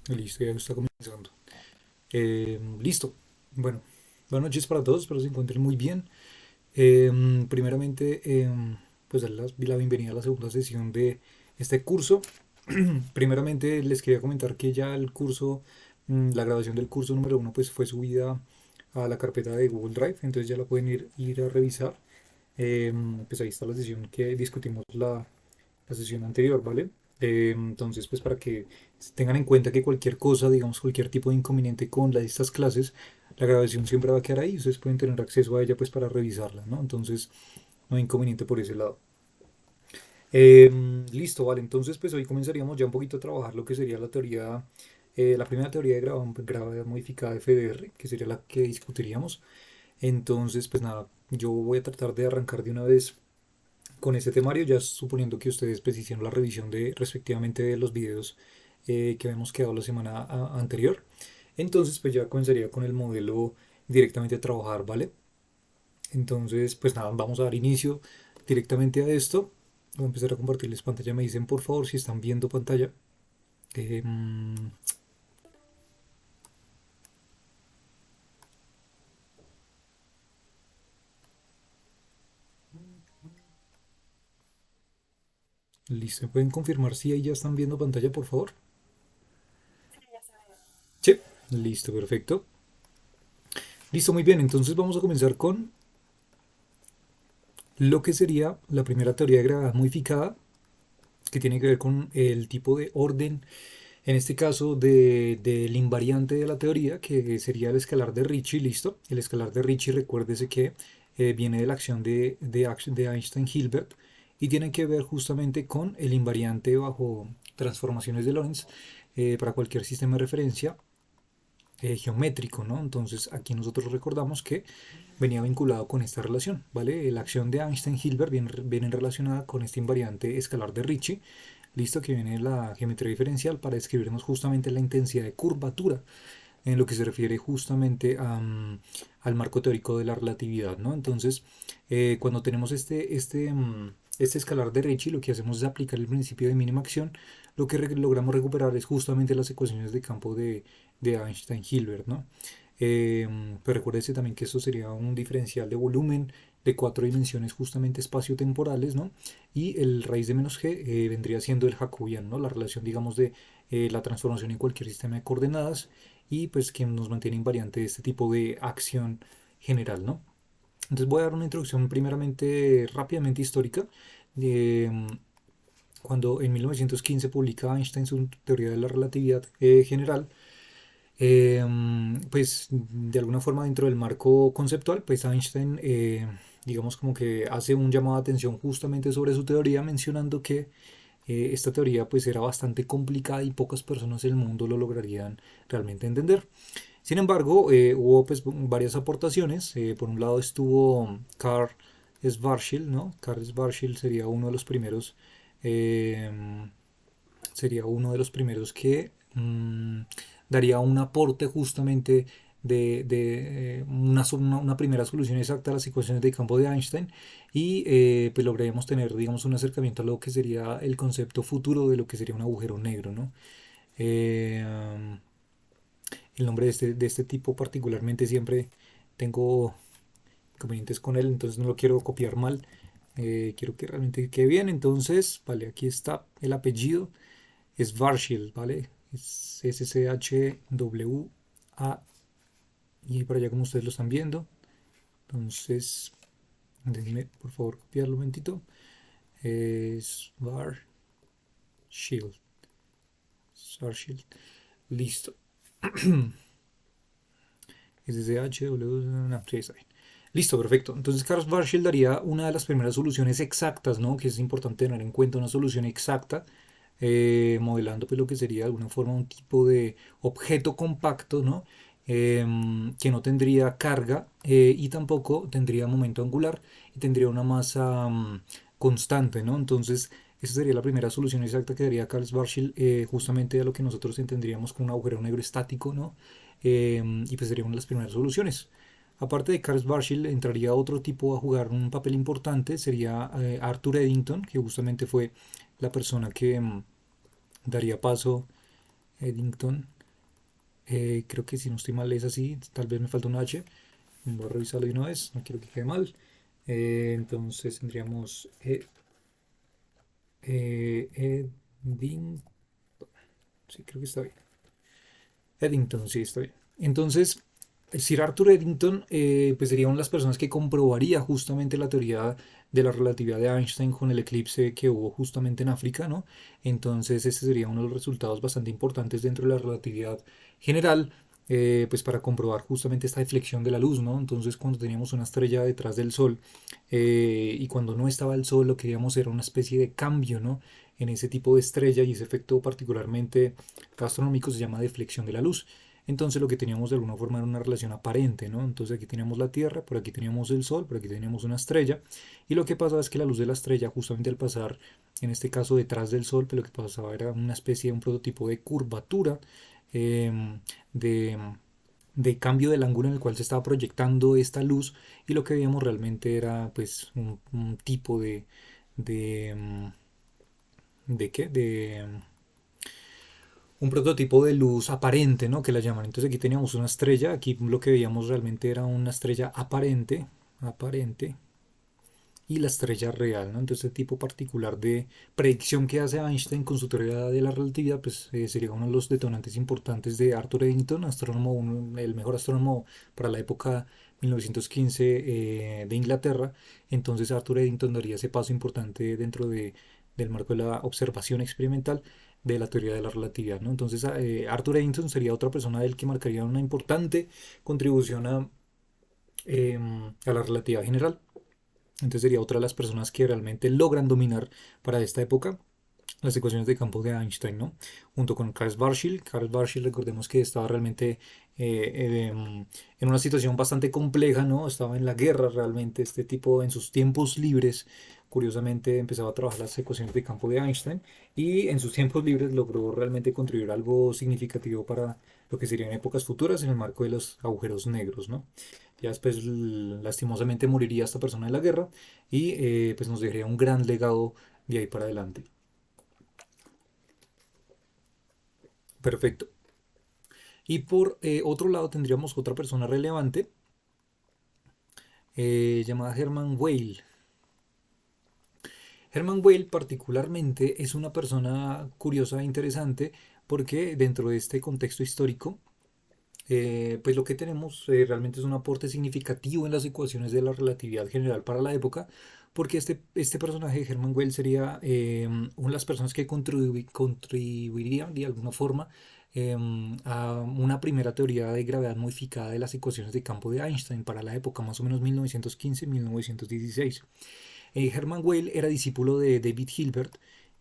Listo, ya está comenzando. Listo. Bueno, buenas noches para todos, espero se encuentren muy bien. Primeramente, pues dar la bienvenida a la segunda sesión de este curso. Primeramente, les quería comentar que ya el curso, la grabación del curso número uno, pues fue subida a la carpeta de Google Drive, entonces ya la pueden ir a revisar. Pues ahí está la sesión que discutimos la sesión anterior, ¿vale? Entonces, pues para que tengan en cuenta que cualquier cosa, digamos, cualquier tipo de inconveniente con estas clases, la grabación siempre va a quedar ahí, ustedes pueden tener acceso a ella pues para revisarla, ¿no? Entonces, no hay inconveniente por ese lado. Listo, vale, entonces pues hoy comenzaríamos ya un poquito a trabajar lo que sería la teoría, la primera teoría de gravedad modificada de FDR, que sería la que discutiríamos. Entonces, pues nada, yo voy a tratar de arrancar de una vez con este temario, ya suponiendo que ustedes pues hicieron la revisión de respectivamente de los videos que habíamos quedado la semana anterior. Entonces pues ya comenzaría con el modelo directamente a trabajar, ¿vale? Entonces pues nada, vamos a dar inicio directamente a esto. Voy a empezar a compartirles pantalla. Me dicen por favor si están viendo pantalla. Mm, listo, ¿pueden confirmar si ahí ya están viendo pantalla, por favor? Sí, listo, perfecto. Listo, muy bien, entonces vamos a comenzar con lo que sería la primera teoría de gravedad modificada, que tiene que ver con el tipo de orden, en este caso del invariante de la teoría, que sería el escalar de Ricci, listo. El escalar de Ricci, recuérdese que viene de la acción de Einstein-Hilbert y tiene que ver justamente con el invariante bajo transformaciones de Lorentz para cualquier sistema de referencia geométrico, ¿no? Entonces aquí nosotros recordamos que venía vinculado con esta relación, ¿vale? La acción de Einstein-Hilbert viene relacionada con este invariante escalar de Ricci, listo, que viene de la geometría diferencial para describirnos justamente la intensidad de curvatura en lo que se refiere justamente al marco teórico de la relatividad, ¿no? Entonces, cuando tenemos este escalar de Ricci, lo que hacemos es aplicar el principio de mínima acción. Lo que logramos recuperar es justamente las ecuaciones de campo de Einstein-Hilbert, ¿no? Pero recuérdese también que eso sería un diferencial de volumen de cuatro dimensiones justamente espacio-temporales, ¿no? Y el raíz de menos g vendría siendo el jacobiano, ¿no? La relación, digamos, de la transformación en cualquier sistema de coordenadas y pues que nos mantiene invariante de este tipo de acción general, ¿no? Entonces voy a dar una introducción primeramente rápidamente histórica. De, cuando en 1915 publica Einstein su teoría de la relatividad general, pues de alguna forma dentro del marco conceptual, pues Einstein, digamos como que hace un llamado de atención justamente sobre su teoría, mencionando que esta teoría pues era bastante complicada y pocas personas del mundo lo lograrían realmente entender. Sin embargo, hubo pues varias aportaciones. Por un lado estuvo Karl Schwarzschild, ¿no? Karl Schwarzschild eh, sería uno de los primeros que daría un aporte justamente de una primera solución exacta a las ecuaciones de campo de Einstein y pues lograríamos tener, digamos, un acercamiento a lo que sería el concepto futuro de lo que sería un agujero negro, ¿no? Eh, el nombre de este tipo particularmente siempre tengo inconvenientes con él, entonces no lo quiero copiar mal. Quiero que realmente quede bien, entonces, vale, aquí está el apellido, es Schwarzschild, ¿vale? Es SCHWA y para allá como ustedes lo están viendo. Entonces, déjenme por favor copiarlo un momentito. Es Schwarzschild. Schwarzschild. Listo. SCHW. No, sí, está bien. Listo, perfecto. Entonces, Carl Schwarzschild daría una de las primeras soluciones exactas, ¿no? Que es importante tener en cuenta una solución exacta, modelando pues lo que sería de alguna forma un tipo de objeto compacto, ¿no? Que no tendría carga y tampoco tendría momento angular y tendría una masa constante, ¿no? Entonces, esa sería la primera solución exacta que daría Carl Schwarzschild, justamente a lo que nosotros entenderíamos como un agujero negro estático, ¿no? Y pues sería una de las primeras soluciones. Aparte de Carl Schwarzschild, entraría otro tipo a jugar un papel importante, sería Arthur Eddington, que justamente fue la persona que daría paso, Eddington. Creo que si no estoy mal es así, tal vez me falta un H. Voy a revisarlo de una vez, no quiero que quede mal. Entonces tendríamos Edding. Sí, creo que está bien. Eddington, sí, está bien. Entonces, Sir Arthur Eddington pues sería una de las personas que comprobaría justamente la teoría de la relatividad de Einstein con el eclipse que hubo justamente en África, ¿no? Entonces, este sería uno de los resultados bastante importantes dentro de la relatividad general, pues para comprobar justamente esta deflexión de la luz, ¿no? Entonces, cuando teníamos una estrella detrás del Sol y cuando no estaba el Sol, lo que veíamos era una especie de cambio, ¿no? En ese tipo de estrella y ese efecto particularmente astronómico se llama deflexión de la luz. Entonces lo que teníamos de alguna forma era una relación aparente, ¿no? Entonces aquí teníamos la Tierra, por aquí teníamos el Sol, por aquí teníamos una estrella, y lo que pasaba es que la luz de la estrella, justamente al pasar, en este caso detrás del Sol, pues lo que pasaba era una especie de un prototipo de curvatura, eh, de, de cambio del ángulo en el cual se estaba proyectando esta luz, y lo que veíamos realmente era pues un tipo de, ¿de qué? De un prototipo de luz aparente, ¿no? Que la llaman. Entonces aquí teníamos una estrella, aquí lo que veíamos realmente era una estrella aparente, y la estrella real, ¿no? Entonces este tipo particular de predicción que hace Einstein con su teoría de la relatividad, pues sería uno de los detonantes importantes de Arthur Eddington, astrónomo, el mejor astrónomo para la época 1915 de Inglaterra. Entonces Arthur Eddington daría ese paso importante dentro del marco de la observación experimental de la teoría de la relatividad, ¿no? Entonces Arthur Eddington sería otra persona del que marcaría una importante contribución a la relatividad general. Entonces sería otra de las personas que realmente logran dominar para esta época las ecuaciones de campo de Einstein, ¿no? Junto con Karl Schwarzschild. Karl Schwarzschild, recordemos que estaba realmente en una situación bastante compleja, ¿no? Estaba en la guerra realmente. Este tipo, en sus tiempos libres, curiosamente empezaba a trabajar las ecuaciones de campo de Einstein y en sus tiempos libres logró realmente contribuir algo significativo para lo que serían épocas futuras en el marco de los agujeros negros, ¿no? Ya después, lastimosamente, moriría esta persona en la guerra y pues nos dejaría un gran legado de ahí para adelante. Perfecto. Y por otro lado tendríamos otra persona relevante llamada Hermann Weyl. Hermann Weyl particularmente es una persona curiosa e interesante porque dentro de este contexto histórico, pues lo que tenemos realmente es un aporte significativo en las ecuaciones de la relatividad general para la época, porque este personaje, Hermann Weyl, sería una de las personas que contribuirían de alguna forma a una primera teoría de gravedad modificada de las ecuaciones de campo de Einstein para la época, más o menos 1915-1916. Hermann Weyl era discípulo de David Hilbert.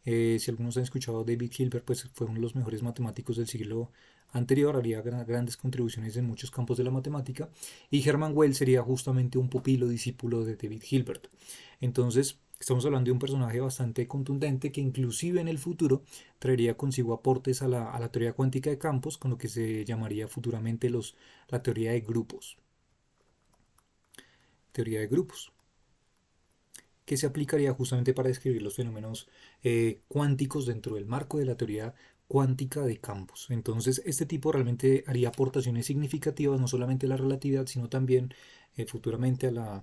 Si algunos han escuchado a David Hilbert, pues fue uno de los mejores matemáticos del siglo anterior, haría grandes contribuciones en muchos campos de la matemática. Y Hermann Weyl sería justamente un pupilo discípulo de David Hilbert. Entonces, estamos hablando de un personaje bastante contundente que inclusive en el futuro traería consigo aportes a la teoría cuántica de campos, con lo que se llamaría futuramente la teoría de grupos. Teoría de grupos que se aplicaría justamente para describir los fenómenos cuánticos dentro del marco de la teoría cuántica de campos. Entonces, este tipo realmente haría aportaciones significativas no solamente a la relatividad, sino también futuramente a la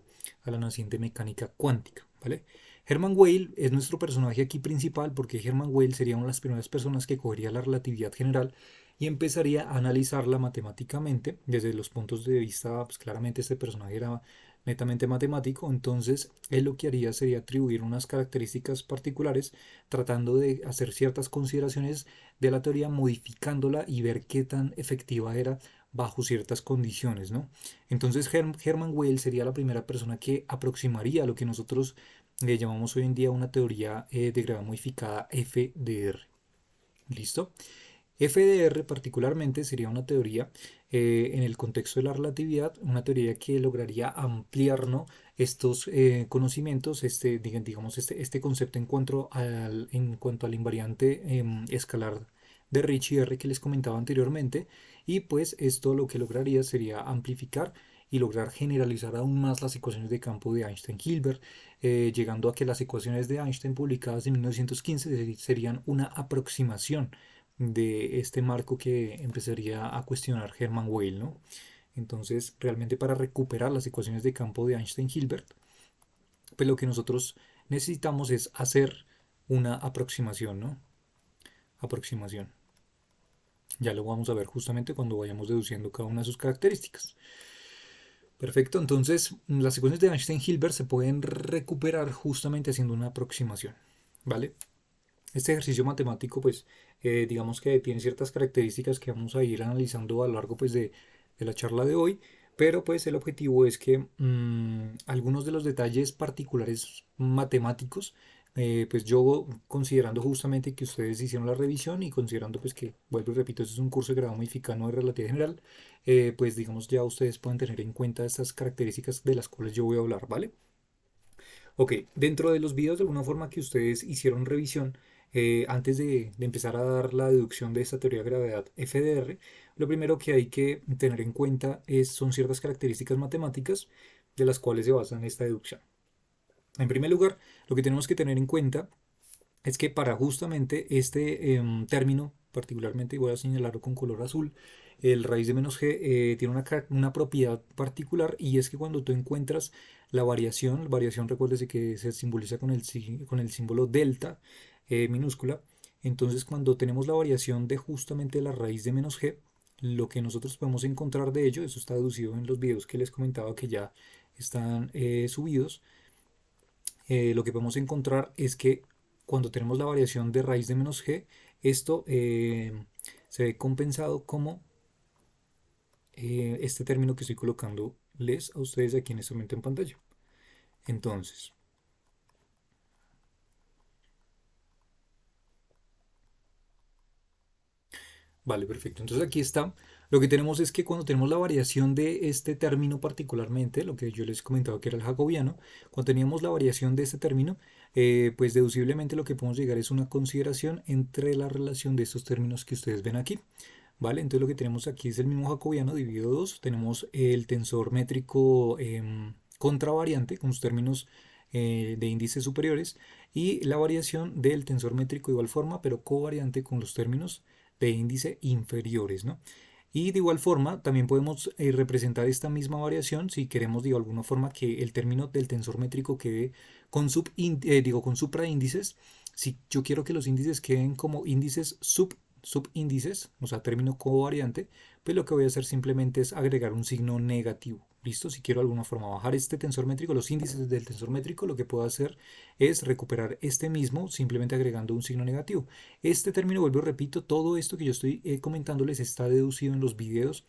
naciente mecánica cuántica, ¿vale? Hermann Weyl es nuestro personaje aquí principal porque Hermann Weyl sería una de las primeras personas que cogería la relatividad general y empezaría a analizarla matemáticamente desde los puntos de vista, pues claramente este personaje era netamente matemático, entonces él lo que haría sería atribuir unas características particulares, tratando de hacer ciertas consideraciones de la teoría, modificándola y ver qué tan efectiva era bajo ciertas condiciones, ¿no? Entonces Hermann Weyl sería la primera persona que aproximaría a lo que nosotros le llamamos hoy en día una teoría de gravedad modificada FDR. ¿Listo? FDR particularmente sería una teoría en el contexto de la relatividad, una teoría que lograría ampliar, ¿no? Estos conocimientos, digamos, este concepto en cuanto al invariante escalar de Ricci R que les comentaba anteriormente, y pues esto lo que lograría sería amplificar y lograr generalizar aún más las ecuaciones de campo de Einstein-Hilbert, llegando a que las ecuaciones de Einstein publicadas en 1915 serían una aproximación de este marco que empezaría a cuestionar Hermann Weyl, ¿no? Entonces, realmente para recuperar las ecuaciones de campo de Einstein-Hilbert, pues lo que nosotros necesitamos es hacer una aproximación, ¿no? Aproximación. Ya lo vamos a ver justamente cuando vayamos deduciendo cada una de sus características. Perfecto, entonces las ecuaciones de Einstein-Hilbert se pueden recuperar justamente haciendo una aproximación, ¿vale? Este ejercicio matemático, pues, digamos que tiene ciertas características que vamos a ir analizando a lo largo, pues, de la charla de hoy, pero, pues, el objetivo es que algunos de los detalles particulares matemáticos, pues, yo considerando justamente que ustedes hicieron la revisión y considerando, pues, que, vuelvo y repito, este es un curso de grado modificado de relatividad general, pues, digamos, ya ustedes pueden tener en cuenta estas características de las cuales yo voy a hablar, ¿vale? Ok, dentro de los videos de alguna forma que ustedes hicieron revisión, antes de empezar a dar la deducción de esta teoría de gravedad FDR, lo primero que hay que tener en cuenta son ciertas características matemáticas de las cuales se basa esta deducción. En primer lugar, lo que tenemos que tener en cuenta es que para justamente este término, particularmente, y voy a señalarlo con color azul, el raíz de menos g tiene una propiedad particular, y es que cuando tú encuentras la variación recuérdese que se simboliza con el símbolo delta minúscula. Entonces cuando tenemos la variación de justamente la raíz de menos g, lo que nosotros podemos encontrar de ello, eso está deducido en los videos que les comentaba que ya están subidos, lo que podemos encontrar es que cuando tenemos la variación de raíz de menos g, esto se ve compensado como este término que estoy colocándoles a ustedes aquí en este momento en pantalla. Entonces, vale, perfecto. Entonces aquí está. Lo que tenemos es que cuando tenemos la variación de este término particularmente, lo que yo les comentaba que era el jacobiano, cuando teníamos la variación de este término, pues deduciblemente lo que podemos llegar es una consideración entre la relación de estos términos que ustedes ven aquí. ¿Vale? Entonces lo que tenemos aquí es el mismo jacobiano dividido 2. Tenemos el tensor métrico contravariante con sus términos de índices superiores, y la variación del tensor métrico de igual forma, pero covariante con los términos de índice inferiores, ¿no? Y de igual forma también podemos representar esta misma variación si queremos de alguna forma que el término del tensor métrico quede con supraíndices. Si yo quiero que los índices queden como índices subíndices, o sea, término covariante, pues lo que voy a hacer simplemente es agregar un signo negativo. ¿Listo? Si quiero de alguna forma bajar este tensor métrico, los índices del tensor métrico, lo que puedo hacer es recuperar este mismo simplemente agregando un signo negativo. Este término, vuelvo y repito, todo esto que yo estoy comentándoles está deducido en los videos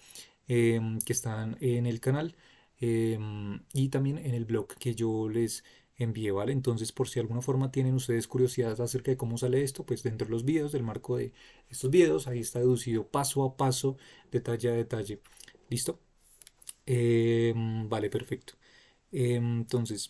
que están en el canal, y también en el blog que yo les envié, ¿vale? Entonces, por si de alguna forma tienen ustedes curiosidad acerca de cómo sale esto, pues dentro de los videos, del marco de estos videos, ahí está deducido paso a paso, detalle a detalle. ¿Listo? Vale, perfecto. Entonces,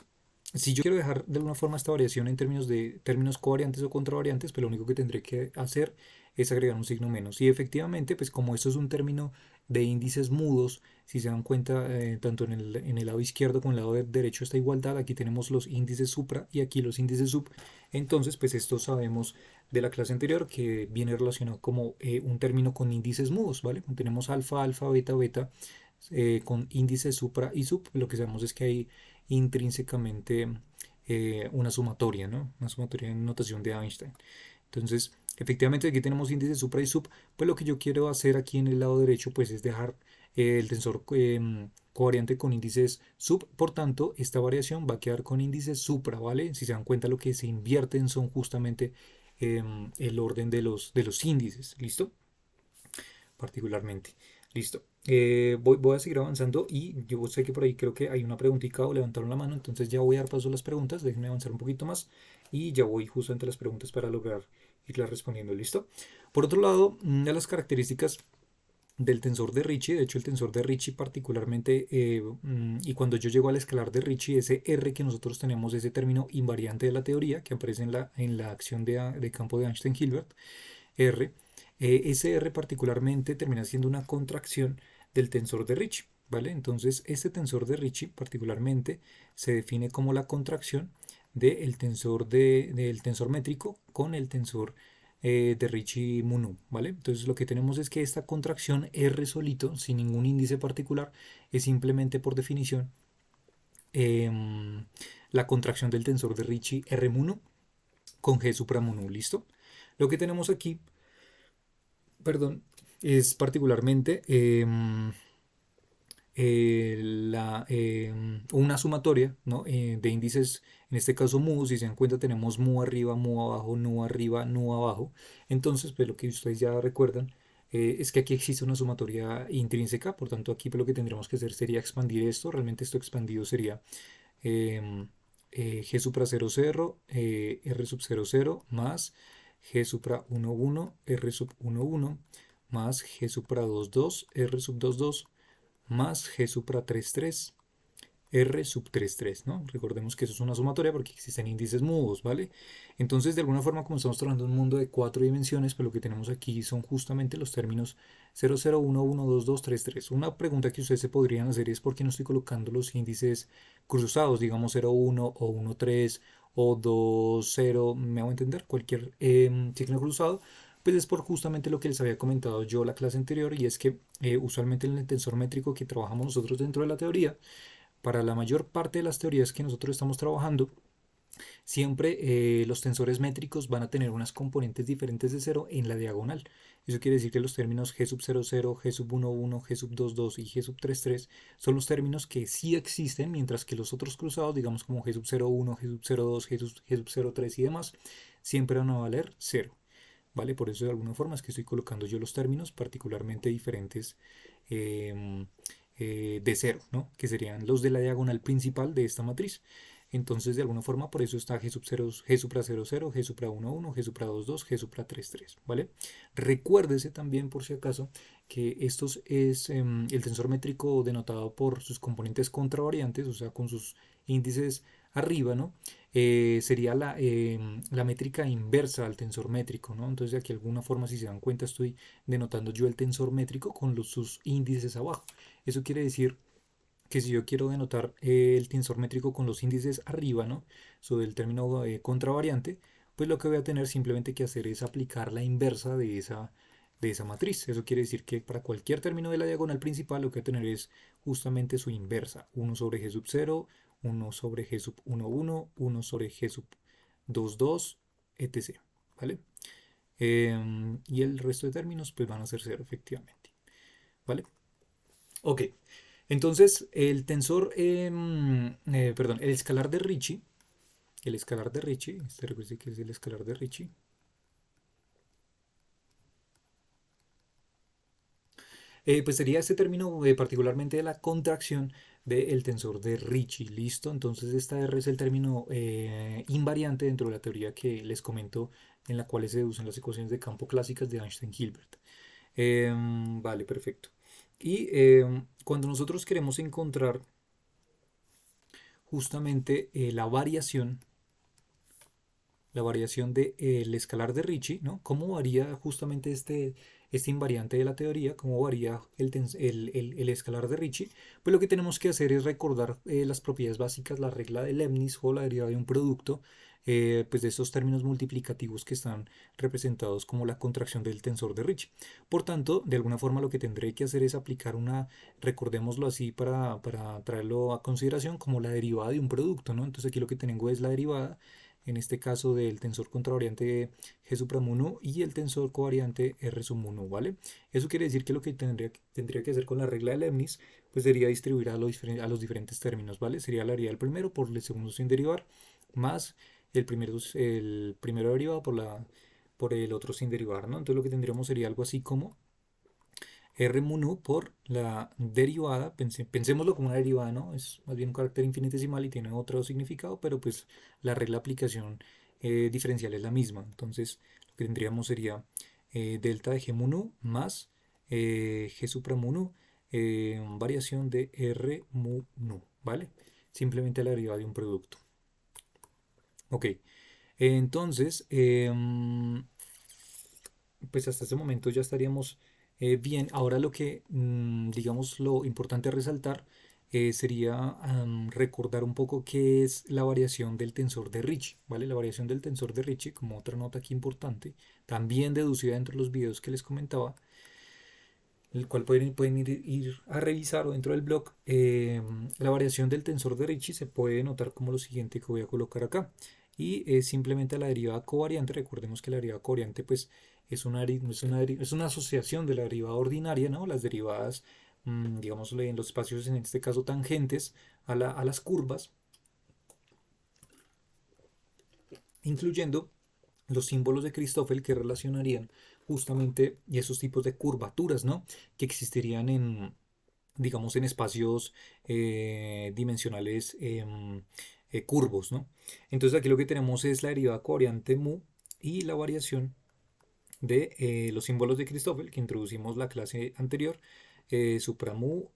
si yo quiero dejar de alguna forma esta variación en términos de términos covariantes o contravariantes, pues lo único que tendré que hacer es agregar un signo menos. Y efectivamente, pues como esto es un término de índices mudos, si se dan cuenta, tanto en el lado izquierdo como en el lado derecho esta igualdad, aquí tenemos los índices supra y aquí los índices sub. Entonces, pues esto sabemos de la clase anterior que viene relacionado como un término con índices mudos, ¿vale? Tenemos alfa, alfa, beta, beta, con índices supra y sub. Lo que sabemos es que hay intrínsecamente una sumatoria, ¿no? Una sumatoria en notación de Einstein. Entonces, efectivamente aquí tenemos índices supra y sub, pues lo que yo quiero hacer aquí en el lado derecho pues es dejar el tensor covariante con índices sub, por tanto esta variación va a quedar con índices supra, ¿vale? Si se dan cuenta lo que se invierten son justamente el orden de los índices, ¿listo? Particularmente. Listo. Voy a seguir avanzando, y yo sé que por ahí creo que hay una preguntita o levantaron la mano, entonces ya voy a dar paso a las preguntas. Déjenme avanzar un poquito más y ya voy justo entre las preguntas para lograr irlas respondiendo. ¿Listo? Por otro lado, una de las características del tensor de Ricci, de hecho el tensor de Ricci particularmente, y cuando yo llego al escalar de Ricci, ese R que nosotros tenemos, ese término invariante de la teoría que aparece en la acción de campo de Einstein-Hilbert, R, ese R particularmente termina siendo una contracción del tensor de Ricci, ¿vale? Entonces, este tensor de Ricci particularmente se define como la contracción del tensor métrico con el tensor de Ricci mu nu, ¿vale? Entonces lo que tenemos es que esta contracción R solito, sin ningún índice particular, es simplemente por definición em, la contracción del tensor de Ricci R mu nu con G supra mu nu, ¿listo? Lo que tenemos aquí, perdón, es particularmente una sumatoria, ¿no? De índices, en este caso mu, si se dan cuenta tenemos mu arriba, mu abajo, nu arriba, nu abajo. Entonces, pues lo que ustedes ya recuerdan es que aquí existe una sumatoria intrínseca, por tanto aquí pues, lo que tendríamos que hacer sería expandir esto, realmente esto expandido sería em, G supra 0, 0, R sub 0, 0 más G supra 1, 1, R sub 1, 1 más G supra 2, 2, R sub 2, 2 más G supra 3, 3, R sub 3, 3, ¿no? Recordemos que eso es una sumatoria porque existen índices mudos, ¿vale? Entonces, de alguna forma, como estamos trabajando en un mundo de 4 dimensiones, pues lo que tenemos aquí son justamente los términos 0, 0, 1, 1, 2, 2, 3, 3. Una pregunta que ustedes se podrían hacer es por qué no estoy colocando los índices cruzados, digamos 0, 1 o 1, 3 o 2, 0, me hago entender, cualquier signo cruzado, pues es por justamente lo que les había comentado yo la clase anterior y es que usualmente en el tensor métrico que trabajamos nosotros dentro de la teoría, para la mayor parte de las teorías que nosotros estamos trabajando, siempre los tensores métricos van a tener unas componentes diferentes de cero en la diagonal. Eso quiere decir que los términos G sub 0, 0, G sub 1, 1, G sub 2, 2 y G sub 3, 3 son los términos que sí existen, mientras que los otros cruzados, digamos como G sub 0, 1, G sub 0, 2, G sub 0, 3 y demás, siempre van a valer cero. ¿Vale? Por eso de alguna forma es que estoy colocando yo los términos particularmente diferentes eh, de cero, ¿no? Que serían los de la diagonal principal de esta matriz. Entonces, de alguna forma, por eso está G sub 0, G supra 0, 0, G supra 1, 1, G supra 2, 2, G supra 3, 3, ¿vale? Recuérdese también, por si acaso, que estos es el tensor métrico denotado por sus componentes contravariantes, o sea, con sus índices arriba, ¿no? Sería la métrica inversa al tensor métrico, ¿no? Entonces, de aquí de alguna forma, si se dan cuenta, estoy denotando yo el tensor métrico con sus índices abajo. Eso quiere decir que si yo quiero denotar el tensor métrico con los índices arriba, ¿no? Sobre el término contravariante, pues lo que voy a tener simplemente que hacer es aplicar la inversa de esa matriz. Eso quiere decir que para cualquier término de la diagonal principal lo que voy a tener es justamente su inversa. 1 sobre G sub 0, 1 sobre G sub 1, 1, 1 sobre G sub 2, 2, etc. ¿Vale? Y el resto de términos pues van a ser 0 efectivamente. ¿Vale? Ok. Entonces, el tensor, perdón, el escalar de Ricci, este recuerde que es el escalar de Ricci, pues sería este término particularmente de la contracción del tensor de Ricci, ¿listo? Entonces esta R es el término invariante dentro de la teoría que les comento, en la cual se deducen las ecuaciones de campo clásicas de Einstein-Hilbert. Vale, perfecto. Y cuando nosotros queremos encontrar justamente la variación del escalar de Ricci, ¿no? ¿Cómo varía justamente este invariante de la teoría? ¿Cómo varía el escalar de Ricci? Pues lo que tenemos que hacer es recordar las propiedades básicas, la regla de Leibniz o la derivada de un producto, pues de estos términos multiplicativos que están representados como la contracción del tensor de Ricci. Por tanto, de alguna forma lo que tendré que hacer es aplicar recordémoslo así para traerlo a consideración como la derivada de un producto, ¿no? Entonces aquí lo que tengo es la derivada en este caso del tensor contravariante G supramu y el tensor covariante R sub mu, ¿vale? Eso quiere decir que lo que tendría que hacer con la regla de Leibniz, pues sería distribuir a los diferentes términos, ¿vale? Sería la derivada del primero por el segundo sin derivar, más el primero derivado por el otro sin derivar, ¿no? Entonces lo que tendríamos sería algo así como R mu nu por la derivada, pensémoslo como una derivada, ¿no? Es más bien un carácter infinitesimal y tiene otro significado, pero pues la regla de aplicación diferencial es la misma. Entonces lo que tendríamos sería delta de G mu nu más G supra mu nu, variación de R mu nu, ¿vale? Simplemente la derivada de un producto. Ok, entonces, pues hasta este momento ya estaríamos bien. Ahora lo que, digamos, lo importante a resaltar sería recordar un poco qué es la variación del tensor de Ricci, ¿vale? La variación del tensor de Ricci, como otra nota aquí importante, también deducida dentro de los videos que les comentaba, el cual pueden ir a revisar o dentro del blog. La variación del tensor de Ricci se puede notar como lo siguiente que voy a colocar acá. Y es simplemente la derivada covariante. Recordemos que la derivada covariante pues, es una asociación de la derivada ordinaria, ¿no? Las derivadas, digamos, en los espacios, en este caso tangentes a las curvas, incluyendo los símbolos de Christoffel que relacionarían justamente esos tipos de curvaturas, ¿no? Que existirían en, digamos, en espacios dimensionales curvos, ¿no? Entonces aquí lo que tenemos es la derivada covariante mu y la variación de los símbolos de Christoffel que introducimos la clase anterior, supra mu,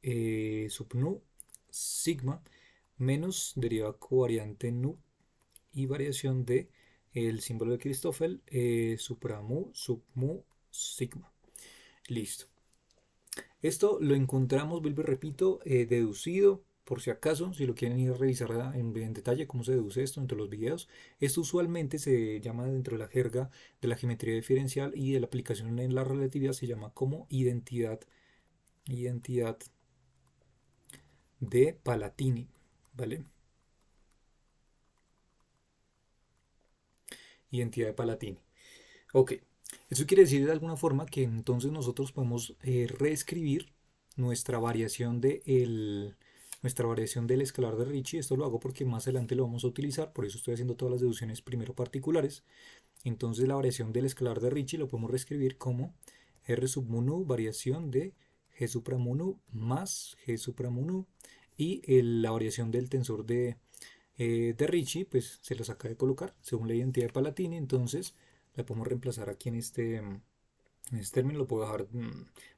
sub nu, sigma, menos derivada covariante nu y variación de el símbolo de Christoffel, supra mu, sub mu, sigma. Listo. Esto lo encontramos, vuelvo y repito, deducido, por si acaso, si lo quieren ir a revisar en detalle cómo se deduce esto entre los videos. Esto usualmente se llama dentro de la jerga de la geometría diferencial y de la aplicación en la relatividad se llama como identidad de Palatini, ¿vale? Identidad de Palatini. Ok, eso quiere decir de alguna forma que entonces nosotros podemos reescribir nuestra variación nuestra variación del escalar de Ricci. Esto lo hago porque más adelante lo vamos a utilizar, por eso estoy haciendo todas las deducciones primero particulares. Entonces la variación del escalar de Ricci lo podemos reescribir como R sub mu nu variación de G supra mu nu más G supra mu nu y la variación del tensor de Ricci, pues se los acaba de colocar según la identidad de Palatini. Entonces la podemos reemplazar aquí en este término. Lo puedo dejar,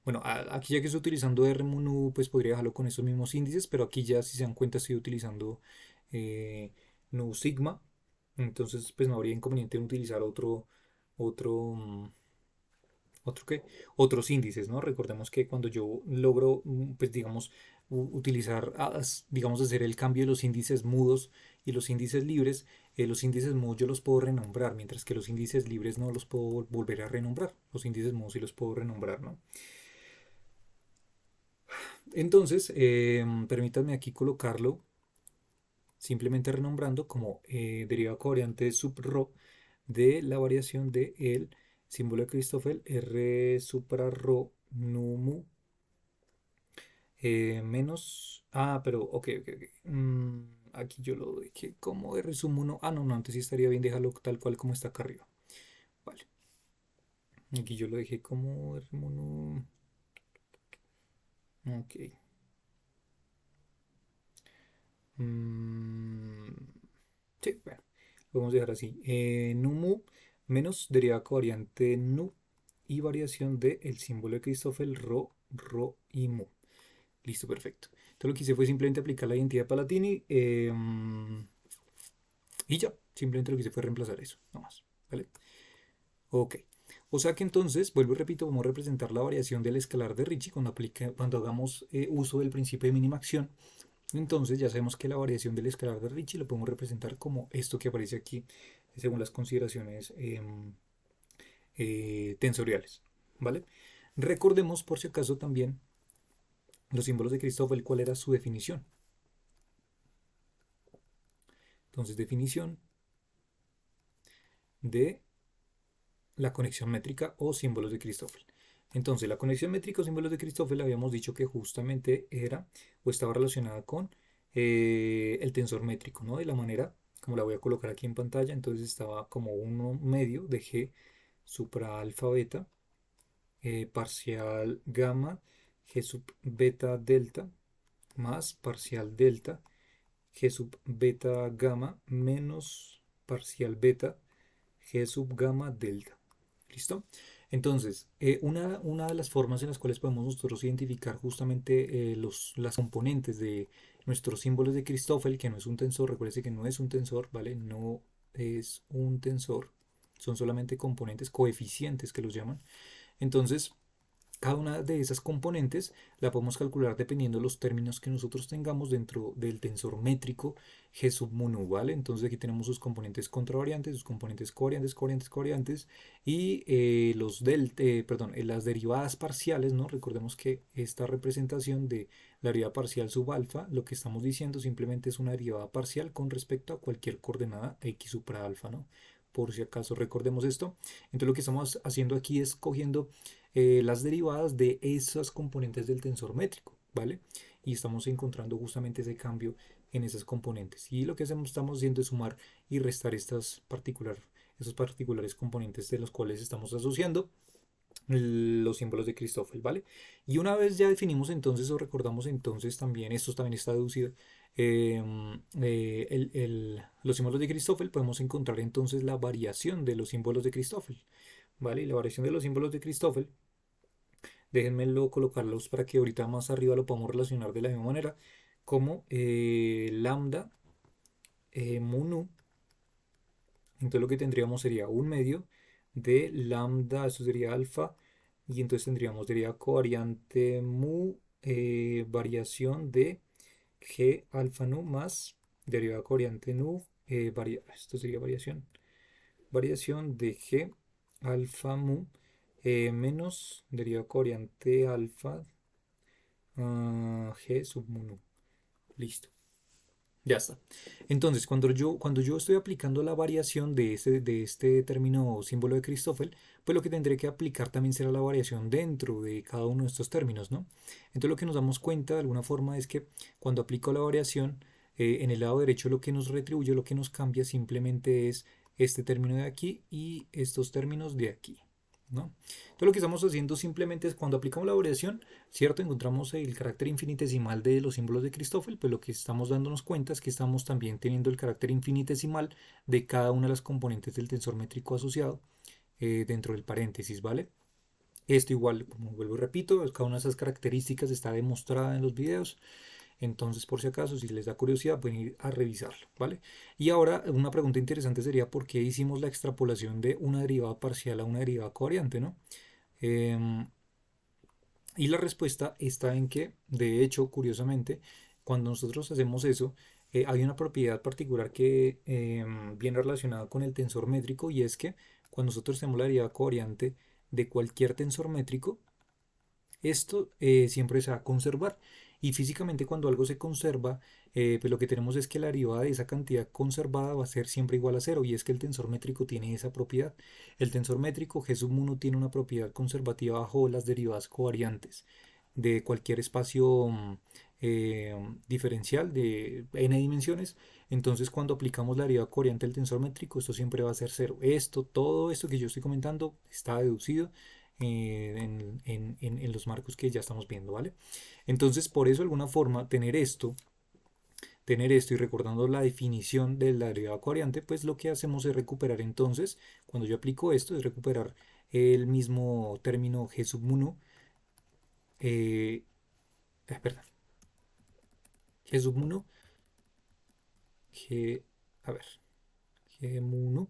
bueno, aquí ya que estoy utilizando R mu pues podría dejarlo con esos mismos índices, pero aquí ya si se dan cuenta estoy utilizando nu sigma. Entonces pues no habría inconveniente en utilizar otro, otro qué, otros índices, ¿no? Recordemos que cuando yo logro, pues digamos, utilizar, digamos, hacer el cambio de los índices mudos y los índices libres, los índices mudos yo los puedo renombrar, mientras que los índices libres no los puedo volver a renombrar. Los índices mudos sí los puedo renombrar, ¿no? Entonces, permítanme aquí colocarlo simplemente renombrando como derivada covariante sub rho de la variación de el símbolo de Christoffel R supra rho nu mu menos. Ah, pero ok. Aquí yo lo dejé como R sub 1. Ah, no, antes sí estaría bien dejarlo tal cual como está acá arriba. Vale. Aquí yo lo dejé como R 1. Ok. Mm, sí, bueno, lo vamos a dejar así. Nu mu menos derivada covariante nu y variación del el símbolo de Christoffel rho y mu. Listo, perfecto. Entonces lo que hice fue simplemente aplicar la identidad de Palatini y ya, simplemente lo que hice fue reemplazar eso, no más, ¿vale? Ok. O sea que entonces, vuelvo y repito, vamos a representar la variación del escalar de Ricci cuando hagamos uso del principio de mínima acción. Entonces ya sabemos que la variación del escalar de Ricci lo podemos representar como esto que aparece aquí, según las consideraciones tensoriales, ¿vale? Recordemos por si acaso también los símbolos de Christoffel, cuál era su definición. Entonces, definición de la conexión métrica o símbolos de Christoffel. Entonces, la conexión métrica o símbolos de Christoffel habíamos dicho que justamente era o estaba relacionada con el tensor métrico, ¿no? De la manera, como la voy a colocar aquí en pantalla, entonces estaba como 1 medio de G supra alfa beta parcial gamma G sub beta delta más parcial delta G sub beta gamma menos parcial beta G sub gamma delta. ¿Listo? Entonces, una de las formas en las cuales podemos nosotros identificar justamente las componentes de nuestros símbolos de Christoffel, que no es un tensor, recuerde que no es un tensor, ¿vale? No es un tensor, son solamente componentes, coeficientes que los llaman. Entonces, Cada una de esas componentes la podemos calcular dependiendo de los términos que nosotros tengamos dentro del tensor métrico G sub mu nu, ¿vale? Entonces aquí tenemos sus componentes contravariantes, sus componentes covariantes, covariantes, covariantes y las derivadas parciales, ¿no? Recordemos que esta representación de la derivada parcial sub alfa, lo que estamos diciendo simplemente es una derivada parcial con respecto a cualquier coordenada x supra alfa, ¿no? Por si acaso recordemos esto. Entonces lo que estamos haciendo aquí es cogiendo las derivadas de esas componentes del tensor métrico, ¿vale? Y estamos encontrando justamente ese cambio en esas componentes. Y lo que estamos haciendo es sumar y restar esos particulares componentes de los cuales estamos asociando los símbolos de Christoffel, ¿vale? Y una vez ya definimos entonces o recordamos entonces también, esto también está deducido, los símbolos de Christoffel, podemos encontrar entonces la variación de los símbolos de Christoffel, ¿vale? Y la variación de los símbolos de Christoffel, déjenmelo colocarlos para que ahorita más arriba lo podamos relacionar de la misma manera, como lambda mu nu. Entonces lo que tendríamos sería un medio de lambda, eso sería alfa, y entonces tendríamos derivada covariante mu variación de g alfa nu más derivada covariante nu, esto sería variación de g alfa mu menos derivada covariante alfa g sub mu nu. Listo. Ya está. Entonces, cuando yo estoy aplicando la variación de este término símbolo de Christoffel, pues lo que tendré que aplicar también será la variación dentro de cada uno de estos términos, ¿no? Entonces, lo que nos damos cuenta de alguna forma es que cuando aplico la variación, en el lado derecho lo que nos retribuye, lo que nos cambia simplemente es este término de aquí y estos términos de aquí, ¿no? Entonces, lo que estamos haciendo simplemente es cuando aplicamos la variación, ¿cierto? Encontramos el carácter infinitesimal de los símbolos de Christoffel, pues lo que estamos dándonos cuenta es que estamos también teniendo el carácter infinitesimal de cada una de las componentes del tensor métrico asociado dentro del paréntesis, ¿vale? Esto igual, como vuelvo y repito, cada una de esas características está demostrada en los videos. Entonces, por si acaso, si les da curiosidad, pueden ir a revisarlo, ¿vale? Y ahora, una pregunta interesante sería ¿por qué hicimos la extrapolación de una derivada parcial a una derivada covariante, ¿no? Em, y la respuesta está en que, de hecho, curiosamente, cuando nosotros hacemos eso, hay una propiedad particular que viene relacionada con el tensor métrico y es que cuando nosotros tenemos la derivada covariante de cualquier tensor métrico, esto siempre se va a conservar. Y físicamente cuando algo se conserva, pues lo que tenemos es que la derivada de esa cantidad conservada va a ser siempre igual a cero. Y es que el tensor métrico tiene esa propiedad. El tensor métrico G sub 1 tiene una propiedad conservativa bajo las derivadas covariantes de cualquier espacio diferencial de n dimensiones. Entonces cuando aplicamos la derivada covariante del tensor métrico, esto siempre va a ser cero. Todo esto que yo estoy comentando está deducido en los marcos que ya estamos viendo, ¿vale? Entonces, por eso, de alguna forma, tener esto y recordando la definición de la derivada covariante, pues lo que hacemos es recuperar entonces, cuando yo aplico esto, es recuperar el mismo término G sub 1, perdón, G sub 1, G, a ver, G 1,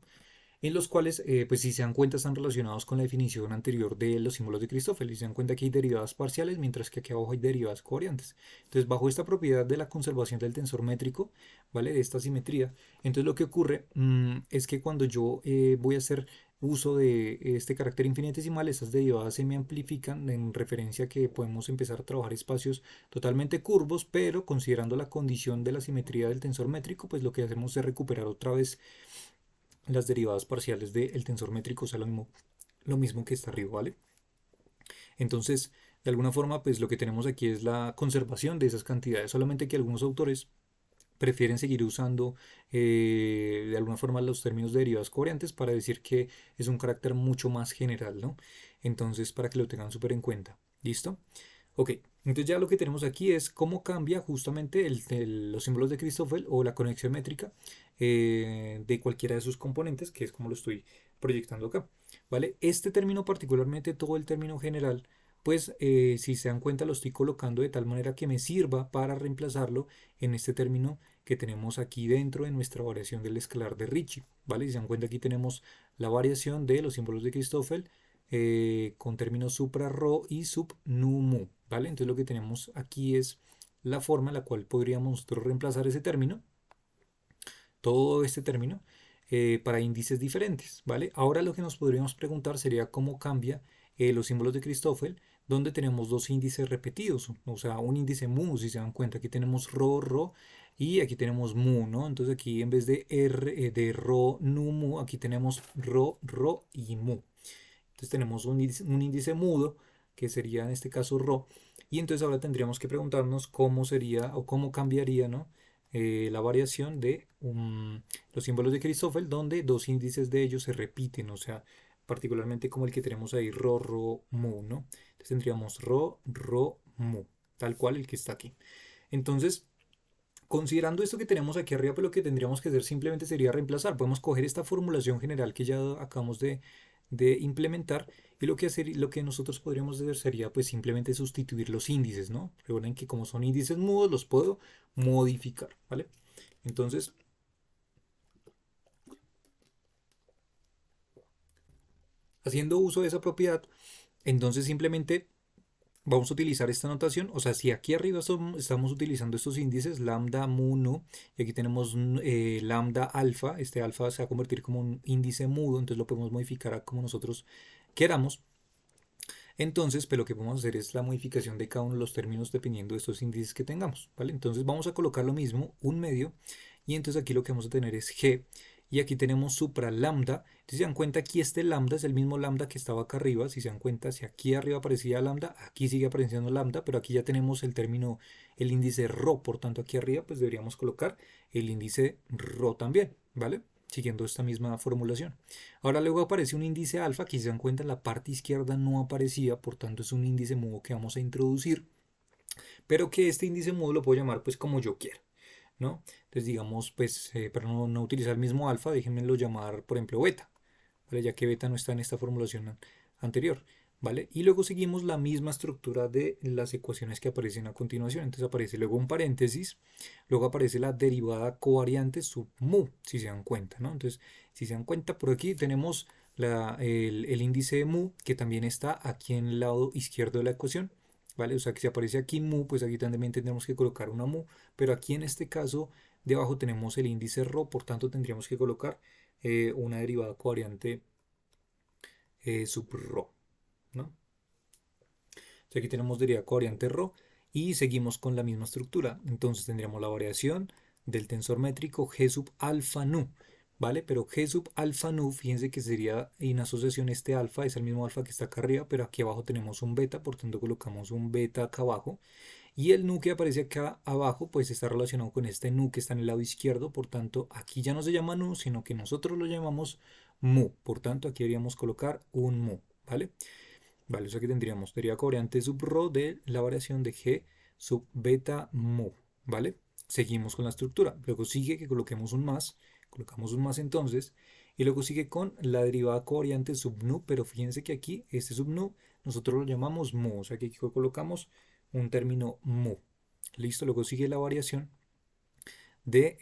en los cuales, pues si se dan cuenta, están relacionados con la definición anterior de los símbolos de Christoffel. Y se dan cuenta que hay derivadas parciales, mientras que aquí abajo hay derivadas covariantes. Entonces, bajo esta propiedad de la conservación del tensor métrico, ¿vale? De esta simetría, entonces lo que ocurre es que cuando yo voy a hacer uso de este carácter infinitesimal, estas derivadas se me amplifican en referencia a que podemos empezar a trabajar espacios totalmente curvos, pero considerando la condición de la simetría del tensor métrico, pues lo que hacemos es recuperar otra vez las derivadas parciales del tensor métrico, o sea, lo mismo que está arriba, ¿vale? Entonces, de alguna forma, pues lo que tenemos aquí es la conservación de esas cantidades, solamente que algunos autores prefieren seguir usando de alguna forma los términos de derivadas covariantes para decir que es un carácter mucho más general, ¿no? Entonces, para que lo tengan súper en cuenta. ¿Listo? Ok, entonces ya lo que tenemos aquí es cómo cambia justamente los símbolos de Christoffel o la conexión métrica de cualquiera de sus componentes, que es como lo estoy proyectando acá, ¿vale? Este término particularmente, todo el término general, pues si se dan cuenta lo estoy colocando de tal manera que me sirva para reemplazarlo en este término que tenemos aquí dentro de nuestra variación del escalar de Ricci, ¿vale? Si se dan cuenta aquí tenemos la variación de los símbolos de Christoffel con términos supra rho y sub nu mu, ¿vale? Entonces lo que tenemos aquí es la forma en la cual podríamos nosotros reemplazar ese término, todo este término, para índices diferentes, ¿vale? Ahora lo que nos podríamos preguntar sería cómo cambia los símbolos de Christoffel, donde tenemos dos índices repetidos, o sea, un índice mu, si se dan cuenta, aquí tenemos rho, rho, y aquí tenemos mu, ¿no? Entonces aquí en vez de r, de rho, nu, mu, aquí tenemos rho, rho y mu. Entonces tenemos un índice mudo, que sería en este caso rho, y entonces ahora tendríamos que preguntarnos cómo sería o cómo cambiaría, ¿no? La variación de los símbolos de Christoffel, donde dos índices de ellos se repiten, o sea, particularmente como el que tenemos ahí, rho, rho, mu, ¿no? Entonces tendríamos rho, rho, mu, tal cual el que está aquí. Entonces, considerando esto que tenemos aquí arriba, pues lo que tendríamos que hacer simplemente sería reemplazar. Podemos coger esta formulación general que ya acabamos de implementar y lo que nosotros podríamos hacer sería pues simplemente sustituir los índices, ¿no? Recuerden que como son índices mudos los puedo modificar, ¿vale? Entonces, haciendo uso de esa propiedad, entonces simplemente vamos a utilizar esta notación, o sea, si aquí arriba estamos utilizando estos índices, lambda, mu, nu, y aquí tenemos lambda, alfa, este alfa se va a convertir como un índice mudo, entonces lo podemos modificar a como nosotros queramos. Entonces, pues lo que podemos hacer es la modificación de cada uno de los términos dependiendo de estos índices que tengamos, ¿vale? Entonces vamos a colocar lo mismo, un medio, y entonces aquí lo que vamos a tener es g, y aquí tenemos supra lambda. Entonces, si se dan cuenta, aquí este lambda es el mismo lambda que estaba acá arriba. Si se dan cuenta, si aquí arriba aparecía lambda, aquí sigue apareciendo lambda, pero aquí ya tenemos el término, el índice rho, por tanto aquí arriba pues deberíamos colocar el índice rho también, ¿vale? Siguiendo esta misma formulación. Ahora luego aparece un índice alfa, que si se dan cuenta en la parte izquierda no aparecía, por tanto es un índice mudo que vamos a introducir, pero que este índice mudo lo puedo llamar pues como yo quiera, ¿no? Entonces digamos pues para no utilizar el mismo alfa, déjenmelo llamar por ejemplo beta, ¿vale? Ya que beta no está en esta formulación anterior, ¿vale? Y luego seguimos la misma estructura de las ecuaciones que aparecen a continuación. Entonces aparece luego un paréntesis, luego aparece la derivada covariante sub mu, si se dan cuenta, ¿no? Entonces, si se dan cuenta, por aquí tenemos el índice de mu, que también está aquí en el lado izquierdo de la ecuación, ¿vale? O sea, que si aparece aquí mu, pues aquí también tendremos que colocar una mu, pero aquí en este caso, debajo tenemos el índice rho, por tanto tendríamos que colocar una derivada covariante sub rho, ¿no? Entonces aquí tenemos derivada covariante rho y seguimos con la misma estructura. Entonces tendríamos la variación del tensor métrico g sub alfa nu, ¿vale? Pero g sub alfa nu, fíjense que sería en asociación este alfa, es el mismo alfa que está acá arriba, pero aquí abajo tenemos un beta, por tanto colocamos un beta acá abajo. Y el nu que aparece acá abajo, pues está relacionado con este nu que está en el lado izquierdo, por tanto aquí ya no se llama nu, sino que nosotros lo llamamos mu, por tanto aquí deberíamos colocar un mu, ¿vale? Vale, o sea que tendríamos derivada covariante sub rho de la variación de g sub beta mu, ¿vale? Seguimos con la estructura. Luego sigue que coloquemos un más, colocamos un más entonces, y luego sigue con la derivada covariante sub nu, pero fíjense que aquí este sub nu nosotros lo llamamos mu, o sea que aquí colocamos un término mu. Listo, luego sigue la variación de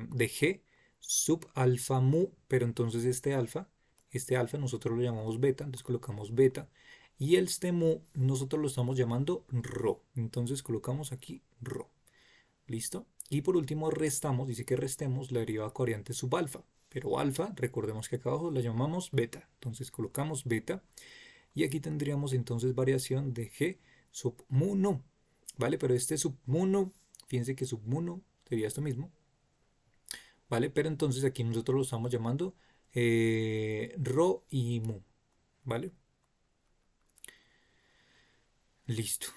g sub alfa mu, pero entonces este alfa nosotros lo llamamos beta, entonces colocamos beta, y este mu nosotros lo estamos llamando rho, entonces colocamos aquí rho, listo. Y por último restamos, dice que restemos la derivada covariante sub alfa, pero alfa, recordemos que acá abajo la llamamos beta, entonces colocamos beta, y aquí tendríamos entonces variación de g sub mu nu, ¿vale? Pero este sub mu nu, fíjense que sub mu nu sería esto mismo, ¿vale? Pero entonces aquí nosotros lo estamos llamando Rho y Mu, ¿vale? Listo.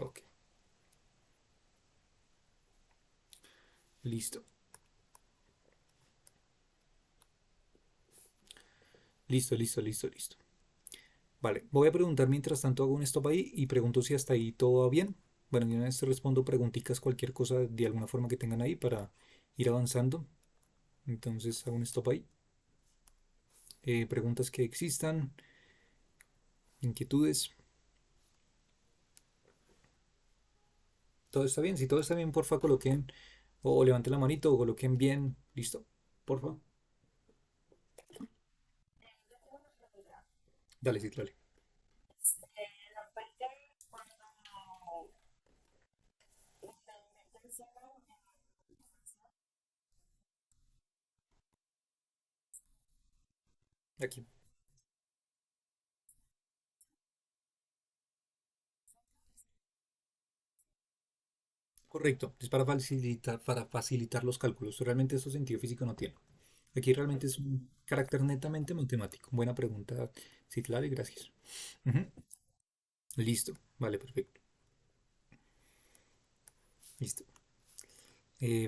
Ok, listo. Listo, listo, listo, listo. Vale, voy a preguntar mientras tanto, hago un stop ahí y pregunto si hasta ahí todo va bien. Bueno, yo una vez respondo preguntitas, cualquier cosa de alguna forma que tengan ahí para ir avanzando. Entonces hago un stop ahí. Preguntas que existan, inquietudes. ¿Todo está bien? Si todo está bien, porfa, coloquen o levanten la manito o coloquen bien. Listo, porfa. Dale, sí, dale. Aquí. Correcto, es para facilitar los cálculos. Realmente eso sentido físico no tiene. Aquí realmente es un carácter netamente matemático. Buena pregunta, Citlali, gracias. Ujú. Listo, vale, perfecto. Listo.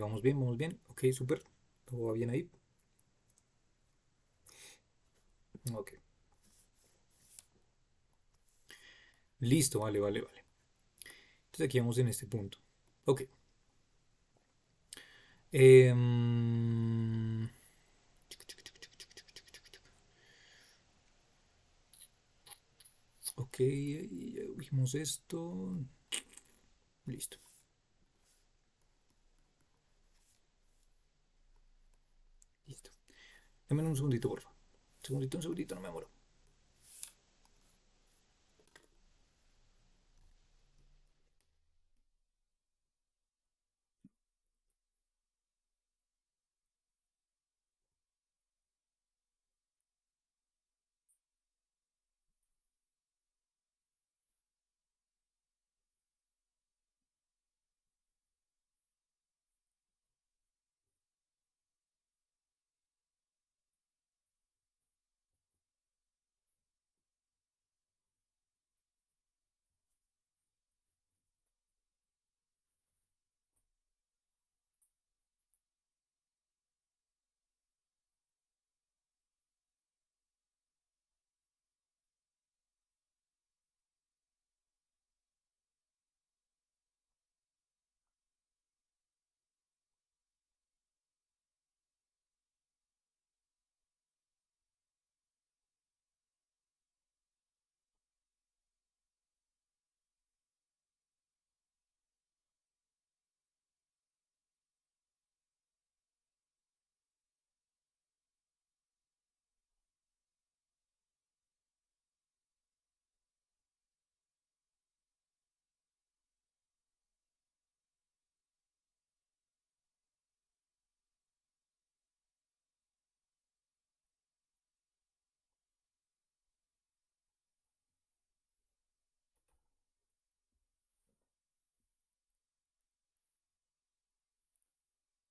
Vamos bien, vamos bien. Ok, súper. Todo va bien ahí. Ok. Listo, vale, vale, vale. Entonces aquí vamos en este punto. Ok. Em, ok, ya vimos esto. Listo, listo. Dame un segundito, porfa. Un segundito, no me muero.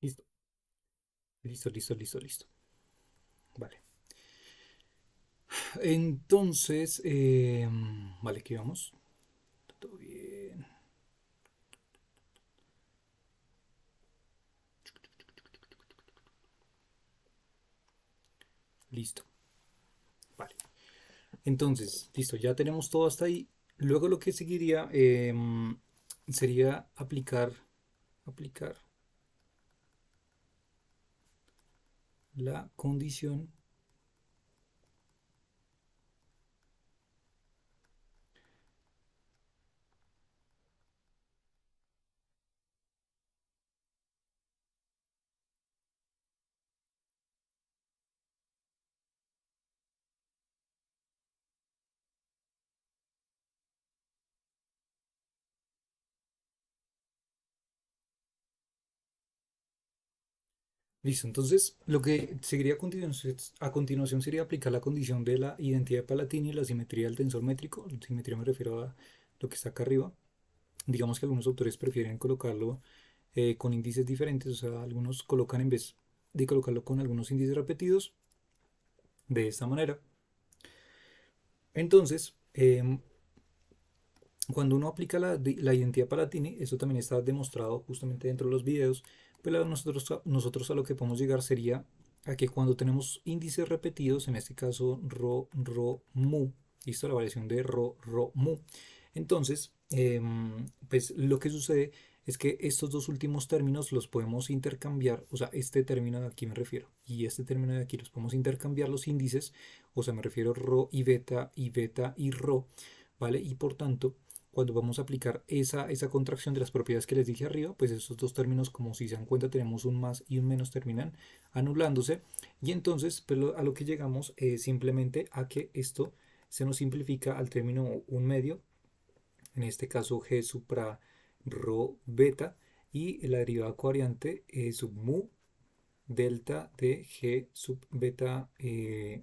Listo, listo, listo, listo, listo. Vale. Entonces, vale, aquí vamos. Todo bien. Listo. Vale. Entonces, listo, ya tenemos todo hasta ahí. Luego lo que seguiría sería aplicar la condición. Listo, entonces lo que seguiría a continuación sería aplicar la condición de la identidad de Palatini y la simetría del tensor métrico. Simetría me refiero a lo que está acá arriba. Digamos que algunos autores prefieren colocarlo con índices diferentes, o sea, algunos colocan en vez de colocarlo con algunos índices repetidos de esta manera. Entonces, cuando uno aplica la identidad Palatini, eso también está demostrado justamente dentro de los videos, pero nosotros a lo que podemos llegar sería a que cuando tenemos índices repetidos, en este caso rho, mu, listo, la variación de rho, mu, entonces, pues lo que sucede es que estos dos últimos términos los podemos intercambiar, o sea, este término de aquí me refiero, y este término de aquí los podemos intercambiar los índices, o sea, me refiero rho y beta y rho, ¿vale? Y por tanto, cuando vamos a aplicar esa contracción de las propiedades que les dije arriba, pues esos dos términos, como si se dan cuenta, tenemos un más y un menos, terminan anulándose. Y entonces, pues a lo que llegamos es simplemente a que esto se nos simplifica al término un medio, en este caso g supra rho beta, y la derivada covariante sub mu delta de g sub beta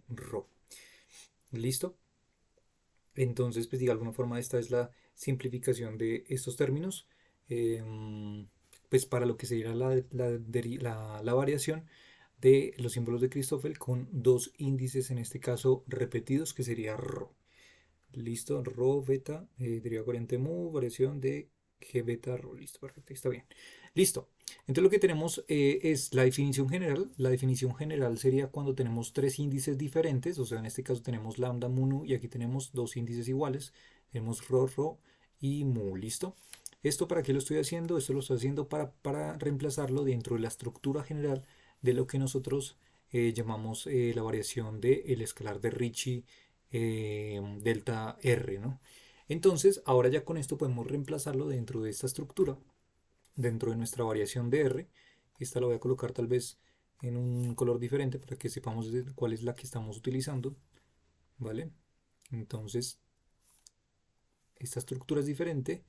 rho. ¿Listo? Entonces, pues de alguna forma esta es la simplificación de estos términos. Pues para lo que sería la variación de los símbolos de Christoffel con dos índices, en este caso repetidos, que sería ρ. Listo, rho beta, derivada covariante mu, variación de g beta rho. Listo, perfecto, está bien. Listo. Entonces lo que tenemos es la definición general. La definición general sería cuando tenemos tres índices diferentes, o sea, en este caso tenemos lambda, mu, nu, y aquí tenemos dos índices iguales. Tenemos rho, rho y mu. Listo. ¿Esto para qué lo estoy haciendo? Esto lo estoy haciendo para reemplazarlo dentro de la estructura general de lo que nosotros llamamos la variación del escalar de Ricci delta R, ¿no? Entonces, ahora ya con esto podemos reemplazarlo dentro de esta estructura, dentro de nuestra variación de R. Esta la voy a colocar tal vez en un color diferente para que sepamos cuál es la que estamos utilizando, ¿vale? Entonces, esta estructura es diferente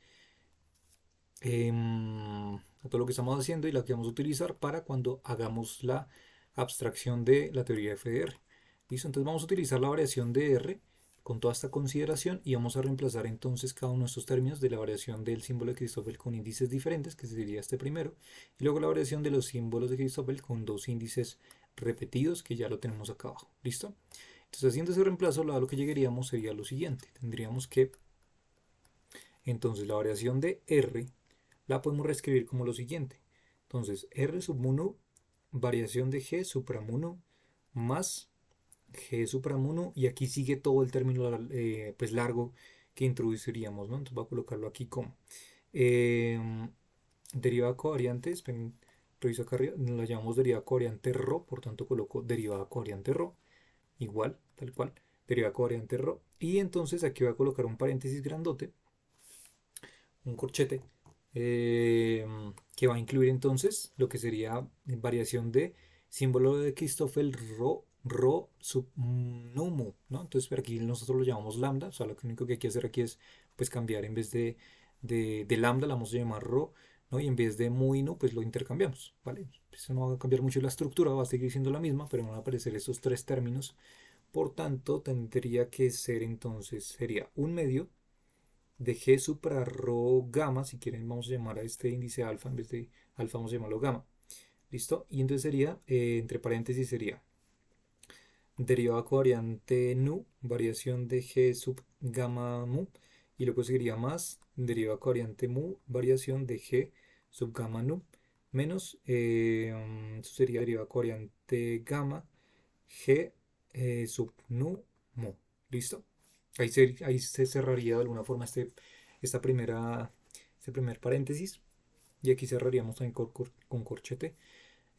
a todo lo que estamos haciendo y la que vamos a utilizar para cuando hagamos la abstracción de la teoría de FDR. ¿Listo? Entonces vamos a utilizar la variación de R con toda esta consideración y vamos a reemplazar entonces cada uno de estos términos de la variación del símbolo de Christoffel con índices diferentes, que sería este primero, y luego la variación de los símbolos de Christoffel con dos índices repetidos, que ya lo tenemos acá abajo. ¿Listo? Entonces haciendo ese reemplazo, lo que llegaríamos sería lo siguiente. Tendríamos que entonces la variación de R la podemos reescribir como lo siguiente. Entonces, R sub mu nu, variación de G supra mu nu, más G supra mu nu, y aquí sigue todo el término pues largo que introduciríamos, ¿no? Entonces voy a colocarlo aquí como eh, derivada covariante, esperen, reviso acá arriba, la llamamos derivada covariante ρ, por tanto coloco derivada covariante ρ, igual, tal cual, derivada covariante ρ, y entonces aquí voy a colocar un paréntesis grandote, un corchete, que va a incluir entonces lo que sería variación de símbolo de Christoffel rho sub numu, ¿no? Entonces aquí nosotros lo llamamos lambda, o sea, lo único que hay que hacer aquí es pues cambiar en vez de lambda, la vamos a llamar rho, ¿no? Y en vez de mu y nu, pues lo intercambiamos, ¿vale? Eso no va a cambiar mucho la estructura, va a seguir siendo la misma, pero van a aparecer esos tres términos. Por tanto, tendría que ser entonces, sería un medio de G supra rho gamma, si quieren vamos a llamar a este índice alfa, en vez de alfa vamos a llamarlo gamma. ¿Listo? Y entonces sería, entre paréntesis sería derivada covariante nu, variación de G sub gamma mu, y luego seguiría más derivada covariante mu, variación de G sub gamma nu, menos, eso sería derivada covariante gamma G sub nu mu. ¿Listo? Ahí se cerraría de alguna forma este primer paréntesis. Y aquí cerraríamos también con corchete.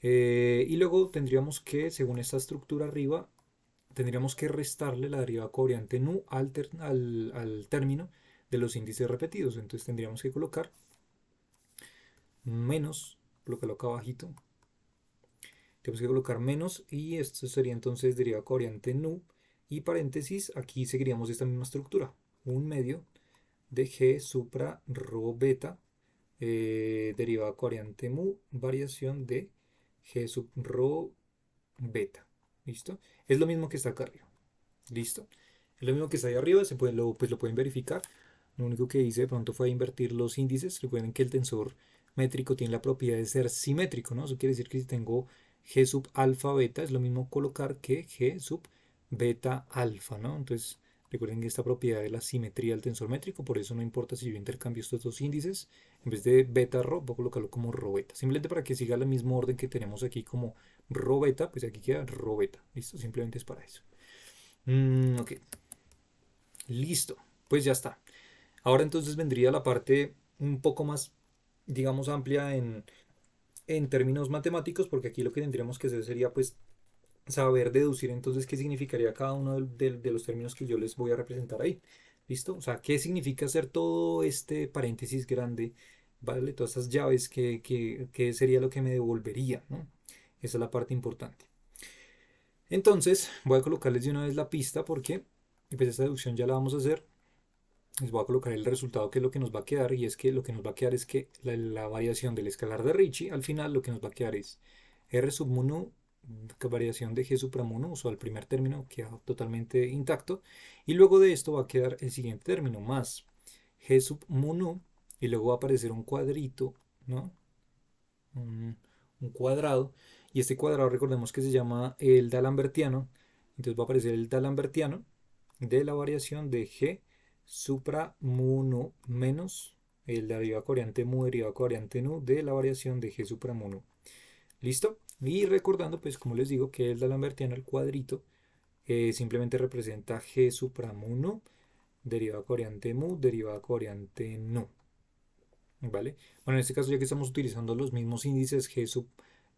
Y luego tendríamos que, según esta estructura arriba, tendríamos que restarle la derivada covariante nu al término de los índices repetidos. Entonces tendríamos que colocar menos, colocarlo acá abajito. Tenemos que colocar menos y esto sería entonces derivada covariante nu y paréntesis, aquí seguiríamos esta misma estructura, un medio de G supra rho beta, derivada covariante mu, variación de G sub rho beta. ¿Listo? Es lo mismo que está acá arriba. ¿Listo? Es lo mismo que está ahí arriba, pues lo pueden verificar. Lo único que hice de pronto fue invertir los índices. Recuerden que el tensor métrico tiene la propiedad de ser simétrico, ¿no? Eso quiere decir que si tengo G sub alfa beta, es lo mismo colocar que G sub beta alfa, ¿no? Entonces, recuerden que esta propiedad de la simetría del tensor métrico, por eso no importa si yo intercambio estos dos índices, en vez de beta rho, voy a colocarlo como rho beta. Simplemente para que siga el mismo orden que tenemos aquí como rho beta, pues aquí queda rho beta. ¿Listo? Simplemente es para eso. Ok. Listo. Pues ya está. Ahora entonces vendría la parte un poco más, digamos, amplia en términos matemáticos, porque aquí lo que tendríamos que hacer sería pues saber deducir entonces qué significaría cada uno de los términos que yo les voy a representar ahí. ¿Listo? O sea, qué significa hacer todo este paréntesis grande, ¿vale? Todas estas llaves, qué sería lo que me devolvería, ¿no? Esa es la parte importante. Entonces, voy a colocarles de una vez la pista porque Y pues esta deducción ya la vamos a hacer. Les voy a colocar el resultado que es lo que nos va a quedar, y es que lo que nos va a quedar es que la variación del escalar de Ricci, al final lo que nos va a quedar es R sub mu nu, variación de G supramu nu, o sea, el primer término queda totalmente intacto, y luego de esto va a quedar el siguiente término, más G sub mu nu, y luego va a aparecer un cuadrito, ¿no? Un, un cuadrado, y este cuadrado recordemos que se llama el D'Alembertiano, entonces va a aparecer el D'Alembertiano de la variación de G supra mu nu menos el derivada covariante mu derivada covariante nu de la variación de G supra mu nu. ¿Listo? Y recordando, pues como les digo, que el D'Alembertiano, el cuadrito, simplemente representa G supra mu nu, derivada covariante mu, derivada covariante nu. ¿Vale? Bueno, en este caso ya que estamos utilizando los mismos índices G sub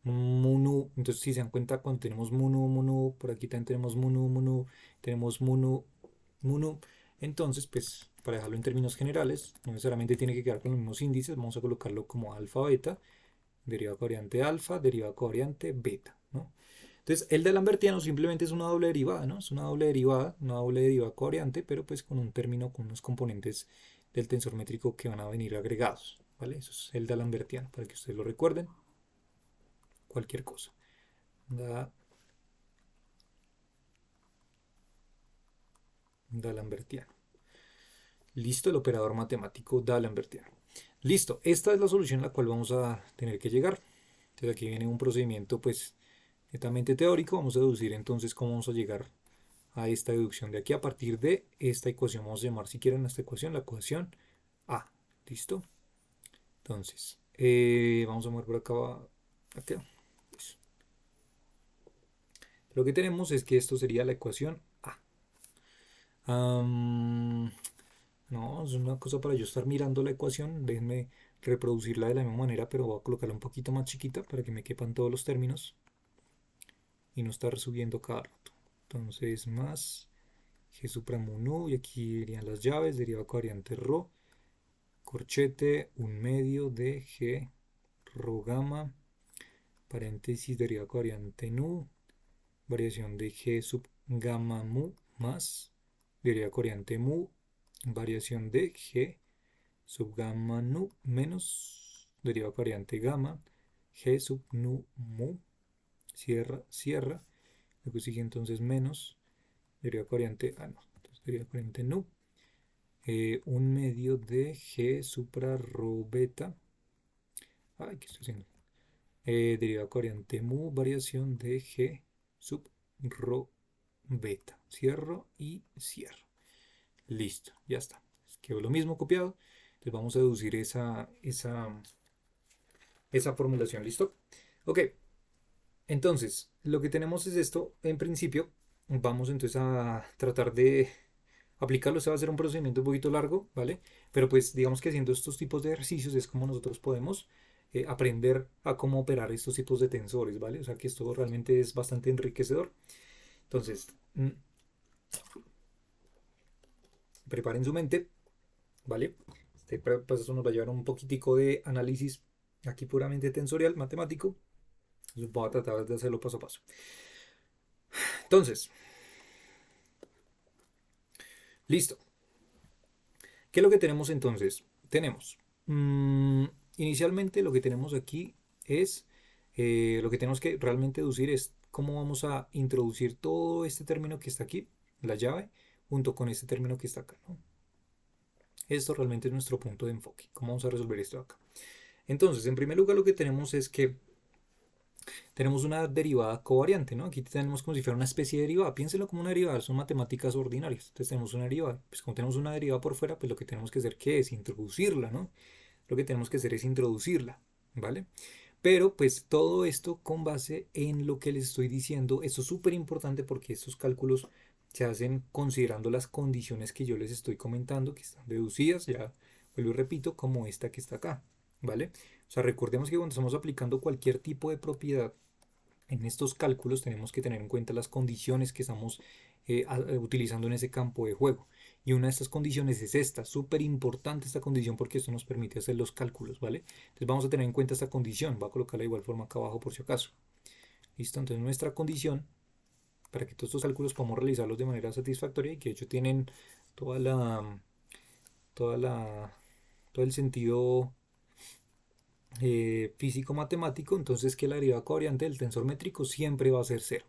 mu nu, entonces si se dan cuenta cuando tenemos mu nu, por aquí también tenemos mu nu, tenemos mu nu, entonces pues para dejarlo en términos generales, no necesariamente tiene que quedar con los mismos índices, vamos a colocarlo como alfa beta, derivada covariante alfa, derivada covariante beta, ¿no? Entonces el de Lambertiano simplemente es una doble derivada, ¿no? Es una doble derivada covariante, pero pues con un término, con unos componentes del tensor métrico que van a venir agregados, ¿vale? Eso es el D'Alembertiano, para que ustedes lo recuerden. Cualquier cosa. D'Alembertiano. Listo, el operador matemático D'Alembertiano. Listo, esta es la solución a la cual vamos a tener que llegar. Entonces aquí viene un procedimiento pues netamente teórico. Vamos a deducir entonces cómo vamos a llegar a esta deducción de aquí a partir de esta ecuación. Vamos a llamar si quieren a esta ecuación la ecuación A. ¿Listo? Entonces, vamos a mover por acá. Acá. Pues, lo que tenemos es que esto sería la ecuación A. No, es una cosa para yo estar mirando la ecuación. Déjenme reproducirla de la misma manera, pero voy a colocarla un poquito más chiquita para que me quepan todos los términos y no estar subiendo cada rato. Entonces, más G supremo nu, y aquí irían las llaves, derivada covariante ρ, corchete, un medio de G rho gamma, paréntesis, derivada covariante nu, variación de G sub gamma mu más derivada covariante mu, variación de G sub gamma nu menos derivada covariante gamma, G sub nu mu, cierra, cierra, luego sigue entonces menos derivada covariante, no, entonces derivada covariante nu, un medio de G supra rho beta, ay, ¿qué estoy haciendo? Derivada covariante mu, variación de G sub rho beta. Cierro y cierro. Listo, ya está. Quedó lo mismo copiado. Entonces vamos a deducir esa formulación. ¿Listo? Ok. Entonces, lo que tenemos es esto. En principio, vamos entonces a tratar de aplicarlo. Este va a ser un procedimiento un poquito largo, ¿vale? Pero pues digamos que haciendo estos tipos de ejercicios es como nosotros podemos aprender a cómo operar estos tipos de tensores, ¿vale? O sea que esto realmente es bastante enriquecedor. Entonces, preparen su mente, ¿vale? Este proceso nos va a llevar un poquitico de análisis aquí puramente tensorial, matemático. Entonces voy a tratar de hacerlo paso a paso. Entonces, listo. ¿Qué es lo que tenemos entonces? Tenemos, inicialmente lo que tenemos aquí es, lo que tenemos que realmente deducir es cómo vamos a introducir todo este término que está aquí, la llave, junto con este término que está acá, ¿no? Esto realmente es nuestro punto de enfoque. ¿Cómo vamos a resolver esto acá? Entonces, en primer lugar lo que tenemos es que tenemos una derivada covariante, ¿no? Aquí tenemos como si fuera una especie de derivada. Piénsenlo como una derivada, son matemáticas ordinarias. Entonces tenemos una derivada. Pues como tenemos una derivada por fuera, pues lo que tenemos que hacer, ¿qué es? Introducirla, ¿no? Lo que tenemos que hacer es introducirla, ¿vale? Pero pues todo esto con base en lo que les estoy diciendo. Esto es súper importante porque estos cálculos se hacen considerando las condiciones que yo les estoy comentando, que están deducidas, ya vuelvo y repito, como esta que está acá, ¿vale? O sea, recordemos que cuando estamos aplicando cualquier tipo de propiedad en estos cálculos tenemos que tener en cuenta las condiciones que estamos utilizando en ese campo de juego. Y una de estas condiciones es esta, súper importante esta condición porque esto nos permite hacer los cálculos, ¿vale? Entonces vamos a tener en cuenta esta condición, voy a colocarla de igual forma acá abajo por si acaso. ¿Listo? Entonces nuestra condición para que todos estos cálculos podamos realizarlos de manera satisfactoria y que de hecho tienen toda la, toda la, todo el sentido físico-matemático, entonces que la derivada covariante del tensor métrico siempre va a ser cero.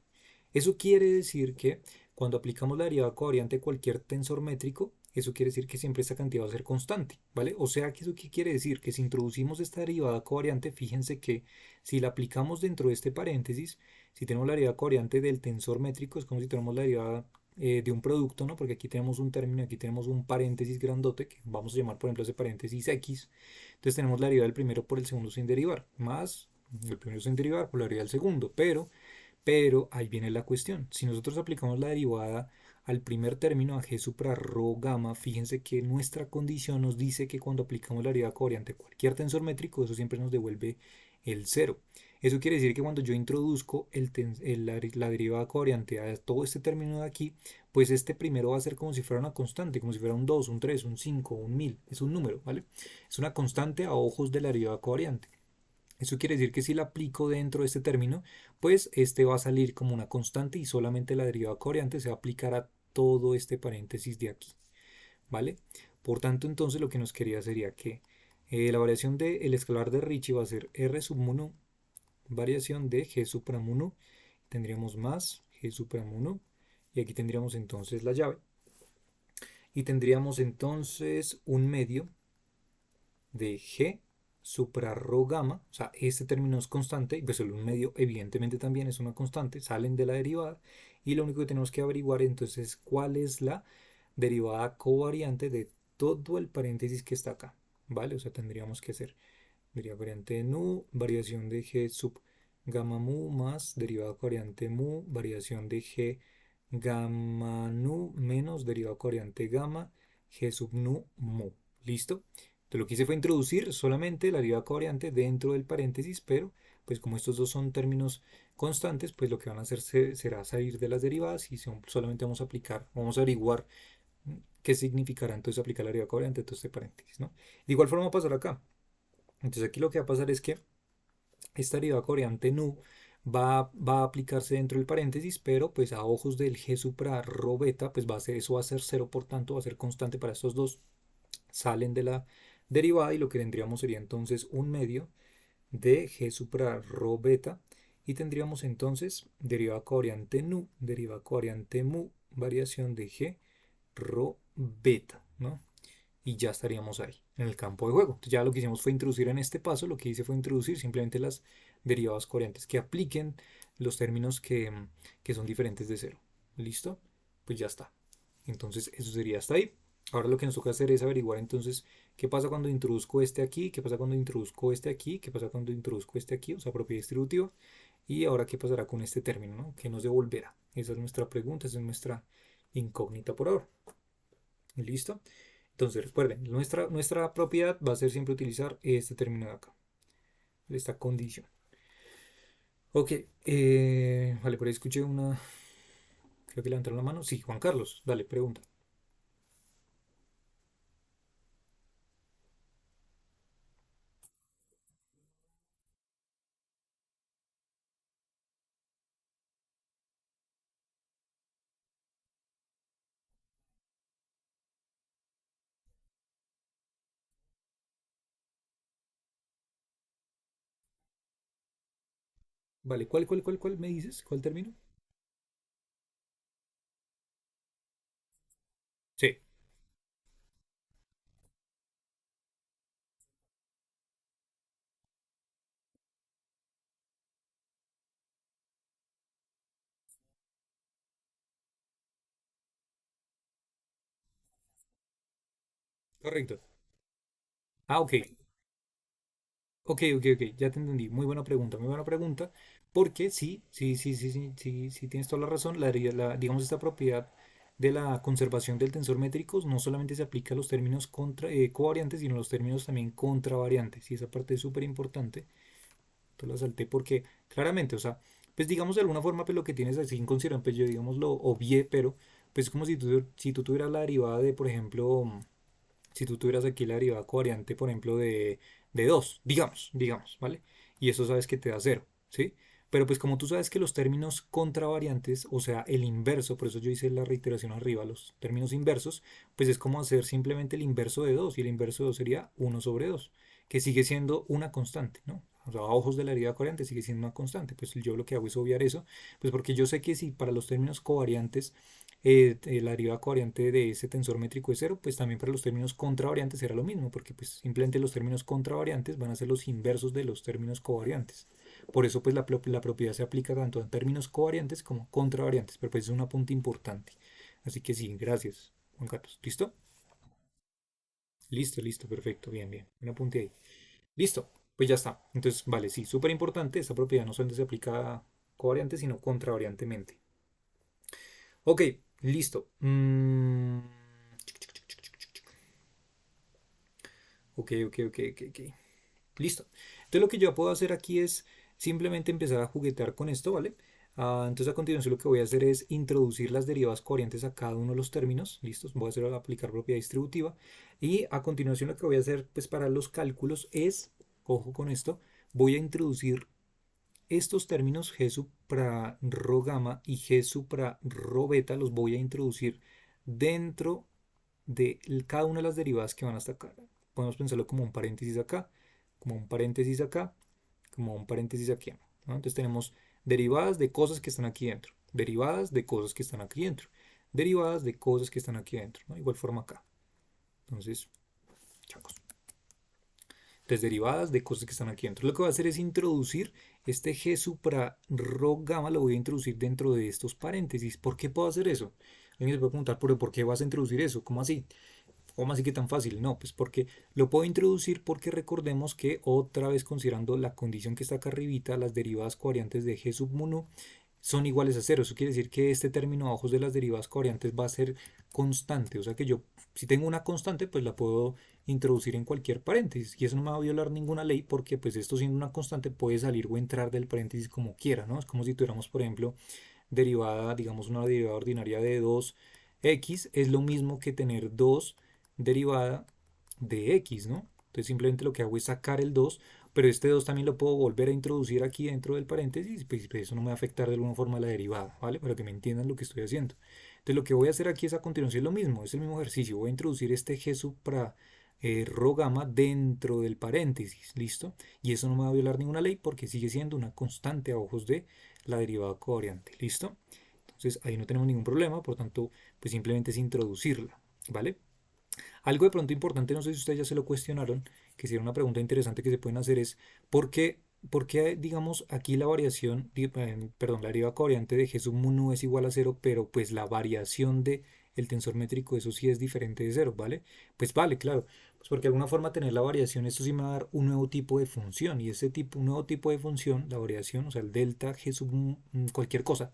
Eso quiere decir que cuando aplicamos la derivada covariante a cualquier tensor métrico, eso quiere decir que siempre esta cantidad va a ser constante, ¿vale? O sea, que eso qué quiere decir que si introducimos esta derivada covariante, fíjense que si la aplicamos dentro de este paréntesis, si tenemos la derivada covariante del tensor métrico, es como si tenemos la derivada de un producto, ¿no? Porque aquí tenemos un término, aquí tenemos un paréntesis grandote, que vamos a llamar por ejemplo ese paréntesis X. Entonces tenemos la derivada del primero por el segundo sin derivar, más el primero sin derivar por la derivada del segundo, pero ahí viene la cuestión. Si nosotros aplicamos la derivada al primer término, a g supra rho gamma, fíjense que nuestra condición nos dice que cuando aplicamos la derivada covariante a cualquier tensor métrico, eso siempre nos devuelve el cero. Eso quiere decir que cuando yo introduzco la derivada covariante a todo este término de aquí, pues este primero va a ser como si fuera una constante, como si fuera un 2, un 3, un 5, un 1000. Es un número, ¿vale? Es una constante a ojos de la derivada covariante. Eso quiere decir que si la aplico dentro de este término, pues este va a salir como una constante y solamente la derivada covariante se va a aplicar a todo este paréntesis de aquí, ¿vale? Por tanto, entonces lo que nos quería sería que la variación del escalar de Ricci va a ser R sub mu nu, variación de G supremo 1, tendríamos más G supremo 1, y aquí tendríamos entonces la llave, y tendríamos entonces un medio de G supra-rho gamma, o sea, este término es constante, y pues el un medio evidentemente también es una constante, salen de la derivada, y lo único que tenemos que averiguar entonces es cuál es la derivada covariante de todo el paréntesis que está acá, ¿vale? O sea, tendríamos que hacer derivada covariante de nu, variación de G sub gamma mu más derivada covariante mu, variación de G gamma nu menos derivada covariante gamma, G sub nu mu. ¿Listo? Entonces lo que hice fue introducir solamente la derivada covariante dentro del paréntesis, pero pues como estos dos son términos constantes, pues lo que van a hacer será salir de las derivadas y solamente vamos a aplicar, vamos a averiguar qué significará entonces aplicar la derivada covariante a todo este paréntesis, ¿no? De igual forma va a pasar acá. Entonces aquí lo que va a pasar es que esta derivada covariante nu va a aplicarse dentro del paréntesis, pero pues a ojos del g supra rho beta, pues eso va a ser cero, por tanto va a ser constante para estos dos, salen de la derivada y lo que tendríamos sería entonces un medio de g supra rho beta y tendríamos entonces derivada covariante nu, derivada covariante mu, variación de g rho beta, ¿no? Y ya estaríamos ahí, en el campo de juego. Entonces ya lo que hicimos fue introducir en este paso, lo que hice fue introducir simplemente las derivadas covariantes que apliquen los términos que son diferentes de cero. ¿Listo? Pues ya está. Entonces eso sería hasta ahí. Ahora lo que nos toca hacer es averiguar entonces qué pasa cuando introduzco este aquí, qué pasa cuando introduzco este aquí, qué pasa cuando introduzco este aquí, o sea, propiedad distributiva, y ahora qué pasará con este término, ¿no? ¿Qué nos devolverá? Esa es nuestra pregunta, esa es nuestra incógnita por ahora. ¿Listo? Entonces recuerden, nuestra propiedad va a ser siempre utilizar este término de acá, esta condición. Ok, vale, por ahí escuché una, creo que levantaron la mano. Sí, Juan Carlos, dale, pregunta. Vale, ¿cuál me dices? ¿Cuál término? Sí, correcto. Ah, ok. Ok, ya te entendí. Muy buena pregunta, porque sí, tienes toda la razón. Digamos, esta propiedad de la conservación del tensor métrico no solamente se aplica a los términos covariantes, sino a los términos también contravariantes. Y esa parte es súper importante. Te la salté porque claramente, o sea, pues digamos de alguna forma, pues lo que tienes así en consideración, pues yo digamos lo obvié, pero pues como si tú tuvieras la derivada de, por ejemplo, si tú tuvieras aquí la derivada covariante, por ejemplo, de 2 digamos, ¿vale? Y eso sabes que te da cero, ¿sí? Pero pues como tú sabes que los términos contravariantes, o sea, el inverso, por eso yo hice la reiteración arriba, los términos inversos, pues es como hacer simplemente el inverso de 2 y el inverso de 2 sería 1/2, que sigue siendo una constante, ¿no? O sea, a ojos de la derivada covariante sigue siendo una constante. Pues yo lo que hago es obviar eso, pues porque yo sé que si para los términos covariantes la derivada covariante de ese tensor métrico es cero, pues también para los términos contravariantes será lo mismo, porque pues simplemente los términos contravariantes van a ser los inversos de los términos covariantes. Por eso pues la propiedad se aplica tanto en términos covariantes como contravariantes, pero pues es un apunte importante. Así que sí, gracias, Juan Carlos. ¿Listo? Listo, listo, perfecto, bien, bien. Un apunte ahí. Listo, pues ya está. Entonces, vale, sí, súper importante, esta propiedad no solamente se aplica covariante, sino contravariantemente. Ok, listo. Ok, ok, ok, ok, ok. Listo. Entonces lo que yo puedo hacer aquí es simplemente empezar a juguetear con esto, ¿vale? Entonces a continuación lo que voy a hacer es introducir las derivadas covariantes a cada uno de los términos. ¿Listos? Voy a hacer aplicar propiedad distributiva. Y a continuación lo que voy a hacer pues para los cálculos es, ojo con esto, voy a introducir estos términos G supra rho gamma y G supra rho beta los voy a introducir dentro de cada una de las derivadas que van hasta acá. Podemos pensarlo como un paréntesis acá, como un paréntesis acá, como un paréntesis aquí, ¿no? Entonces tenemos derivadas de cosas que están aquí dentro, derivadas de cosas que están aquí dentro, derivadas de cosas que están aquí dentro, ¿no? Igual forma acá. Entonces, chacos. Entonces, derivadas de cosas que están aquí dentro. Lo que voy a hacer es introducir este G supra rho gamma, lo voy a introducir dentro de estos paréntesis. ¿Por qué puedo hacer eso? Alguien se puede preguntar, ¿pero por qué vas a introducir eso? ¿Cómo así? ¿Cómo así que tan fácil? No, pues porque lo puedo introducir porque recordemos que otra vez considerando la condición que está acá arribita, las derivadas covariantes de G sub mu nu son iguales a cero. Eso quiere decir que este término a ojos de las derivadas covariantes va a ser constante. O sea que yo, si tengo una constante, pues la puedo introducir en cualquier paréntesis. Y eso no me va a violar ninguna ley porque pues esto siendo una constante puede salir o entrar del paréntesis como quiera, ¿no? Es como si tuviéramos, por ejemplo, derivada, digamos una derivada ordinaria de 2x, es lo mismo que tener 2 derivada de x, ¿no? Entonces simplemente lo que hago es sacar el 2, pero este 2 también lo puedo volver a introducir aquí dentro del paréntesis, pues eso no me va a afectar de alguna forma la derivada, ¿vale? Para que me entiendan lo que estoy haciendo. Entonces lo que voy a hacer aquí es a continuación lo mismo, es el mismo ejercicio, voy a introducir este g supra rho gamma dentro del paréntesis, ¿listo? Y eso no me va a violar ninguna ley porque sigue siendo una constante a ojos de la derivada covariante, ¿listo? Entonces ahí no tenemos ningún problema, por tanto, pues simplemente es introducirla, ¿vale? Algo de pronto importante, no sé si ustedes ya se lo cuestionaron, que sería una pregunta interesante que se pueden hacer es, ¿por qué digamos, aquí la variación, perdón, la derivada covariante de G sub mu nu es igual a cero, pero pues la variación de el tensor métrico, eso sí es diferente de cero, ¿vale? Pues vale, claro, pues porque de alguna forma tener la variación, esto sí me va a dar un nuevo tipo de función, y ese tipo, un nuevo tipo de función, la variación, o sea, el delta G sub cualquier cosa,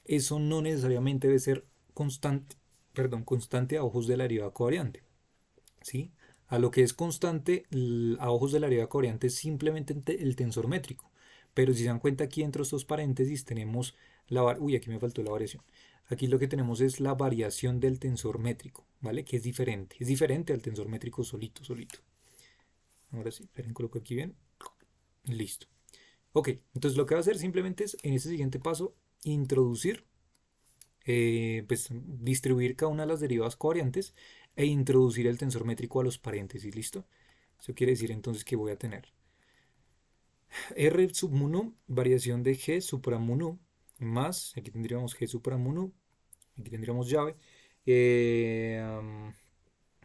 eso no necesariamente debe ser constante, perdón, constante a ojos de la derivada covariante, ¿sí? A lo que es constante a ojos de la derivada covariante es simplemente el tensor métrico. Pero si se dan cuenta aquí dentro de estos paréntesis tenemos uy, aquí me faltó la variación. Aquí lo que tenemos es la variación del tensor métrico, ¿vale? Que es diferente al tensor métrico solito, solito. Ahora sí, esperen, coloco aquí bien. Listo. Ok, entonces lo que va a hacer simplemente es en este siguiente paso introducir pues distribuir cada una de las derivadas covariantes e introducir el tensor métrico a los paréntesis, ¿listo? Eso quiere decir entonces que voy a tener R sub mu nu, variación de G supra mu nu, más, aquí tendríamos G supra mu nu, aquí tendríamos llave,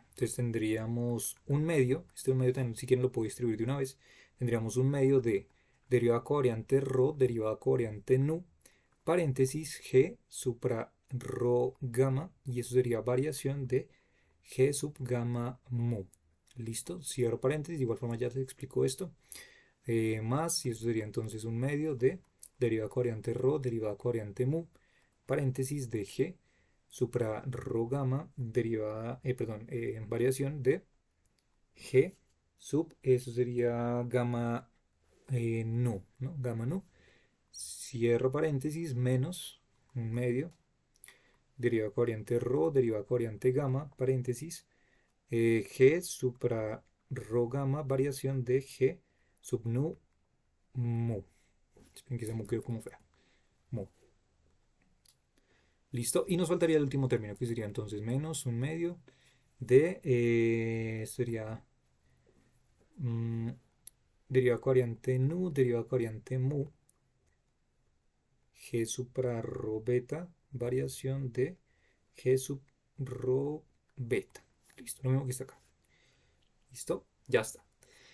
entonces tendríamos un medio, este medio también si quieren lo puedo distribuir de una vez, tendríamos un medio de derivada covariante ρ, derivada covariante nu, paréntesis G supra rho gamma, y eso sería variación de G sub gamma mu. ¿Listo? Cierro paréntesis, de igual forma ya te explico esto. Más, y eso sería entonces un medio de derivada covariante rho, derivada covariante mu, paréntesis de G supra rho gamma, derivada, perdón, variación de G sub, eso sería gamma nu, ¿no? Gamma nu. Cierro paréntesis, menos un medio, derivada covariante rho, derivada covariante gamma, paréntesis, G supra rho gamma, variación de G sub nu mu. Esperen que esa mu quedó como fea. Mu. Listo. Y nos faltaría el último término, que sería entonces menos un medio de, sería mm, derivada covariante nu, derivada covariante mu, g supra rho beta, variación de g sub rho beta. Listo, lo mismo que está acá. Listo, ya está.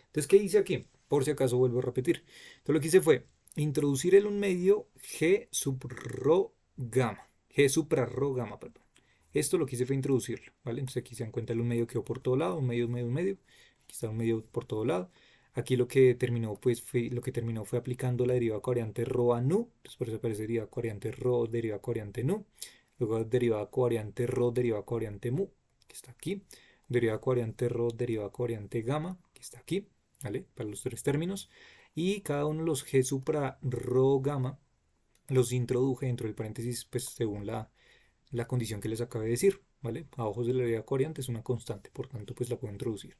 Entonces, ¿qué hice aquí? Por si acaso vuelvo a repetir. Entonces, lo que hice fue introducir en un medio G sub rho gamma. G supra rho gamma, perdón. Esto lo que hice fue introducirlo, ¿vale? Entonces aquí se dan cuenta el un medio quedó por todo lado, un medio, un medio, un medio. Aquí está un medio por todo lado. Aquí lo que terminó, pues, fue aplicando la derivada covariante rho a nu. Entonces, por eso aparece derivada covariante rho, derivada covariante nu. Luego derivada covariante rho, derivada covariante mu, que está aquí. Derivada covariante rho, derivada covariante gamma, que está aquí. ¿Vale? Para los tres términos. Y cada uno de los G supra rho gamma los introduje dentro del paréntesis, pues según la condición que les acabé de decir, ¿vale? Abajo de la derivada covariante es una constante, por tanto, pues la puedo introducir.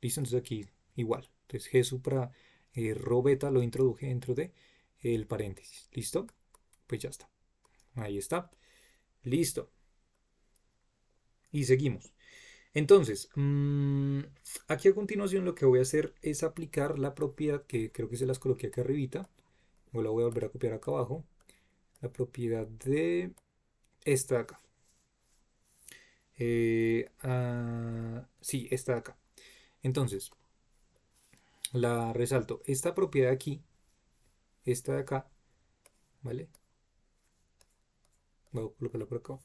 ¿Listo? Entonces aquí igual. Entonces G supra rho beta lo introduje dentro de el paréntesis. ¿Listo? Pues ya está. Ahí está. Listo. Y seguimos. Entonces, aquí a continuación lo que voy a hacer es aplicar la propiedad que creo que se las coloqué acá arribita. O la voy a volver a copiar acá abajo. La propiedad de esta de acá. Sí, esta de acá. Entonces, la resalto. Esta propiedad de aquí, esta de acá, ¿vale? Voy a colocarla por acá.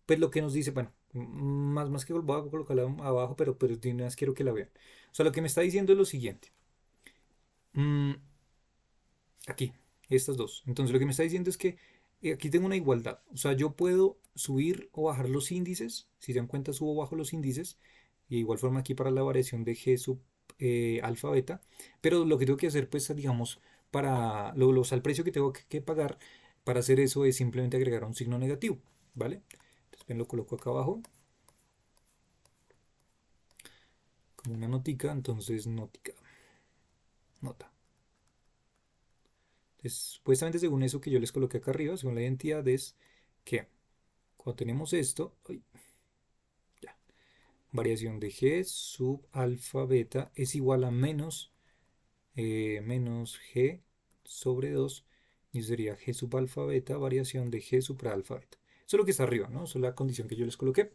Pues lo que nos dice, bueno, más que voy a colocarla abajo, pero de una vez quiero que la vean. O sea, lo que me está diciendo es lo siguiente. Mm, Aquí, estas dos. Entonces lo que me está diciendo es que aquí tengo una igualdad. O sea, yo puedo subir o bajar los índices. Si se dan cuenta, subo o bajo los índices. Y de igual forma aquí para la variación de G sub alfa beta. Pero lo que tengo que hacer, pues, digamos, para o sea, el precio que tengo que pagar para hacer eso es simplemente agregar un signo negativo. ¿Vale? Entonces, ven, lo coloco acá abajo. Como una notica. Entonces, notica. Nota. Entonces, supuestamente según eso que yo les coloqué acá arriba, según la identidad, es que cuando tenemos esto, ya, variación de G sub alfa beta es igual a menos G sobre 2 y sería G sub alfa beta variación de G supra alfa beta. Eso es lo que está arriba, ¿no? Eso es la condición que yo les coloqué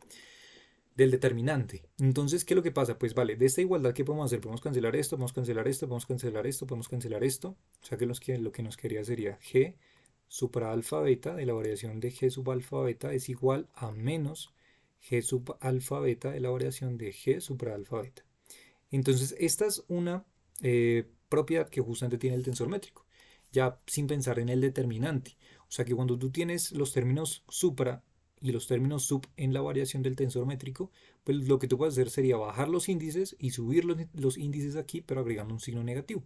del determinante. Entonces, ¿qué es lo que pasa? Pues vale, de esta igualdad, ¿qué podemos hacer? Podemos cancelar esto, podemos cancelar esto, podemos cancelar esto, podemos cancelar esto. O sea que lo que nos quería sería G supra alfa beta de la variación de G sub alfa beta es igual a menos G sub alfa beta de la variación de G supra alfa beta. Entonces, esta es una propiedad que justamente tiene el tensor métrico, ya sin pensar en el determinante. O sea que cuando tú tienes los términos supra y los términos sub en la variación del tensor métrico, pues lo que tú puedes hacer sería bajar los índices y subir los índices aquí, pero agregando un signo negativo.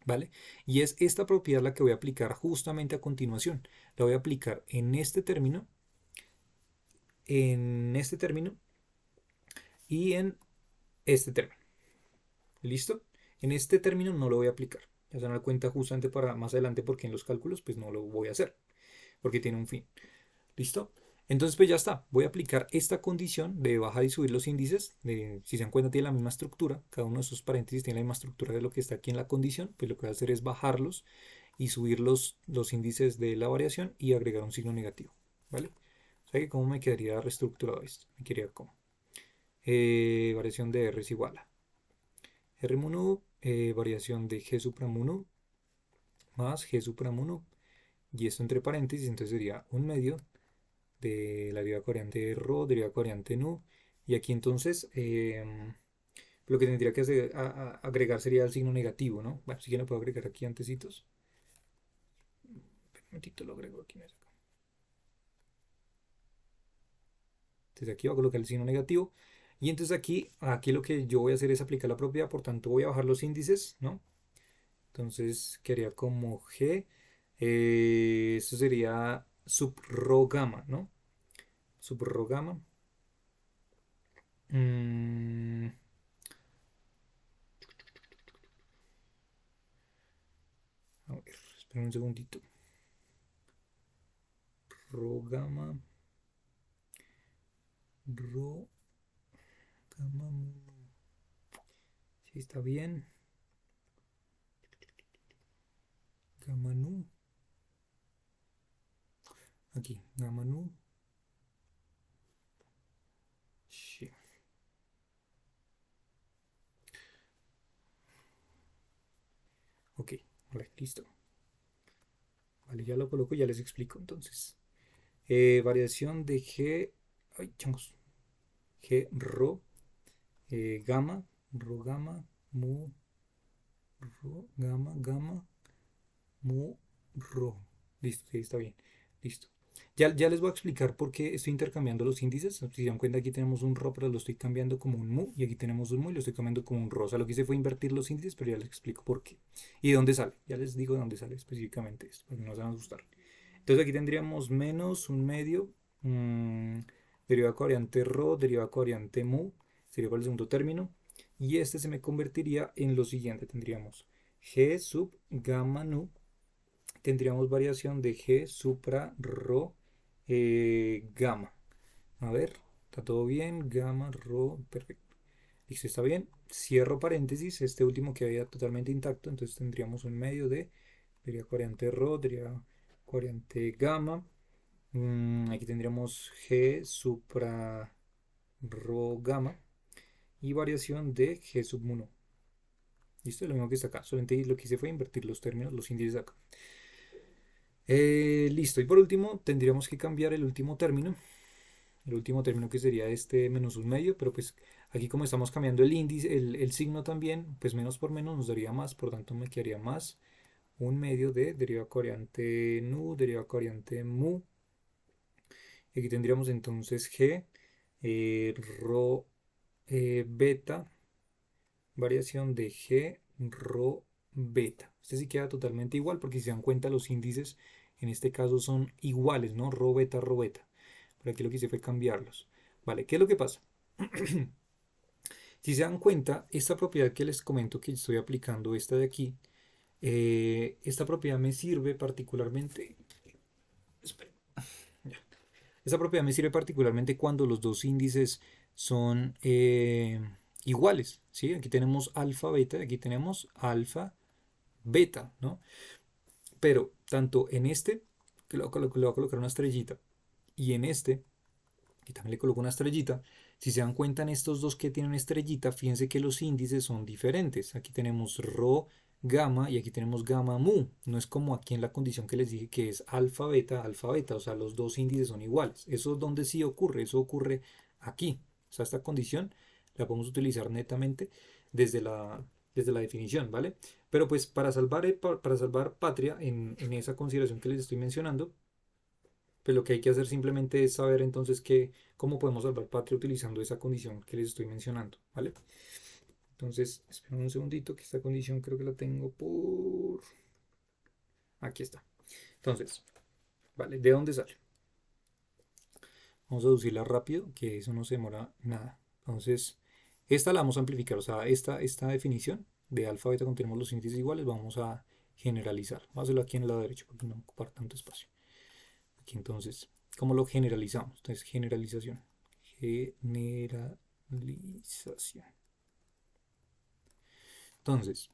¿Vale? Y es esta propiedad la que voy a aplicar justamente a continuación. La voy a aplicar en este término y en este término. ¿Listo? En este término no lo voy a aplicar. Ya se van a dar cuenta justamente para más adelante porque en los cálculos pues no lo voy a hacer. Porque tiene un fin. ¿Listo? Entonces pues ya está. Voy a aplicar esta condición de bajar y subir los índices. Si se dan cuenta tiene la misma estructura. Cada uno de esos paréntesis tiene la misma estructura de lo que está aquí en la condición. Pues lo que voy a hacer es bajarlos y subir los índices de la variación y agregar un signo negativo. ¿Vale? O sea que cómo me quedaría reestructurado esto. Me quedaría como variación de R es igual a R mu variación de G supramu nu más G supramu nu. Y esto entre paréntesis, entonces sería un medio de la derivada covariante de rho, derivada covariante nu. Y aquí entonces lo que tendría que hacer, agregar sería el signo negativo, ¿no? Bueno, si que lo puedo agregar aquí antecitos. Un momentito lo agrego aquí. Entonces aquí voy a colocar el signo negativo. Y entonces aquí lo que yo voy a hacer es aplicar la propiedad, por tanto voy a bajar los índices, ¿no? Entonces quedaría como G. Esto sería subrogama, ¿no? Subrogama. Mm, Espera un segundito. Rho gamma. Rho gamma mu. Si está bien. Gamma nu. Aquí, gamma nu. Sí. Ok, vale, listo. Vale, ya lo coloco, ya les explico entonces. Variación de G. Ay, changos. G rho gamma. Rho gamma. Mu. Rho gamma. Gamma. Mu. Rho. Listo, sí, está bien. Listo. Ya les voy a explicar por qué estoy intercambiando los índices. Si se dan cuenta, aquí tenemos un rho, pero lo estoy cambiando como un mu. Y aquí tenemos un mu y lo estoy cambiando como un rho. O sea, lo que hice fue invertir los índices, pero ya les explico por qué. Y de dónde sale. Ya les digo de dónde sale específicamente esto, para que no se van a asustar. Entonces aquí tendríamos menos un medio, derivada covariante rho, derivada covariante mu, sería para el segundo término. Y este se me convertiría en lo siguiente. Tendríamos g sub gamma nu, tendríamos variación de g supra rho gamma. A ver, está todo bien, gamma, rho, perfecto. Listo, está bien. Cierro paréntesis, este último quedaría totalmente intacto, entonces tendríamos un medio de derivada covariante rho, derivada covariante gamma. Aquí tendríamos G supra rho gamma y variación de G sub 1. Listo, lo mismo que está acá. Solamente lo que hice fue invertir los términos, los índices acá. Listo, y por último tendríamos que cambiar el último término. El último término que sería este menos un medio, pero pues aquí como estamos cambiando el índice, el signo también, pues menos por menos nos daría más, por tanto me quedaría más un medio de derivada covariante nu, derivada covariante mu. Aquí tendríamos entonces G, rho beta, variación de G, rho beta. Este sí queda totalmente igual porque si se dan cuenta los índices en este caso son iguales, ¿no? Rho beta, rho beta. Por aquí lo que hice fue cambiarlos. Vale, ¿qué es lo que pasa? Si se dan cuenta, esta propiedad que les comento que estoy aplicando, esta de aquí, esta propiedad me sirve particularmente. Espera, ya. Esta propiedad me sirve particularmente cuando los dos índices son iguales, ¿sí? Aquí tenemos alfa, beta, aquí tenemos alfa, beta, ¿no? Pero tanto en este, que le voy a colocar una estrellita, y en este, que también le coloco una estrellita, si se dan cuenta en estos dos que tienen estrellita, fíjense que los índices son diferentes. Aquí tenemos rho gamma y aquí tenemos gamma mu. No es como aquí en la condición que les dije que es alfa, beta, alfa, beta. O sea, los dos índices son iguales. Eso es donde sí ocurre. Eso ocurre aquí. O sea, esta condición la podemos utilizar netamente desde desde la definición, ¿vale? Pero pues para salvar patria en esa consideración que les estoy mencionando, pues lo que hay que hacer simplemente es saber entonces cómo podemos salvar patria utilizando esa condición que les estoy mencionando, ¿vale? Entonces, esperen un segundito, que esta condición creo que la tengo por... Aquí está. Entonces, ¿vale? ¿De dónde sale? Vamos a deducirla rápido, que eso no se demora nada. Entonces, esta la vamos a amplificar, o sea, esta definición de alfa beta cuando tenemos los índices iguales, vamos a generalizar. Vamos a hacerlo aquí en el lado derecho para no ocupar tanto espacio. Aquí entonces, ¿cómo lo generalizamos? Entonces, generalización. Generalización. Entonces,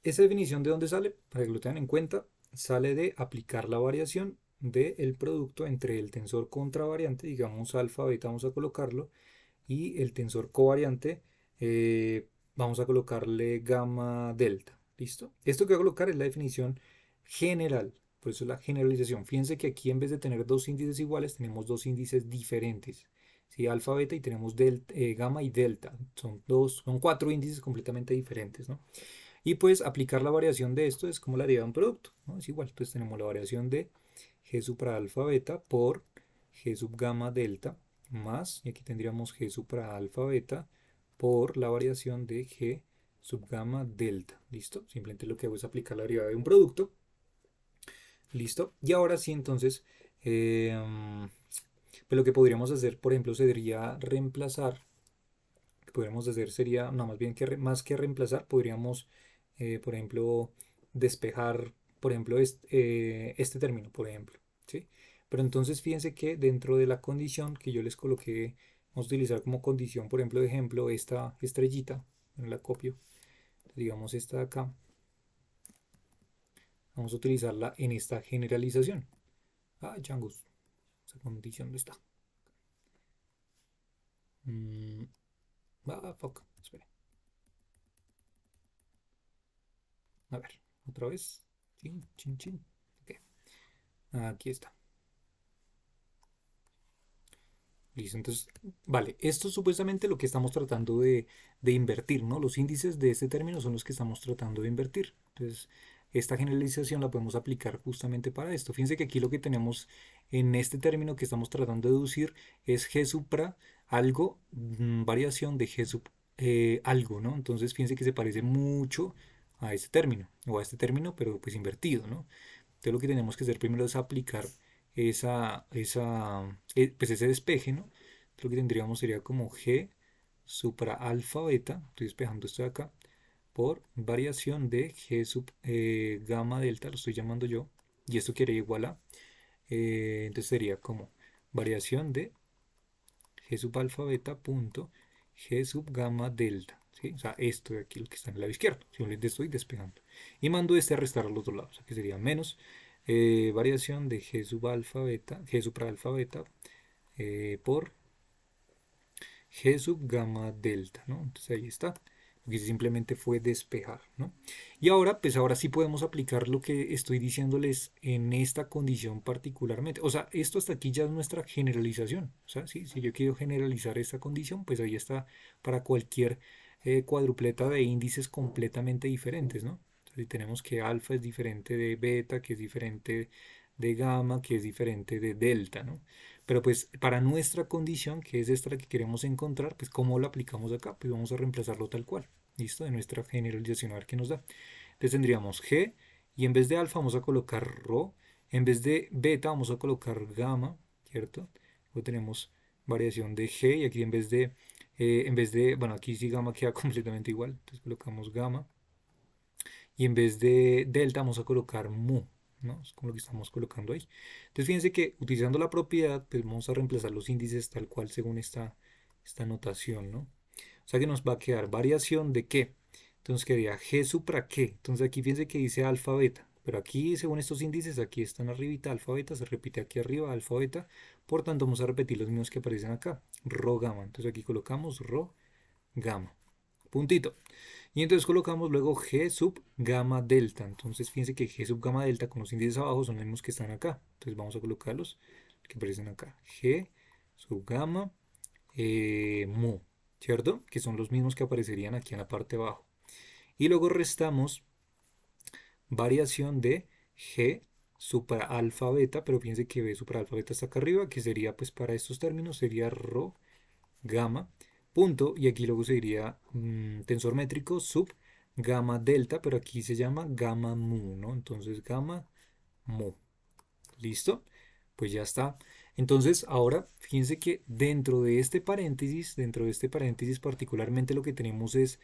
esa definición de dónde sale, para que lo tengan en cuenta, sale de aplicar la variación del producto entre el tensor contravariante, digamos alfa, beta, vamos a colocarlo, y el tensor covariante, vamos a colocarle gamma, delta. ¿Listo? Esto que voy a colocar es la definición general, por eso es la generalización. Fíjense que aquí en vez de tener dos índices iguales, tenemos dos índices diferentes. ¿Sí? Alfa, beta y tenemos gamma y delta. Son cuatro índices completamente diferentes, ¿no? Y pues aplicar la variación de esto es como la derivada de un producto, ¿no? Es igual, entonces tenemos la variación de g supra alfa beta por g sub gamma delta más, y aquí tendríamos g supra alfa beta por la variación de g sub gamma delta. ¿Listo? Simplemente lo que hago es aplicar la derivada de un producto. ¿Listo? Y ahora sí, entonces, pues lo que podríamos hacer, por ejemplo, sería reemplazar, que podríamos hacer sería, no, más bien que más que reemplazar, podríamos, por ejemplo, despejar por ejemplo, este término, por ejemplo, ¿sí? Pero entonces fíjense que dentro de la condición que yo les coloqué, vamos a utilizar como condición, por ejemplo, de ejemplo, esta estrellita, la copio, digamos esta de acá, vamos a utilizarla en esta generalización. Ah, changus, esa condición no está. Fuck, espere. A ver, otra vez. Chin, chin, chin. Ok, aquí está. Listo, entonces, vale, esto es supuestamente lo que estamos tratando de invertir, ¿no? Los índices de este término son los que estamos tratando de invertir. Entonces, esta generalización la podemos aplicar justamente para esto. Fíjense que aquí lo que tenemos en este término que estamos tratando de deducir es G supra algo, variación de G sub algo, ¿no? Entonces, fíjense que se parece mucho a este término, o a este término, pero pues invertido, ¿no? Entonces lo que tenemos que hacer primero es aplicar pues ese despeje, ¿no? Entonces lo que tendríamos sería como G supra alfa beta, estoy despejando esto de acá, por variación de G sub gamma delta, lo estoy llamando yo, y esto quiere igual a, entonces sería como variación de G sub alfa beta punto G sub gamma delta, ¿sí? O sea, esto de aquí, lo que está en el lado izquierdo, simplemente estoy despejando. Y mando este a restar al otro lado, o sea, que sería menos variación de G sub alfa beta, G supra alfa beta por G sub gamma delta, ¿no? Entonces ahí está. Lo que hice simplemente fue despejar, ¿no? Y ahora, pues ahora sí podemos aplicar lo que estoy diciéndoles en esta condición particularmente. O sea, esto hasta aquí ya es nuestra generalización. O sea, ¿sí? Si yo quiero generalizar esta condición, pues ahí está para cualquier cuadrupleta de índices completamente diferentes, ¿no? Entonces, si tenemos que alfa es diferente de beta, que es diferente de gamma, que es diferente de delta, ¿no? Pero pues para nuestra condición, que es esta la que queremos encontrar, pues ¿cómo lo aplicamos acá? Pues vamos a reemplazarlo tal cual. ¿Listo? De nuestra generalización a ver qué nos da. Entonces tendríamos G y en vez de alfa vamos a colocar rho. En vez de beta vamos a colocar gamma, ¿cierto? Luego tenemos variación de G y aquí bueno, aquí sí gamma queda completamente igual. Entonces colocamos gamma. Y en vez de delta vamos a colocar mu, ¿no? Es como lo que estamos colocando ahí. Entonces fíjense que utilizando la propiedad, pues vamos a reemplazar los índices tal cual según esta notación, ¿no? O sea que nos va a quedar variación de qué. Entonces quedaría G supra qué. Entonces aquí fíjense que dice alfa beta. Pero aquí, según estos índices, aquí están arribita, alfa beta, se repite aquí arriba, alfa beta. Por tanto, vamos a repetir los mismos que aparecen acá. Rho gamma. Entonces aquí colocamos rho gamma. Puntito. Y entonces colocamos luego G sub gamma delta. Entonces fíjense que G sub gamma delta con los índices abajo son los mismos que están acá. Entonces vamos a colocarlos que aparecen acá. G sub gamma mu, ¿cierto? Que son los mismos que aparecerían aquí en la parte de abajo. Y luego restamos variación de G supra alfa beta, pero fíjense que B supra alfa beta está acá arriba, que sería pues para estos términos sería rho gamma, punto, y aquí luego se diría tensor métrico sub gamma delta, pero aquí se llama gamma mu, ¿no? Entonces gamma mu. ¿Listo? Pues ya está. Entonces, ahora fíjense que dentro de este paréntesis particularmente lo que tenemos es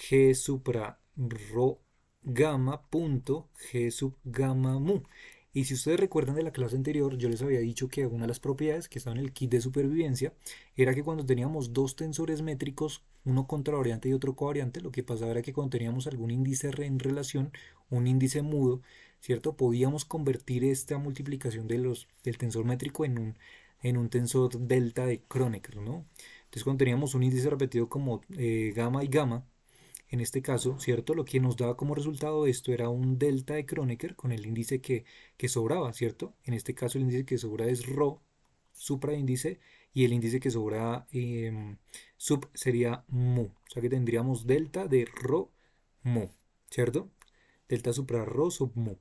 G supra rho gamma punto G sub gamma mu. Y si ustedes recuerdan de la clase anterior, yo les había dicho que una de las propiedades que estaba en el kit de supervivencia era que cuando teníamos dos tensores métricos, uno contravariante y otro covariante, lo que pasaba era que cuando teníamos algún índice en relación, un índice mudo, ¿cierto? Podíamos convertir esta multiplicación del tensor métrico en un tensor delta de Kronecker, ¿no? Entonces cuando teníamos un índice repetido como gamma y gamma, en este caso, ¿cierto? Lo que nos daba como resultado esto era un delta de Kronecker con el índice que sobraba, ¿cierto? En este caso el índice que sobra es rho, supraíndice, y el índice que sobra sub sería mu. O sea que tendríamos delta de rho mu, ¿cierto? Delta supra rho sub mu.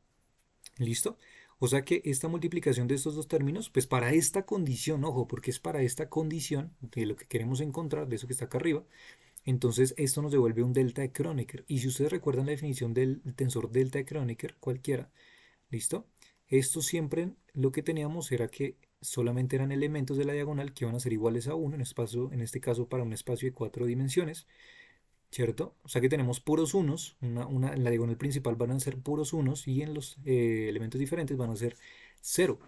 ¿Listo? O sea que esta multiplicación de estos dos términos, pues para esta condición, ojo, porque es para esta condición de lo que queremos encontrar, de eso que está acá arriba, entonces esto nos devuelve un delta de Kronecker. Y si ustedes recuerdan la definición del tensor delta de Kronecker, cualquiera, ¿listo? Esto siempre lo que teníamos era que solamente eran elementos de la diagonal que iban a ser iguales a 1 en este caso para un espacio de 4 dimensiones, ¿cierto? O sea que tenemos puros unos, en la diagonal principal van a ser puros unos y en los elementos diferentes van a ser cero,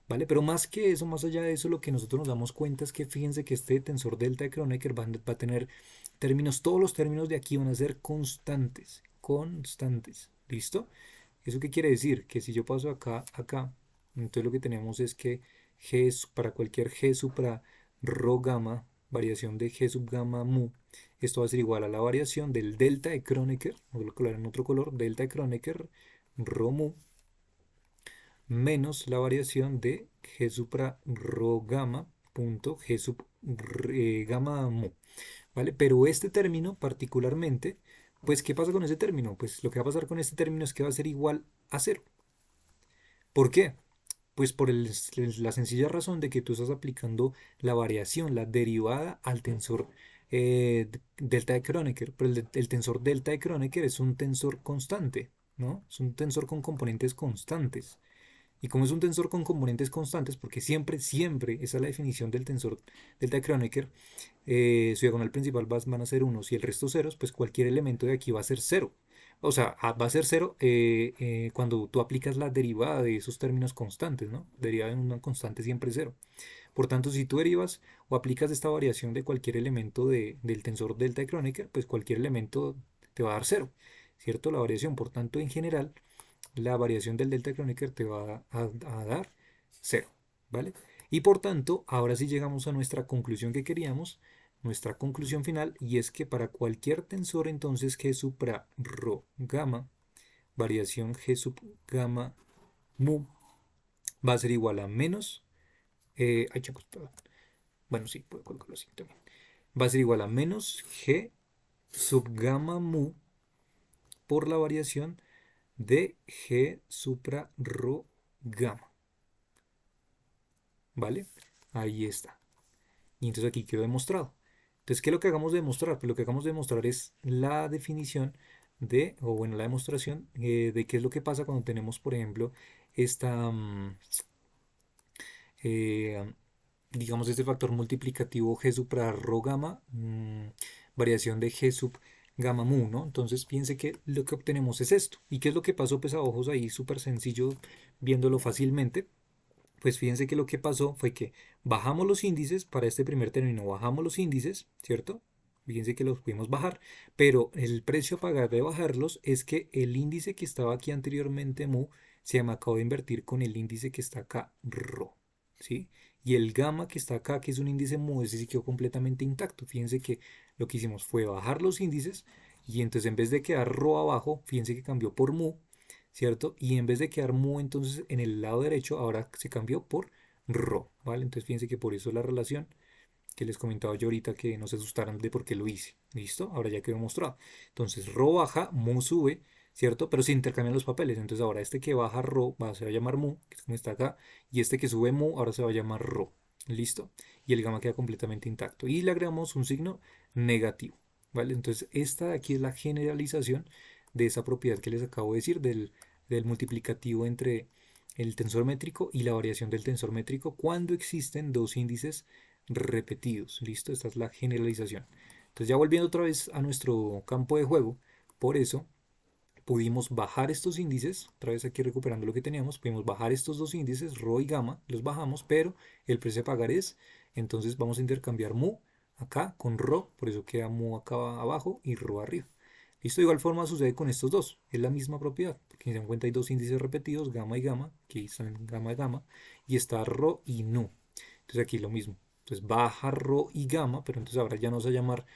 ¿vale? Pero más que eso, más allá de eso, lo que nosotros nos damos cuenta es que fíjense que este tensor delta de Kronecker va a tener términos, todos los términos de aquí van a ser constantes, constantes, ¿listo? ¿Eso qué quiere decir? Que si yo paso acá, acá, entonces lo que tenemos es que para cualquier G supra rho gamma, variación de G sub gamma mu, esto va a ser igual a la variación del delta de Kronecker, voy a colocar en otro color, delta de Kronecker, rho mu, menos la variación de G supra rho gamma punto G sub gamma mu, ¿vale? Pero este término particularmente, pues ¿qué pasa con ese término? Pues lo que va a pasar con este término es que va a ser igual a cero. ¿Por qué? Pues por la sencilla razón de que tú estás aplicando la variación, la derivada al tensor delta de Kronecker. Pero el tensor delta de Kronecker es un tensor constante, ¿no? Es un tensor con componentes constantes. Y como es un tensor con componentes constantes, porque siempre, siempre, esa es la definición del tensor delta de Kronecker, su diagonal principal van a ser unos y el resto ceros, pues cualquier elemento de aquí va a ser cero. O sea, va a ser cero cuando tú aplicas la derivada de esos términos constantes, ¿no? Derivada en una constante siempre es cero. Por tanto, si tú derivas o aplicas esta variación de cualquier elemento del tensor delta de Kronecker, pues cualquier elemento te va a dar cero, ¿cierto? La variación. Por tanto, en general, la variación del delta de Kronecker te va a dar cero, ¿vale? Y por tanto, ahora sí llegamos a nuestra conclusión que queríamos, nuestra conclusión final, y es que para cualquier tensor entonces G supra rho gamma, variación G sub gamma mu, va a ser igual a menos, ay, chicos, perdón. Bueno, sí, puedo colocarlo así también. Va a ser igual a menos G sub gamma mu por la variación de G supra rho gamma, ¿vale? Ahí está. Y entonces aquí quedó demostrado. Entonces, ¿qué es lo que hagamos de demostrar? Pues lo que hagamos de demostrar es la definición o bueno, la demostración de qué es lo que pasa cuando tenemos, por ejemplo, esta, eh, digamos, este factor multiplicativo G supra rho gamma, variación de G sub gamma mu, ¿no? Entonces, piense que lo que obtenemos es esto. ¿Y qué es lo que pasó? Pues a ojos ahí súper sencillo, viéndolo fácilmente. Pues fíjense que lo que pasó fue que bajamos los índices para este primer término, bajamos los índices, ¿cierto? Fíjense que los pudimos bajar, pero el precio a pagar de bajarlos es que el índice que estaba aquí anteriormente, mu, se me acabó de invertir con el índice que está acá, rho, ¿sí? Y el gamma que está acá, que es un índice mu, ese sí quedó completamente intacto. Fíjense que lo que hicimos fue bajar los índices y entonces en vez de quedar rho abajo, fíjense que cambió por mu, ¿cierto? Y en vez de quedar mu, entonces en el lado derecho ahora se cambió por rho, ¿vale? Entonces fíjense que por eso la relación que les comentaba yo ahorita, que no se asustaran de por qué lo hice, ¿listo? Ahora ya quedó mostrado. Entonces rho baja, mu sube, ¿cierto? Pero se intercambian los papeles, entonces ahora este que baja rho se va a llamar mu, que es como está acá, y este que sube mu ahora se va a llamar rho, ¿listo? Y el gamma queda completamente intacto. Y le agregamos un signo negativo, ¿vale? Entonces esta de aquí es la generalización de esa propiedad que les acabo de decir del multiplicativo entre el tensor métrico y la variación del tensor métrico cuando existen dos índices repetidos. ¿Listo? Esta es la generalización. Entonces ya volviendo otra vez a nuestro campo de juego, por eso pudimos bajar estos índices, otra vez aquí recuperando lo que teníamos, pudimos bajar estos dos índices, rho y gamma, los bajamos, pero el precio a pagar es, entonces vamos a intercambiar mu acá con rho, por eso queda mu acá abajo y rho arriba. Listo, de igual forma sucede con estos dos, es la misma propiedad, porque en cuenta hay dos índices repetidos, gamma y gamma, que están gamma y gamma, y está rho y nu. Entonces aquí lo mismo, entonces baja rho y gamma, pero entonces ahora ya no se va a llamar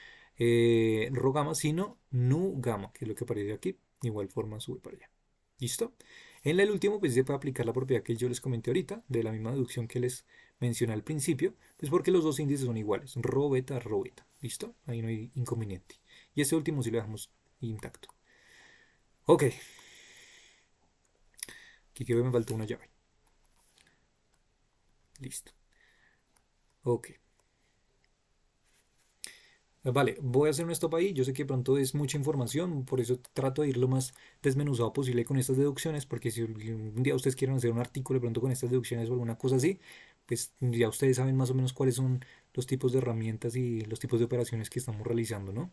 rho gamma, sino nu gamma, que es lo que aparece aquí, de igual forma sube para allá. ¿Listo? En el último, pues se puede aplicar la propiedad que yo les comenté ahorita, de la misma deducción que les mencioné al principio, pues porque los dos índices son iguales, rho beta, rho beta. ¿Listo? Ahí no hay inconveniente. Y este último sí lo dejamos intacto. Ok. Aquí creo que me faltó una llave. Listo. Ok. Vale, voy a hacer un stop ahí. Yo sé que pronto es mucha información, por eso trato de ir lo más desmenuzado posible con estas deducciones, porque si un día ustedes quieren hacer un artículo de pronto con estas deducciones o alguna cosa así, pues ya ustedes saben más o menos cuáles son los tipos de herramientas y los tipos de operaciones que estamos realizando, ¿no?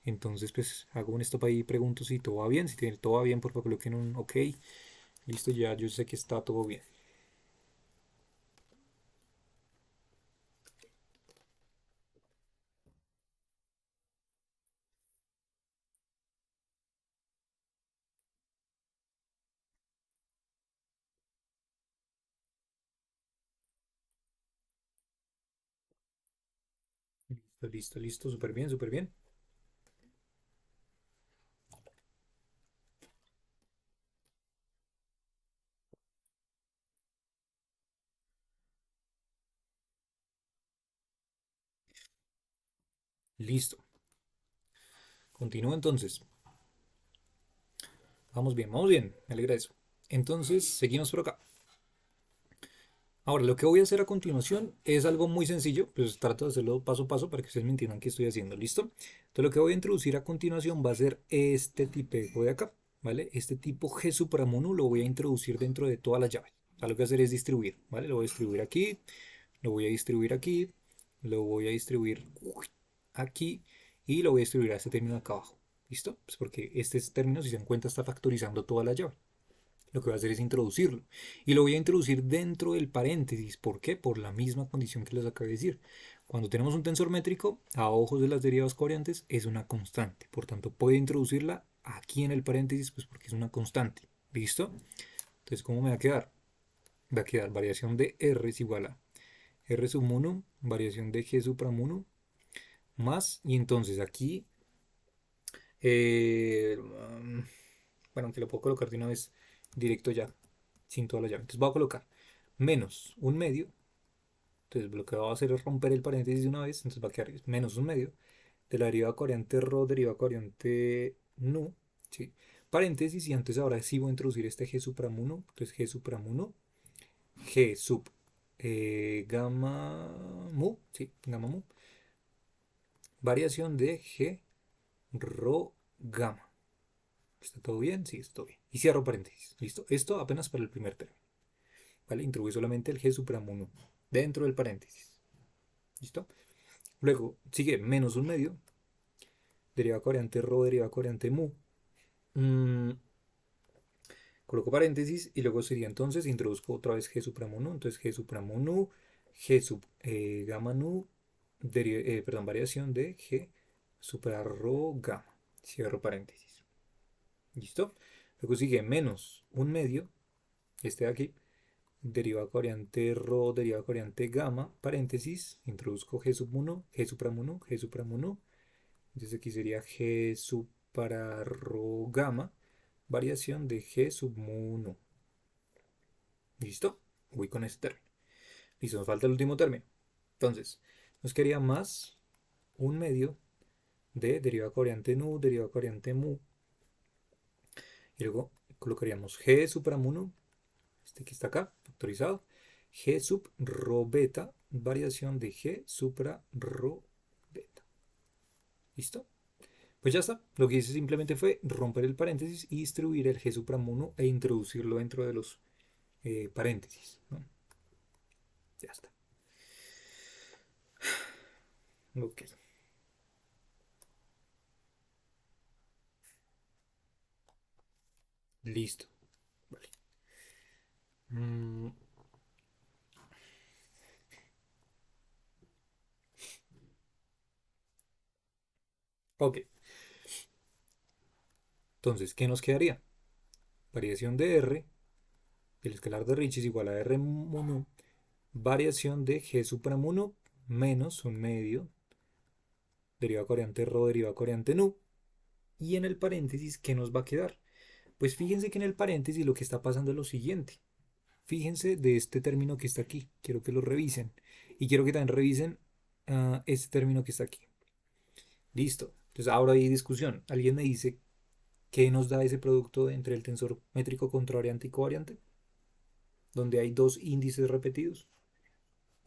Entonces, pues hago un stop ahí y pregunto si todo va bien. Si todo va bien, por favor coloquen un OK. Listo, ya yo sé que está todo bien. Listo, listo, listo. Súper bien, súper bien. Listo. Continúo entonces. Vamos bien, vamos bien. Me alegra eso. Entonces, seguimos por acá. Ahora, lo que voy a hacer a continuación es algo muy sencillo, pues trato de hacerlo paso a paso para que ustedes me entiendan qué estoy haciendo, ¿listo? Entonces lo que voy a introducir a continuación va a ser este tipejo de acá, ¿vale? Este tipo G supramono lo voy a introducir dentro de todas las llaves. O sea, lo que voy a hacer es distribuir, ¿vale? Lo voy a distribuir aquí, lo voy a distribuir aquí, lo voy a distribuir aquí y lo voy a distribuir a este término de acá abajo, ¿listo? Pues porque este término, si se dan cuenta, está factorizando toda la llave. Lo que voy a hacer es introducirlo. Y lo voy a introducir dentro del paréntesis. ¿Por qué? Por la misma condición que les acabé de decir. Cuando tenemos un tensor métrico, a ojos de las derivadas covariantes, es una constante. Por tanto, puede introducirla aquí en el paréntesis, pues porque es una constante. ¿Listo? Entonces, ¿cómo me va a quedar? Va a quedar variación de R es igual a R sub 1, variación de G supram 1, más, y entonces aquí, eh, bueno, aunque lo puedo colocar de una vez directo ya, sin toda la llave. Entonces voy a colocar menos un medio. Entonces lo que va a hacer es romper el paréntesis de una vez. Entonces va a quedar menos un medio de la derivada covariante rho, derivada covariante nu. ¿Sí? Paréntesis, y antes ahora sí voy a introducir este G supram 1. Entonces G supram 1, G sub gamma mu. Sí, gamma mu. Variación de G rho gamma. ¿Está todo bien? Sí, está todo bien. Y cierro paréntesis. ¿Listo? Esto apenas para el primer término. ¿Vale? Introduce solamente el G supremo 1 dentro del paréntesis. ¿Listo? Luego sigue menos un medio, derivada covariante rho, derivada covariante mu. Mm, coloco paréntesis y luego sería entonces, introduzco otra vez G supremo 1, entonces G supremo nu, G sub gamma nu, perdón, variación de G supra rho gamma. Cierro paréntesis. ¿Listo? Luego sigue menos un medio, este de aquí, derivada covariante rho, derivada covariante gamma, paréntesis, introduzco G sub 1, G supremo 1, G supremo 1, entonces aquí sería G sub para rho gamma, variación de G sub mu 1. ¿Listo? Voy con este término. Listo, nos falta el último término. Entonces, nos quedaría más un medio de derivada covariante nu, derivada covariante mu, y luego colocaríamos G supremo 1, este que está acá, factorizado, G sub rho beta, variación de G supra rho beta. ¿Listo? Pues ya está. Lo que hice simplemente fue romper el paréntesis y distribuir el G supramono e introducirlo dentro de los paréntesis, ¿no? Ya está. Ok. Listo. Vale. Mm, ok. Entonces, ¿qué nos quedaría? Variación de R, el escalar de Ricci es igual a R mono, variación de G supramono menos un medio, derivada covariante rho, derivada covariante nu. Y en el paréntesis, ¿qué nos va a quedar? Pues fíjense que en el paréntesis lo que está pasando es lo siguiente. Fíjense de este término que está aquí. Quiero que lo revisen. Y quiero que también revisen este término que está aquí. Listo. Entonces ahora hay discusión. ¿Alguien me dice qué nos da ese producto entre el tensor métrico contravariante y covariante? Donde hay dos índices repetidos.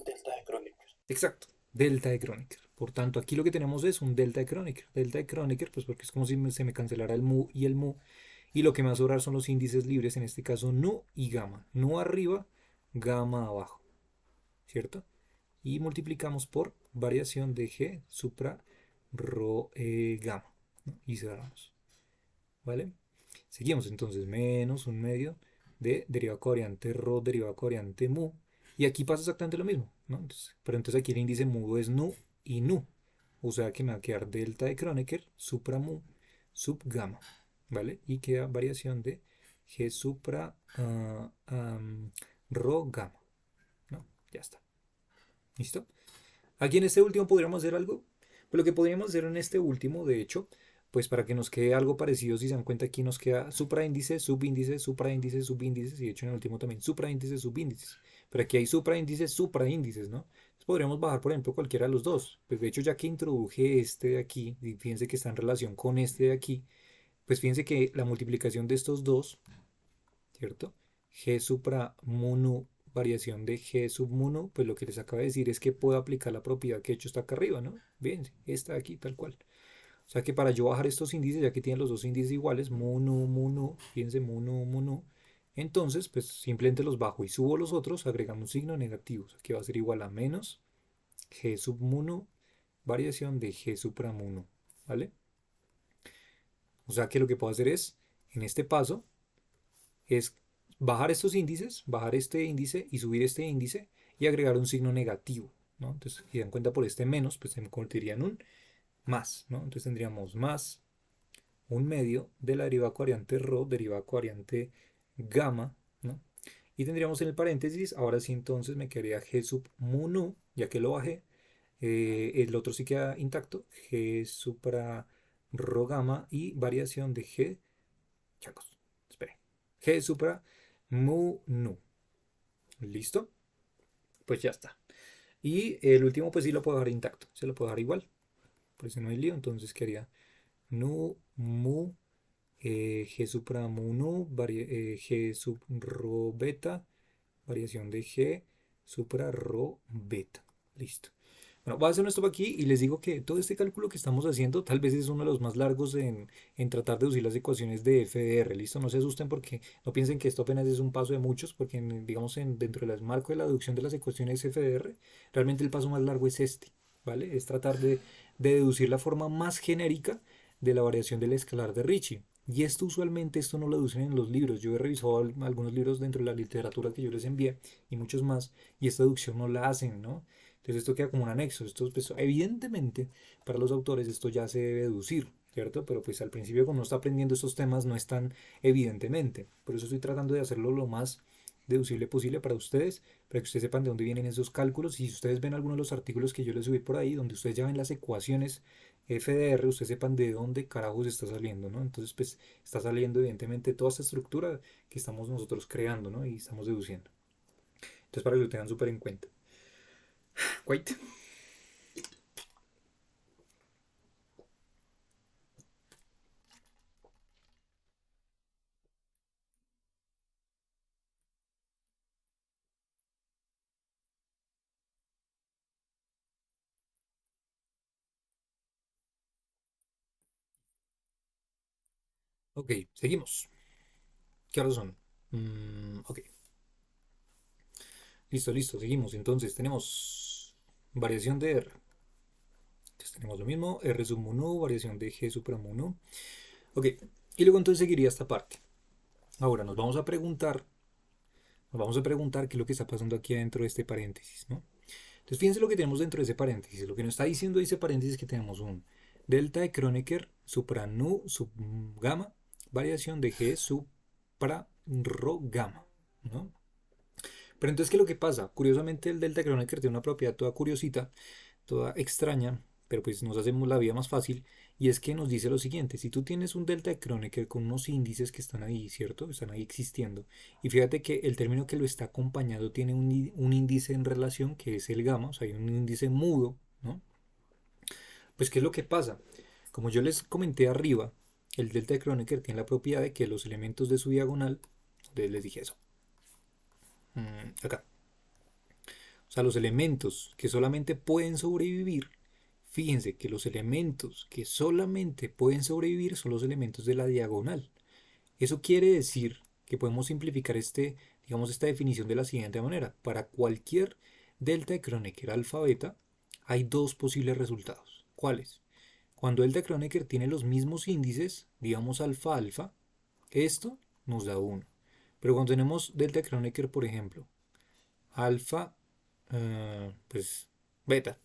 Delta de Kronecker. Exacto. Delta de Kronecker. Por tanto, aquí lo que tenemos es un delta de Kronecker. Delta de Kronecker, pues porque es como si se me cancelara el mu y el mu. Y lo que me va a sobrar son los índices libres, en este caso nu y gamma. Nu arriba, gamma abajo. ¿Cierto? Y multiplicamos por variación de G supra rho gamma. ¿no? Y cerramos, ¿vale? Seguimos entonces, menos un medio de derivada covariante rho, derivada covariante mu. Y aquí pasa exactamente lo mismo, ¿no? Entonces, pero entonces aquí el índice mudo es nu y nu. O sea que me va a quedar delta de Kronecker, supra mu, sub gamma, ¿vale? Y queda variación de G supra rho gamma, ¿no? Ya está. ¿Listo? Aquí en este último podríamos hacer algo. Pues lo que podríamos hacer en este último, de hecho, pues para que nos quede algo parecido, si se dan cuenta, aquí nos queda supraíndice, subíndice, supraíndice, subíndices, y de hecho en el último también supraíndice, subíndices. Pero aquí hay supraíndices, supraíndices, ¿no? Entonces podríamos bajar, por ejemplo, cualquiera de los dos. Pues de hecho, ya que introduje este de aquí, y fíjense que está en relación con este de aquí, pues fíjense que la multiplicación de estos dos, ¿cierto? G supra mu nu, variación de G sub mu nu, pues lo que les acabo de decir es que puedo aplicar la propiedad que he hecho está acá arriba, ¿no? Bien, esta de aquí, tal cual. O sea que para yo bajar estos índices, ya que tienen los dos índices iguales, mu nu, fíjense, mu nu, entonces pues simplemente los bajo y subo los otros, agregamos un signo negativo, o sea que va a ser igual a menos G sub mu nu, variación de G supra mu nu, ¿vale? O sea que lo que puedo hacer es, en este paso, es bajar estos índices, bajar este índice y subir este índice y agregar un signo negativo, ¿no? Entonces, si dan cuenta por este menos, pues se convertiría en un más, ¿no? Entonces tendríamos más un medio de la derivada covariante rho, derivada covariante gamma, ¿no? Y tendríamos en el paréntesis, ahora sí entonces me quedaría g sub mu nu, ya que lo bajé, el otro sí queda intacto, g supra rho gamma y variación de g, chacos, espere, g supra mu nu, ¿listo? Pues ya está. Y el último pues sí lo puedo dejar intacto, se lo puedo dejar igual, por eso no hay lío, entonces quedaría nu mu G supra mu nu, G sub rho beta, variación de G supra rho beta. Listo. Bueno, voy a hacer esto aquí y les digo que todo este cálculo que estamos haciendo tal vez es uno de los más largos en tratar de deducir las ecuaciones de FDR. Listo, no se asusten porque no piensen que esto apenas es un paso de muchos, porque digamos dentro del marco de la deducción de las ecuaciones FDR, realmente el paso más largo es este, ¿vale? Es tratar de deducir la forma más genérica de la variación del escalar de Ricci. Y esto usualmente esto no lo deducen en los libros. Yo he revisado algunos libros dentro de la literatura que yo les envié y muchos más, y esta deducción no la hacen, ¿no? Entonces esto queda como un anexo. Esto, pues, evidentemente, para los autores esto ya se debe deducir, ¿cierto? Pero pues al principio cuando uno está aprendiendo estos temas no es tan evidentemente. Por eso estoy tratando de hacerlo lo más deducible posible para ustedes, para que ustedes sepan de dónde vienen esos cálculos. Y si ustedes ven algunos de los artículos que yo les subí por ahí, donde ustedes ya ven las ecuaciones FDR, ustedes sepan de dónde carajos está saliendo, ¿no? Entonces, pues está saliendo evidentemente toda esta estructura que estamos nosotros creando, ¿no? Y estamos deduciendo. Entonces, para que lo tengan súper en cuenta. Wait. Ok, seguimos. ¿Qué horas son? Ok, listo, listo, seguimos. Entonces tenemos variación de R. Entonces tenemos lo mismo, R sub mu nu, variación de G supra mu nu. Ok, y luego entonces seguiría esta parte. Ahora nos vamos a preguntar qué es lo que está pasando aquí dentro de este paréntesis, ¿no? Entonces fíjense lo que tenemos dentro de ese paréntesis. Lo que nos está diciendo ese paréntesis es que tenemos un delta de Kronecker supra nu sub gamma, variación de G supra rho gamma, ¿no? Pero entonces, ¿qué es lo que pasa? Curiosamente, el delta de Kronecker tiene una propiedad toda curiosita, toda extraña, pero pues nos hacemos la vida más fácil, y es que nos dice lo siguiente: si tú tienes un delta de Kronecker con unos índices que están ahí, ¿cierto? Están ahí existiendo, y fíjate que el término que lo está acompañando tiene un índice en relación que es el gamma, o sea, hay un índice mudo, ¿no? Pues, ¿qué es lo que pasa? Como yo les comenté arriba, el delta de Kronecker tiene la propiedad de que los elementos de su diagonal, les dije eso, acá, o sea, los elementos que solamente pueden sobrevivir, fíjense que los elementos que solamente pueden sobrevivir son los elementos de la diagonal. Eso quiere decir que podemos simplificar digamos, esta definición de la siguiente manera. Para cualquier delta de Kronecker alfa beta hay dos posibles resultados. ¿Cuáles? Cuando delta Kronecker tiene los mismos índices, digamos alfa alfa, esto nos da 1. Pero cuando tenemos delta Kronecker, por ejemplo, alfa, pues beta,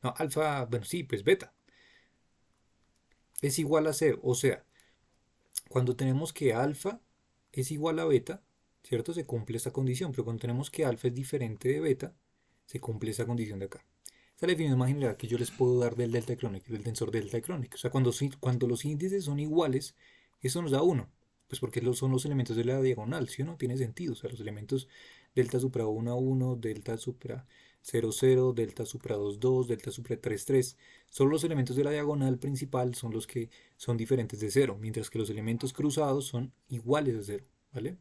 no, alfa, bueno, sí, pues beta, es igual a 0. O sea, cuando tenemos que alfa es igual a beta, ¿cierto? Se cumple esta condición, pero cuando tenemos que alfa es diferente de beta, se cumple esta condición de acá. Esta es la definición más general que yo les puedo dar del delta de Kronecker, del tensor delta de Kronecker. O sea, cuando los índices son iguales, eso nos da 1. Pues porque son los elementos de la diagonal, ¿sí o no? Tiene sentido. O sea, los elementos delta supra 1 a 1, delta supra 0 0, delta supra 2 2, delta supra 3 3. Solo los elementos de la diagonal principal son los que son diferentes de 0, mientras que los elementos cruzados son iguales a 0, ¿vale?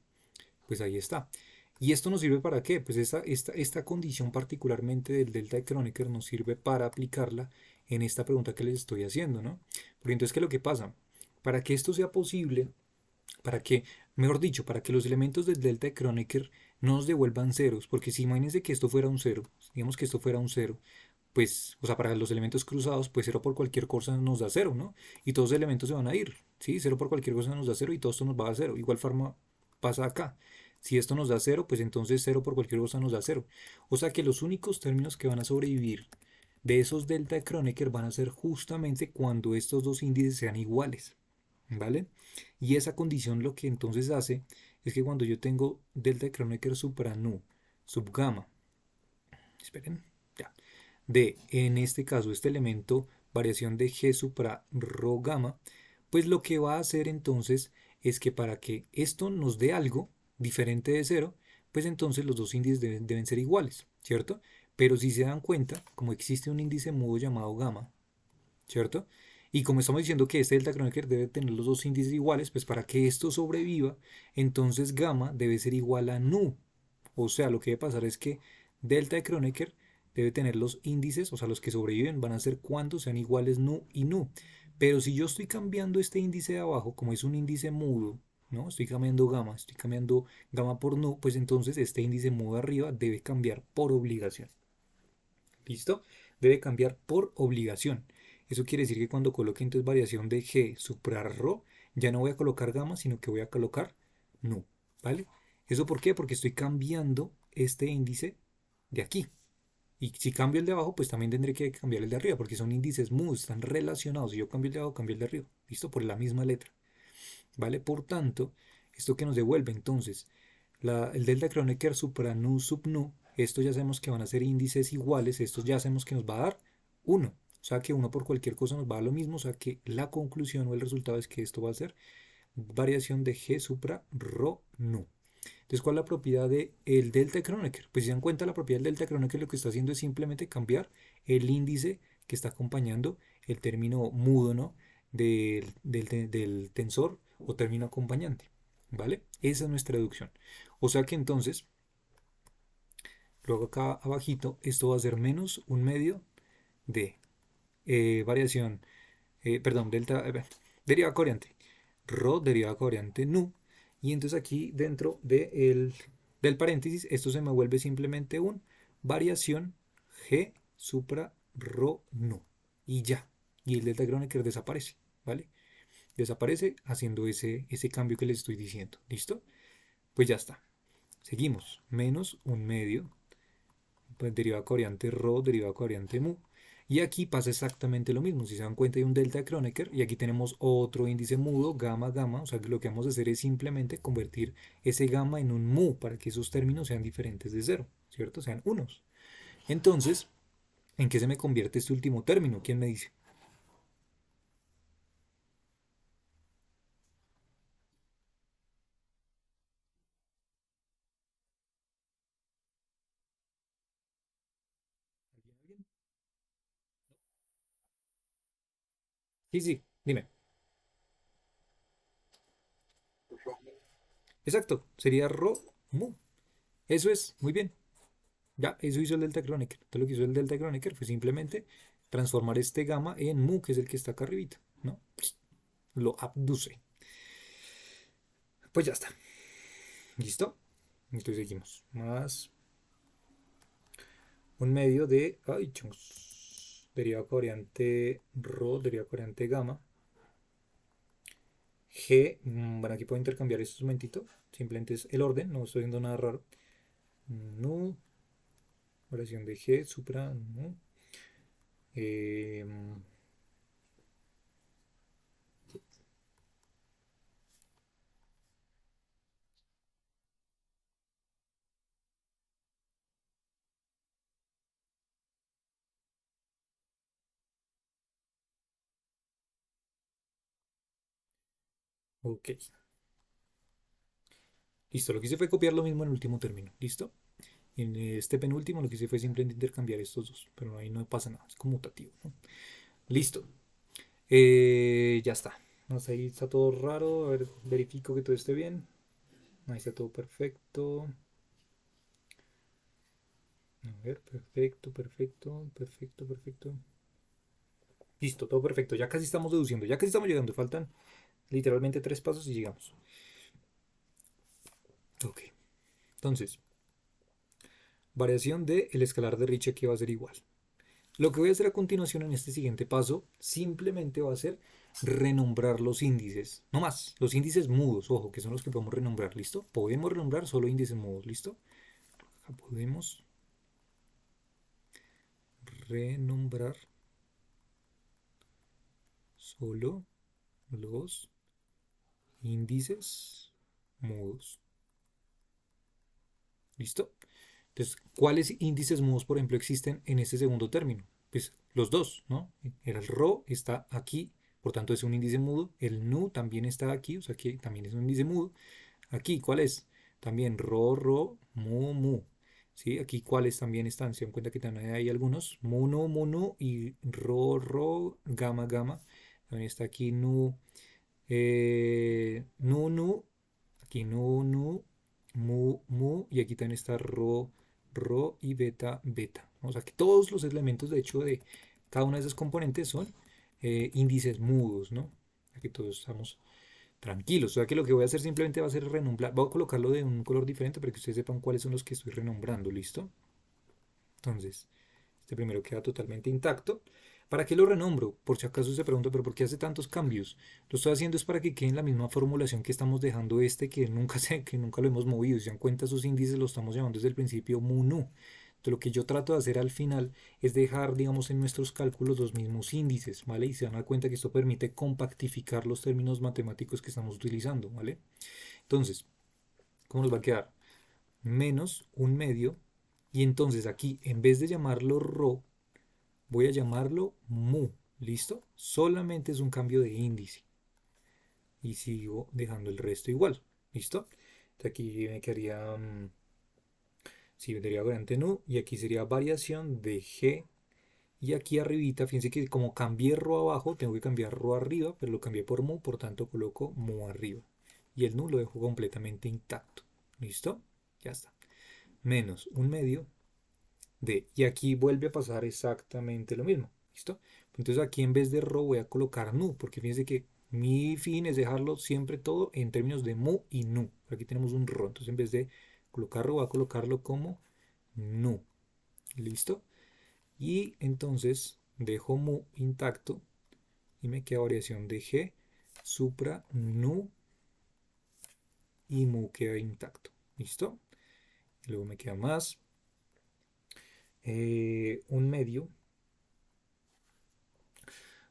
Pues ahí está. ¿Y esto nos sirve para qué? Pues esta condición particularmente del delta de Kronecker nos sirve para aplicarla en esta pregunta que les estoy haciendo, ¿no? Porque entonces, ¿qué es lo que pasa? Para que esto sea posible, para que, mejor dicho, para que los elementos del delta de Kronecker no nos devuelvan ceros, porque si imagínense que esto fuera un cero, digamos que esto fuera un cero, pues, o sea, para los elementos cruzados, pues cero por cualquier cosa nos da cero, ¿no? Y todos los elementos se van a ir, ¿sí? Cero por cualquier cosa nos da cero y todo esto nos va a dar cero. Igual forma pasa acá. Si esto nos da cero, pues entonces cero por cualquier cosa nos da cero. O sea que los únicos términos que van a sobrevivir de esos delta de Kronecker van a ser justamente cuando estos dos índices sean iguales, ¿vale? Y esa condición lo que entonces hace es que cuando yo tengo delta de Kronecker supra nu sub gamma, esperen, ya, de, en este caso, este elemento variación de G supra rho gamma, pues lo que va a hacer entonces es que para que esto nos dé algo diferente de cero, pues entonces los dos índices deben ser iguales, ¿cierto? Pero si se dan cuenta, como existe un índice mudo llamado gamma, ¿cierto? Y como estamos diciendo que este delta Kronecker debe tener los dos índices iguales, pues para que esto sobreviva, entonces gamma debe ser igual a nu. O sea, lo que debe pasar es que delta de Kronecker debe tener los índices, o sea, los que sobreviven van a ser cuando sean iguales nu y nu. Pero si yo estoy cambiando este índice de abajo, como es un índice mudo, ¿no? Estoy cambiando gamma por nu, pues entonces este índice mudo arriba debe cambiar por obligación. ¿Listo? Debe cambiar por obligación. Eso quiere decir que cuando coloque entonces variación de G supra rho, ya no voy a colocar gamma, sino que voy a colocar nu, ¿vale? ¿Eso por qué? Porque estoy cambiando este índice de aquí. Y si cambio el de abajo, pues también tendré que cambiar el de arriba, porque son índices mu, están relacionados. Si yo cambio el de abajo, cambio el de arriba. ¿Listo? Por la misma letra. ¿Vale? Por tanto, esto que nos devuelve entonces el delta Kronecker supra nu sub nu, esto ya sabemos que van a ser índices iguales, esto ya sabemos que nos va a dar 1. O sea que 1 por cualquier cosa nos va a dar lo mismo, o sea que la conclusión o el resultado es que esto va a ser variación de G supra rho nu. Entonces, ¿cuál es la propiedad del delta Kronecker? Pues si se dan cuenta, la propiedad del delta Kronecker lo que está haciendo es simplemente cambiar el índice que está acompañando el término mudo, ¿no? Del tensor o término acompañante, ¿vale? Esa es nuestra deducción. O sea que entonces, luego acá abajito, esto va a ser menos un medio de variación, perdón, delta, derivada covariante, rho derivada covariante nu, y entonces aquí dentro del paréntesis, esto se me vuelve simplemente un variación G supra rho nu, y ya, y el delta Kronecker desaparece, ¿vale? Desaparece haciendo ese cambio que les estoy diciendo, ¿listo? Pues ya está. Seguimos, menos un medio, pues derivada covariante rho, derivada covariante mu. Y aquí pasa exactamente lo mismo. Si se dan cuenta hay un delta de Kronecker y aquí tenemos otro índice mudo, gamma, gamma. O sea que lo que vamos a hacer es simplemente convertir ese gamma en un mu para que esos términos sean diferentes de cero, ¿cierto? Sean unos. Entonces, ¿en qué se me convierte este último término? ¿Quién me dice? ¿Alguien? ¿Alguien? Sí, sí, dime. Exacto, sería rho mu. Eso es, muy bien. Ya, eso hizo el delta Kronecker. Entonces lo que hizo el delta Kronecker fue simplemente transformar este gamma en mu, que es el que está acá arribita, ¿no? Lo abduce. Pues ya está. ¿Listo? Entonces seguimos. Más un medio de... Ay, chungos. Derivada covariante rho, derivada covariante gamma. G, bueno, aquí puedo intercambiar esto un momentito. Simplemente es el orden, no estoy viendo nada raro. Nu, variación de G, supra, nu. Eh, ok, listo. Lo que hice fue copiar lo mismo en el último término. ¿Listo? En este penúltimo lo que hice fue simplemente intercambiar estos dos, pero ahí no pasa nada, es conmutativo, ¿no? Listo. Ya está. Hasta ahí está todo raro. A ver, verifico que todo esté bien. Ahí está todo perfecto. A ver, perfecto, perfecto, perfecto, perfecto. Listo, todo perfecto. Ya casi estamos deduciendo, ya casi estamos llegando. Faltan literalmente 3 pasos y llegamos. Ok, entonces, variación de el escalar de Ricci aquí va a ser igual. Lo que voy a hacer a continuación en este siguiente paso simplemente va a ser renombrar los índices. No más, los índices mudos, ojo, que son los que podemos renombrar, ¿listo? Podemos renombrar solo índices mudos, ¿listo? Acá podemos renombrar solo los índices mudos. ¿Listo? Entonces, ¿cuáles índices mudos, por ejemplo, existen en este segundo término? Pues los dos, ¿no? El rho está aquí, por tanto es un índice mudo. El nu también está aquí, o sea que también es un índice mudo. Aquí, ¿cuál es? También rho, rho, mu, mu. ¿Sí? Aquí, ¿cuáles también están? Se dan cuenta que también hay algunos. Mu, nu, mu, nu y rho, rho, gamma, gamma. También está aquí nu, nu, nu. Aquí nu, nu, mu, mu. Y aquí también está rho, rho y beta, beta. O sea que todos los elementos, de hecho, de cada una de esas componentes son índices mudos, ¿no? Aquí todos estamos tranquilos. O sea que lo que voy a hacer simplemente va a ser renombrar. Voy a colocarlo de un color diferente para que ustedes sepan cuáles son los que estoy renombrando. ¿Listo? Entonces, este primero queda totalmente intacto. ¿Para qué lo renombro? Por si acaso se pregunta, pero ¿por qué hace tantos cambios? Lo estoy haciendo es para que quede en la misma formulación que estamos dejando este, que nunca, que nunca lo hemos movido. Si se dan cuenta, esos índices los estamos llamando desde el principio mu-nu. Entonces, lo que yo trato de hacer al final es dejar, digamos, en nuestros cálculos los mismos índices, ¿vale? Y se dan cuenta que esto permite compactificar los términos matemáticos que estamos utilizando, ¿vale? Entonces, ¿cómo nos va a quedar? Menos un medio. Y entonces aquí, en vez de llamarlo rho, voy a llamarlo mu. ¿Listo? Solamente es un cambio de índice. Y sigo dejando el resto igual. ¿Listo? Entonces aquí me quedaría, sí, vendría variante nu. Y aquí sería variación de G. Y aquí arribita, fíjense que como cambié rho abajo, tengo que cambiar rho arriba, pero lo cambié por mu, por tanto coloco mu arriba. Y el nu lo dejo completamente intacto. ¿Listo? Ya está. Menos un medio de. Y aquí vuelve a pasar exactamente lo mismo. ¿Listo? Entonces aquí en vez de rho voy a colocar nu, porque fíjense que mi fin es dejarlo siempre todo en términos de mu y nu. Aquí tenemos un rho. Entonces en vez de colocarlo, voy a colocarlo como nu. ¿Listo? Y entonces dejo mu intacto y me queda variación de G supra nu y mu queda intacto. ¿Listo? Luego me queda más un medio.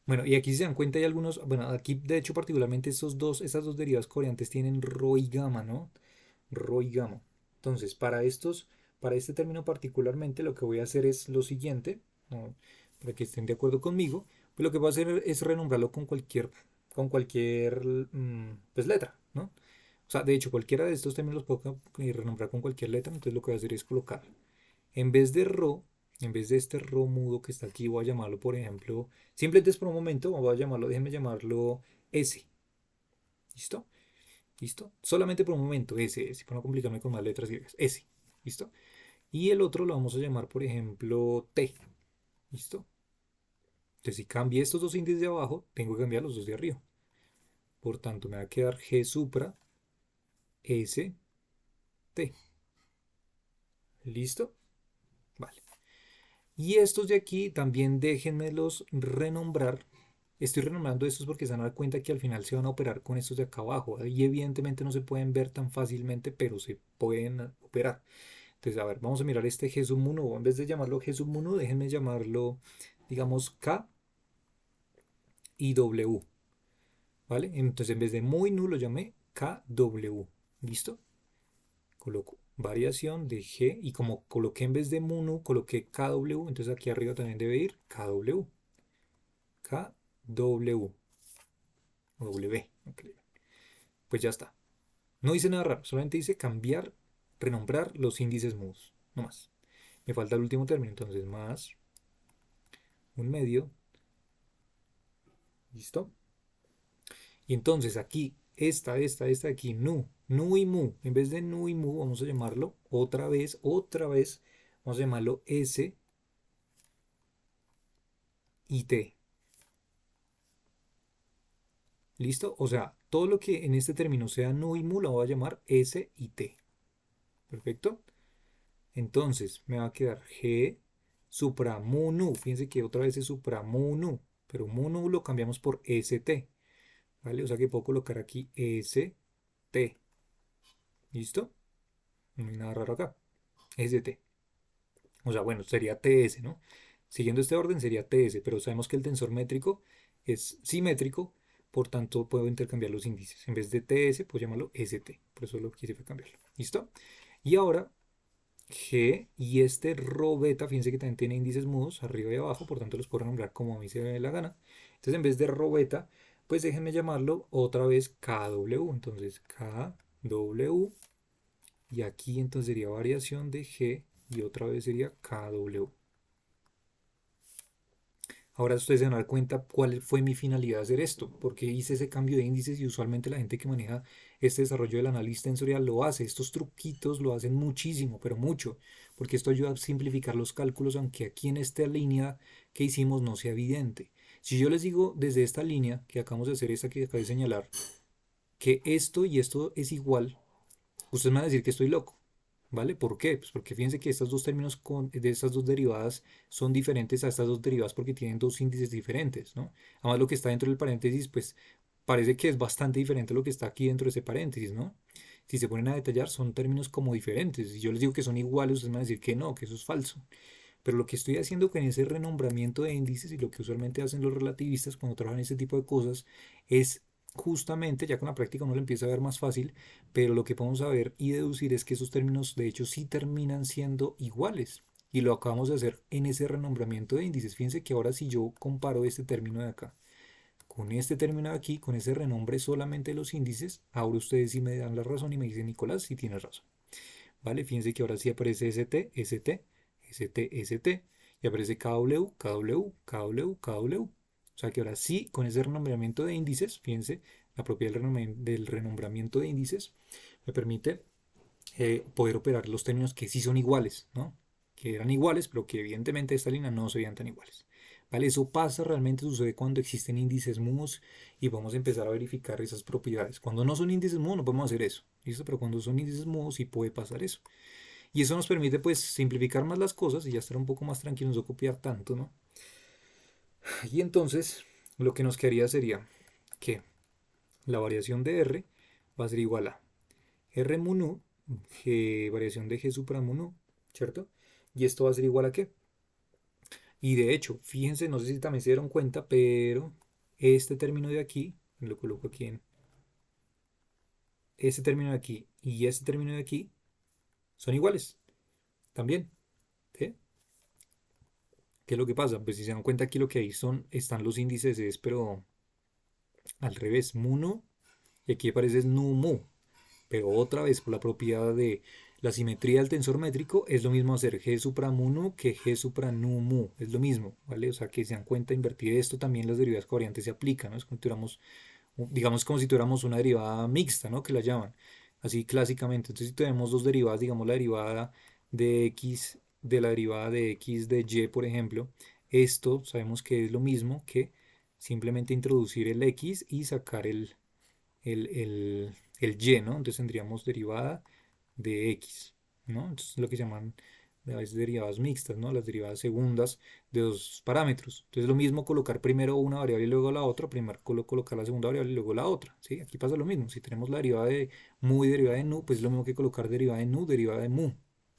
Bueno, y aquí si se dan cuenta hay algunos, bueno, aquí de hecho particularmente estas dos derivadas covariantes tienen rho y gamma, ¿no? Rho y gamma. Entonces, para este término particularmente, lo que voy a hacer es lo siguiente, ¿no? Para que estén de acuerdo conmigo, pues lo que voy a hacer es renombrarlo con cualquier pues letra, ¿no? O sea, de hecho, cualquiera de estos términos los puedo renombrar con cualquier letra, entonces lo que voy a hacer es colocar en vez de ro, en vez de este ro mudo que está aquí, voy a llamarlo, por ejemplo, simplemente es por un momento, voy a llamarlo, déjenme llamarlo S. ¿Listo? ¿Listo? Solamente por un momento, S, para no complicarme con más letras griegas. S. ¿Listo? Y el otro lo vamos a llamar, por ejemplo, T. ¿Listo? Entonces, si cambié estos dos índices de abajo, tengo que cambiar los dos de arriba. Por tanto, me va a quedar G supra S, T. ¿Listo? Vale. Y estos de aquí también déjenmelos renombrar. Estoy renombrando estos porque se van a dar cuenta que al final se van a operar con estos de acá abajo. Y evidentemente no se pueden ver tan fácilmente, pero se pueden operar. Entonces, a ver, vamos a mirar este G sub mu nu. En vez de llamarlo G sub mu nu, déjenme llamarlo, digamos, K y W. ¿Vale? Entonces, en vez de muy nu, lo llamé KW. ¿Listo? Coloco variación de G y como coloqué en vez de mu nu, coloqué KW, entonces aquí arriba también debe ir KW. KW. O W. Okay. Pues ya está. No dice nada raro, solamente dice cambiar, renombrar los índices mudos. No más. Me falta el último término, entonces más un medio. ¿Listo? Y entonces aquí, esta de aquí, nu y mu. En vez de nu y mu, vamos a llamarlo otra vez, vamos a llamarlo S y T. ¿Listo? O sea, todo lo que en este término sea nu y mu lo voy a llamar S y T. ¿Perfecto? Entonces me va a quedar G supra mu nu. Fíjense que otra vez es supra mu nu. Pero mu nu lo cambiamos por ST. ¿Vale? O sea que puedo colocar aquí ST. ¿Listo? No hay nada raro acá. ST. O sea, bueno, sería TS, ¿no? Siguiendo este orden sería TS, pero sabemos que el tensor métrico es simétrico, por tanto puedo intercambiar los índices. En vez de TS, puedo llamarlo ST. Por eso lo quise cambiarlo. ¿Listo? Y ahora G y este rho beta, fíjense que también tiene índices mudos arriba y abajo, por tanto los puedo nombrar como a mí se me dé la gana. Entonces en vez de rho beta, pues déjenme llamarlo otra vez KW. Entonces KW y aquí entonces sería variación de G y otra vez sería KW. Ahora ustedes se van a dar cuenta cuál fue mi finalidad de hacer esto, porque hice ese cambio de índices y usualmente la gente que maneja este desarrollo del análisis tensorial lo hace. Estos truquitos lo hacen muchísimo, pero mucho, porque esto ayuda a simplificar los cálculos, aunque aquí en esta línea que hicimos no sea evidente. Si yo les digo desde esta línea que acabamos de hacer, esta que acabo de señalar, que esto y esto es igual, ustedes me van a decir que estoy loco. ¿Vale? ¿Por qué? Pues porque fíjense que estos dos términos de estas dos derivadas son diferentes a estas dos derivadas porque tienen dos índices diferentes, ¿no? Además lo que está dentro del paréntesis, pues parece que es bastante diferente a lo que está aquí dentro de ese paréntesis, ¿no? Si se ponen a detallar, son términos como diferentes. Si yo les digo que son iguales, ustedes me van a decir que no, que eso es falso. Pero lo que estoy haciendo con ese renombramiento de índices y lo que usualmente hacen los relativistas cuando trabajan ese tipo de cosas es justamente, ya con la práctica uno lo empieza a ver más fácil, pero lo que podemos saber y deducir es que esos términos de hecho sí terminan siendo iguales. Y lo acabamos de hacer en ese renombramiento de índices. Fíjense que ahora si yo comparo este término de acá con este término de aquí, con ese renombre solamente de los índices, ahora ustedes sí me dan la razón y me dicen, Nicolás, sí tienes razón. ¿Vale? Fíjense que ahora sí aparece ST, ST, ST, ST, y aparece KW, KW, KW, KW. O sea que ahora sí, con ese renombramiento de índices, fíjense, la propiedad del renombramiento de índices me permite poder operar los términos que sí son iguales, ¿no? Que eran iguales, pero que evidentemente esta línea no se veían tan iguales. ¿Vale? Eso pasa, realmente sucede cuando existen índices mudos y vamos a empezar a verificar esas propiedades. Cuando no son índices mudos no podemos hacer eso, ¿listo? Pero cuando son índices mudos sí puede pasar eso. Y eso nos permite pues simplificar más las cosas y ya estar un poco más tranquilos, no copiar tanto, ¿no? Y entonces lo que nos quedaría sería que la variación de R va a ser igual a R mu nu, variación de G supra mu nu, ¿cierto? Y esto va a ser igual a qué. Y de hecho, fíjense, no sé si también se dieron cuenta, pero este término de aquí, lo coloco aquí en este término de aquí y este término de aquí son iguales también. ¿Sí? ¿Qué es lo que pasa? Pues si se dan cuenta aquí lo que hay están los índices, pero al revés, mu nu, y aquí aparece es nu mu. Pero otra vez, por la propiedad de la simetría del tensor métrico, es lo mismo hacer G supra mu nu que G supra nu mu. Es lo mismo, ¿vale? O sea que se dan cuenta, invertir esto también las derivadas covariantes se aplican, ¿no? Es como si tuviéramos, digamos como si tuviéramos una derivada mixta, ¿no? Que la llaman, así clásicamente. Entonces si tenemos dos derivadas, digamos la derivada de x, de la derivada de x de y, por ejemplo, esto sabemos que es lo mismo que simplemente introducir el x y sacar el y, ¿no? Entonces tendríamos derivada de x, ¿no? Entonces lo que se llaman a veces derivadas mixtas, ¿no? Las derivadas segundas de dos parámetros. Entonces lo mismo colocar primero una variable y luego la otra, primero colocar la segunda variable y luego la otra, ¿sí? Aquí pasa lo mismo, si tenemos la derivada de mu y derivada de nu, pues es lo mismo que colocar derivada de nu, derivada de mu,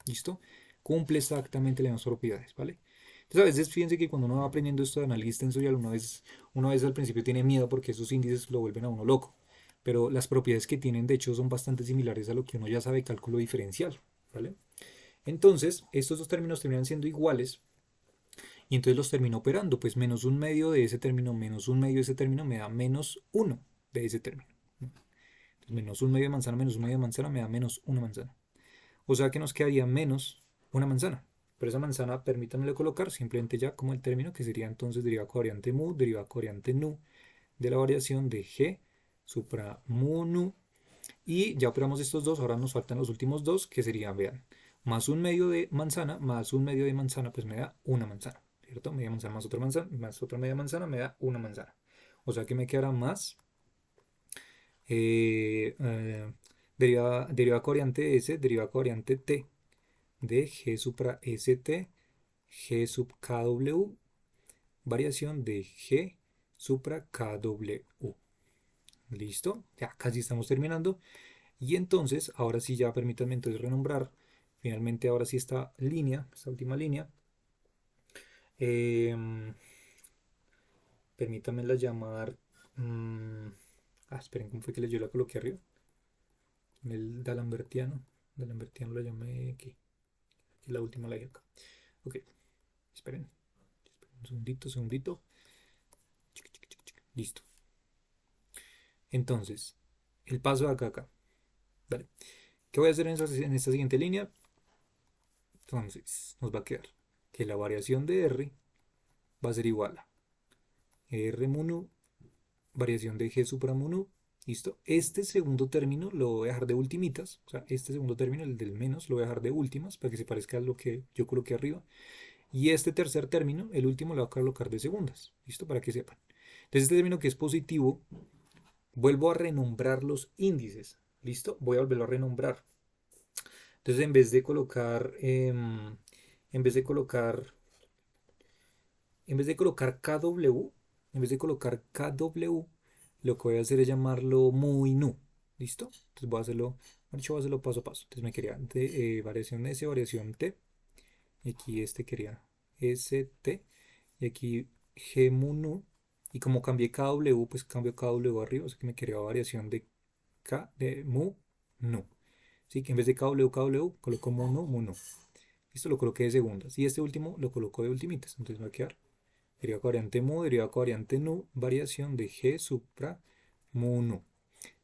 ¿listo? Cumple exactamente las mismas propiedades, ¿vale? Entonces a veces fíjense que cuando uno va aprendiendo esto de análisis tensorial, uno a veces al principio tiene miedo porque esos índices lo vuelven a uno loco, pero las propiedades que tienen de hecho son bastante similares a lo que uno ya sabe de cálculo diferencial, ¿vale? Entonces, estos dos términos terminan siendo iguales y entonces los termino operando, pues menos un medio de ese término menos un medio de ese término me da menos uno de ese término. Entonces, menos un medio de manzana menos un medio de manzana me da menos una manzana. O sea que nos quedaría menos una manzana. Pero esa manzana, permítanmelo colocar simplemente ya como el término, que sería entonces derivada covariante mu, derivada covariante nu, de la variación de g supra mu nu. Y ya operamos estos dos, ahora nos faltan los últimos dos, que serían, vean, más un medio de manzana, más un medio de manzana, pues me da una manzana, ¿cierto? Media manzana más otra media manzana me da una manzana. O sea que me quedará más eh, eh, derivada covariante S, derivada covariante T de G supra ST, G sub KW, variación de G supra KW. ¿Listo? Ya casi estamos terminando. Y entonces, ahora sí ya permítanme entonces renombrar finalmente ahora sí esta línea, esta última línea. Eh, Permítanmela llamar... mm, esperen, ¿cómo fue que yo la coloqué arriba? El D'Alembertiano. D'Alembertiano la llamé aquí. Y la última la dejé acá. Ok, esperen. Un segundito, segundito. Listo. Entonces, el paso de acá a acá. Vale. ¿Qué voy a hacer en esta siguiente línea? Entonces, nos va a quedar que la variación de R va a ser igual a R mu nu, variación de G supra mu nu. ¿Listo? Este segundo término lo voy a dejar de ultimitas. O sea, este segundo término, el del menos, lo voy a dejar de últimas para que se parezca a lo que yo coloqué arriba. Y este tercer término, el último, lo voy a colocar de segundas. ¿Listo? Para que sepan. Entonces, este término que es positivo, vuelvo a renombrar los índices. ¿Listo? Voy a volverlo a renombrar. Entonces, en vez de colocar en vez de colocar KW, en vez de colocar KW, lo que voy a hacer es llamarlo muy nu. ¿Listo? Entonces voy a hacerlo, voy a hacerlo paso a paso. Entonces me quería variación S, variación T. Y aquí este quería ST. Y aquí G mu nu. Y como cambié KW, pues cambio KW arriba. O sea que me quería variación de K de mu nu. Así que en vez de KW, KW, coloco mu nu, mu nu. Esto lo coloqué de segundas. Y este último lo coloco de ultimitas. Entonces me va a quedar derivada covariante mu, derivada covariante nu, variación de G supra mu nu.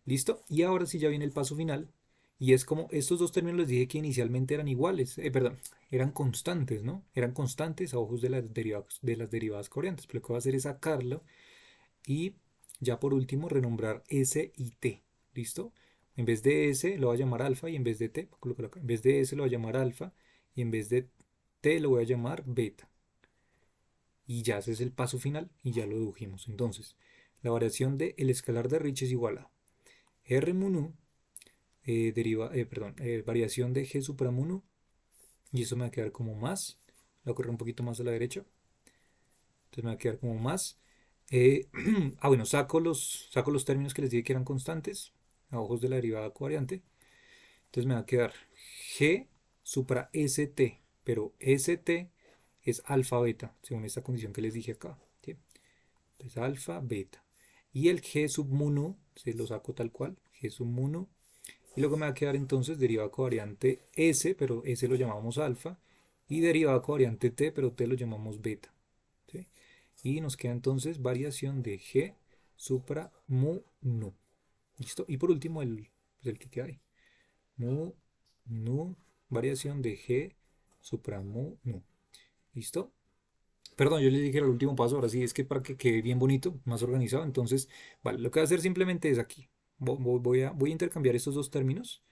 ¿Listo? Y ahora sí ya viene el paso final. Y es como estos dos términos les dije que inicialmente eran iguales, perdón, eran constantes, ¿no? Eran constantes a ojos de las derivadas covariantes. Pero lo que voy a hacer es sacarlo y ya por último renombrar S y T. ¿Listo? En vez de S lo voy a llamar alfa y en vez de T, en vez de S lo voy a llamar alfa y en vez de T lo voy a llamar beta. Y ya ese es el paso final y ya lo dedujimos. Entonces, la variación del escalar de Ricci es igual a R mu nu, variación de G supra mu nu, y eso me va a quedar como más, lo corro un poquito más a la derecha, entonces me va a quedar como más. eh, bueno, saco los términos que les dije que eran constantes, a ojos de la derivada covariante, entonces me va a quedar G supra ST, pero ST es alfa beta, según esta condición que les dije acá. ¿Sí? Entonces alfa, beta. Y el G sub mu nu, se lo saco tal cual, G sub mu nu. Y luego me va a quedar entonces derivada covariante S, pero S lo llamamos alfa. Y derivada covariante T, pero T lo llamamos beta. ¿Sí? Y nos queda entonces variación de G supra mu nu. ¿Listo? Y por último pues el que queda ahí. Mu nu, variación de G supra mu nu. ¿Listo? Perdón, yo le dije el último paso, ahora sí, es que para que quede bien bonito, más organizado. Entonces, vale, lo que voy a hacer simplemente es aquí. Voy a intercambiar estos dos términos.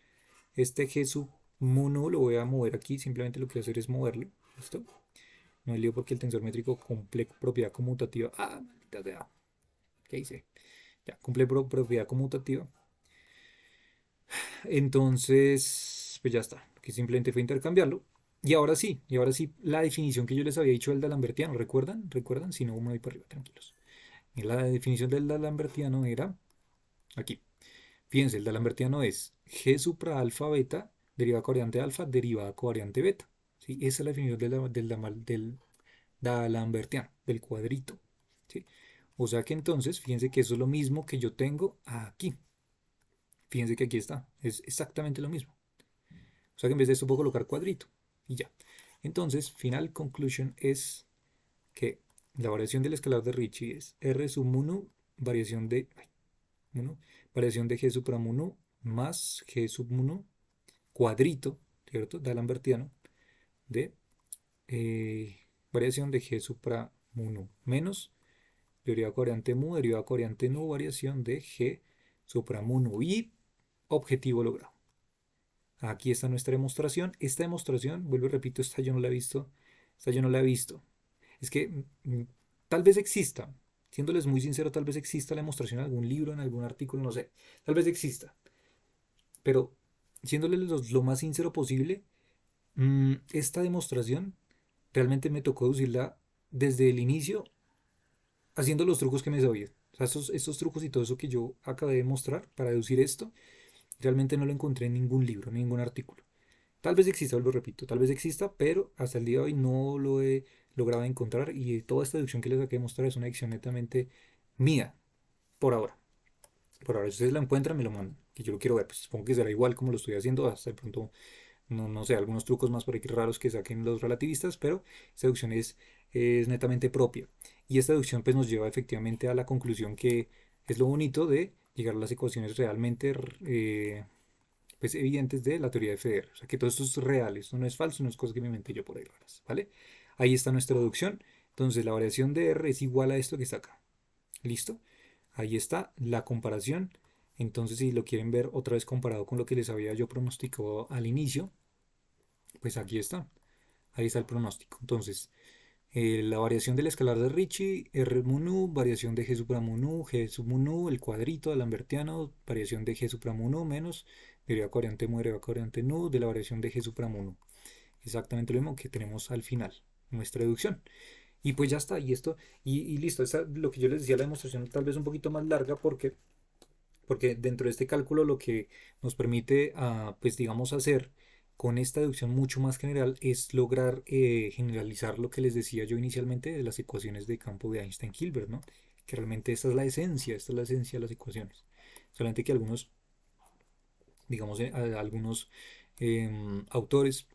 Este G sub mu nu lo voy a mover aquí, simplemente lo que voy a hacer es moverlo. ¿Listo? No hay lío porque el tensor métrico cumple propiedad conmutativa. Ah, maldita sea. ¿Qué hice? Ya, cumple propiedad conmutativa. Entonces, pues ya está. Aquí simplemente fue intercambiarlo. y ahora sí, la definición que yo les había dicho del D'Alembertiano, ¿recuerdan? ¿Recuerdan? Si no, me voy para arriba, tranquilos. La definición del D'Alembertiano era aquí. Fíjense, el D'Alembertiano es G supra alfa beta, derivada covariante alfa, derivada covariante beta. ¿Sí? Esa es la definición del D'Alembertiano, del cuadrito. ¿Sí? O sea que entonces, fíjense que eso es lo mismo que yo tengo aquí. Fíjense que aquí está, es exactamente lo mismo. O sea que en vez de esto puedo colocar cuadrito y ya. Entonces, final conclusion es que la variación del escalar de Ricci es R sub mu nu, variación de, variación de G supra mu nu más G sub mu nu, cuadrito, ¿cierto? D'Alembertiano, de variación de G supra mu nu menos derivada covariante mu, derivada covariante nu, variación de G supra mu nu. Y objetivo logrado. Aquí está nuestra demostración. Esta demostración, vuelvo y repito, esta yo no la he visto. Esta yo no la he visto. Es que tal vez exista. Siéndoles muy sincero, tal vez exista la demostración en algún libro, en algún artículo, no sé. Tal vez exista. Pero siéndoles lo más sincero posible, esta demostración realmente me tocó deducirla desde el inicio haciendo los trucos que me sabía. O sea, estos trucos y todo eso que yo acabé de mostrar para deducir esto, realmente no lo encontré en ningún libro, en ningún artículo. Tal vez exista, lo repito, tal vez exista, pero hasta el día de hoy no lo he logrado encontrar y toda esta deducción que les acabo de mostrar es una deducción netamente mía, por ahora. Por ahora, si ustedes la encuentran, me lo mandan, que yo lo quiero ver. Pues supongo que será igual como lo estoy haciendo, hasta de pronto, no, no sé, algunos trucos más por aquí raros que saquen los relativistas, pero esta deducción es netamente propia. Y esta deducción pues nos lleva efectivamente a la conclusión que es lo bonito de llegar a las ecuaciones realmente pues, evidentes de la teoría de Federer. O sea, que todo esto es real, esto no es falso, no es cosa que me inventé yo por ahí raras, ¿vale? Ahí está nuestra deducción. Entonces, la variación de R es igual a esto que está acá. ¿Listo? Ahí está la comparación. Entonces, si lo quieren ver otra vez comparado con lo que les había yo pronosticado al inicio, pues aquí está. Ahí está el pronóstico. Entonces, la variación del escalar de Ricci, R mu nu, variación de G supra mu nu, G sub mu nu, el cuadrito de Lambertiano, variación de G supra mu nu menos derivada covariante mu, derivada covariante nu, de la variación de G supra mu nu. Exactamente lo mismo que tenemos al final, nuestra deducción. Y pues ya está, y listo. Esta, lo que yo les decía, la demostración tal vez un poquito más larga porque dentro de este cálculo lo que nos permite, pues digamos, hacer con esta deducción mucho más general es lograr generalizar lo que les decía yo inicialmente de las ecuaciones de campo de Einstein-Hilbert, ¿no? Que realmente esta es la esencia de las ecuaciones. Solamente que algunos, digamos, algunos autores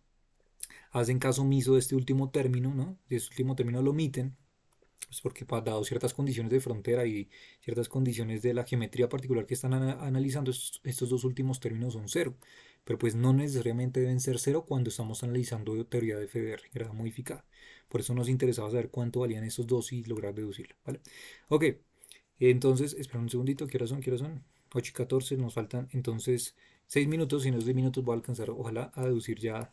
hacen caso omiso de este último término, ¿no? De este último término lo omiten, pues porque dado ciertas condiciones de frontera y ciertas condiciones de la geometría particular que están analizando, estos dos últimos términos son cero. Pero pues no necesariamente deben ser cero cuando estamos analizando teoría de Federer, grado modificada. Por eso nos interesaba saber cuánto valían estos dos y lograr deducirlo, ¿vale? Ok, entonces, espera un segundito, ¿qué hora son? ¿Qué hora son? 8:14, nos faltan entonces 6 minutos, y en esos 6 minutos voy a alcanzar, ojalá, a deducir ya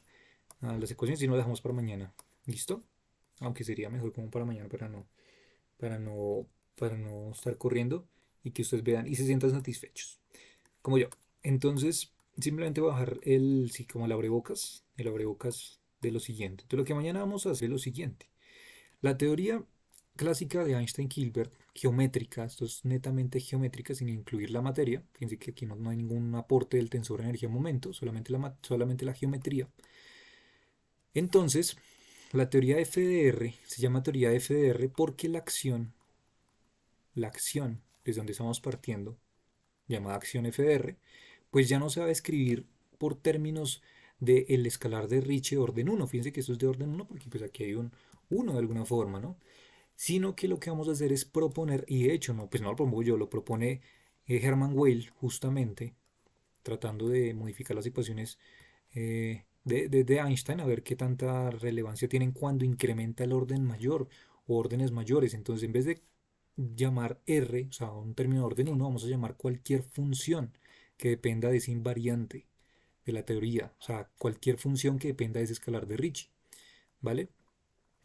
las ecuaciones y no lo dejamos para mañana. ¿Listo? Aunque sería mejor como para mañana para no, para no estar corriendo y que ustedes vean y se sientan satisfechos, como yo. Entonces, simplemente voy a bajar sí, como el abrebocas de lo siguiente. Entonces, lo que mañana vamos a hacer es lo siguiente. La teoría clásica de Einstein-Hilbert, geométrica, esto es netamente geométrica sin incluir la materia. Fíjense que aquí no hay ningún aporte del tensor energía-momento, solamente la geometría. Entonces, la teoría de FDR se llama teoría de FDR porque la acción desde donde estamos partiendo, llamada acción FDR, pues ya no se va a escribir por términos del escalar de Ricci de orden uno. Fíjense que esto es de orden uno porque pues aquí hay un 1 de alguna forma, ¿no? Sino que lo que vamos a hacer es proponer, y de hecho no, pues no lo propongo yo, lo propone Hermann Weyl justamente, tratando de modificar las ecuaciones de Einstein, a ver qué tanta relevancia tienen cuando incrementa el orden mayor o órdenes mayores. Entonces, en vez de llamar R, o sea, un término de orden uno, vamos a llamar cualquier función que dependa de ese invariante de la teoría, o sea, cualquier función que dependa de ese escalar de Ricci, ¿vale?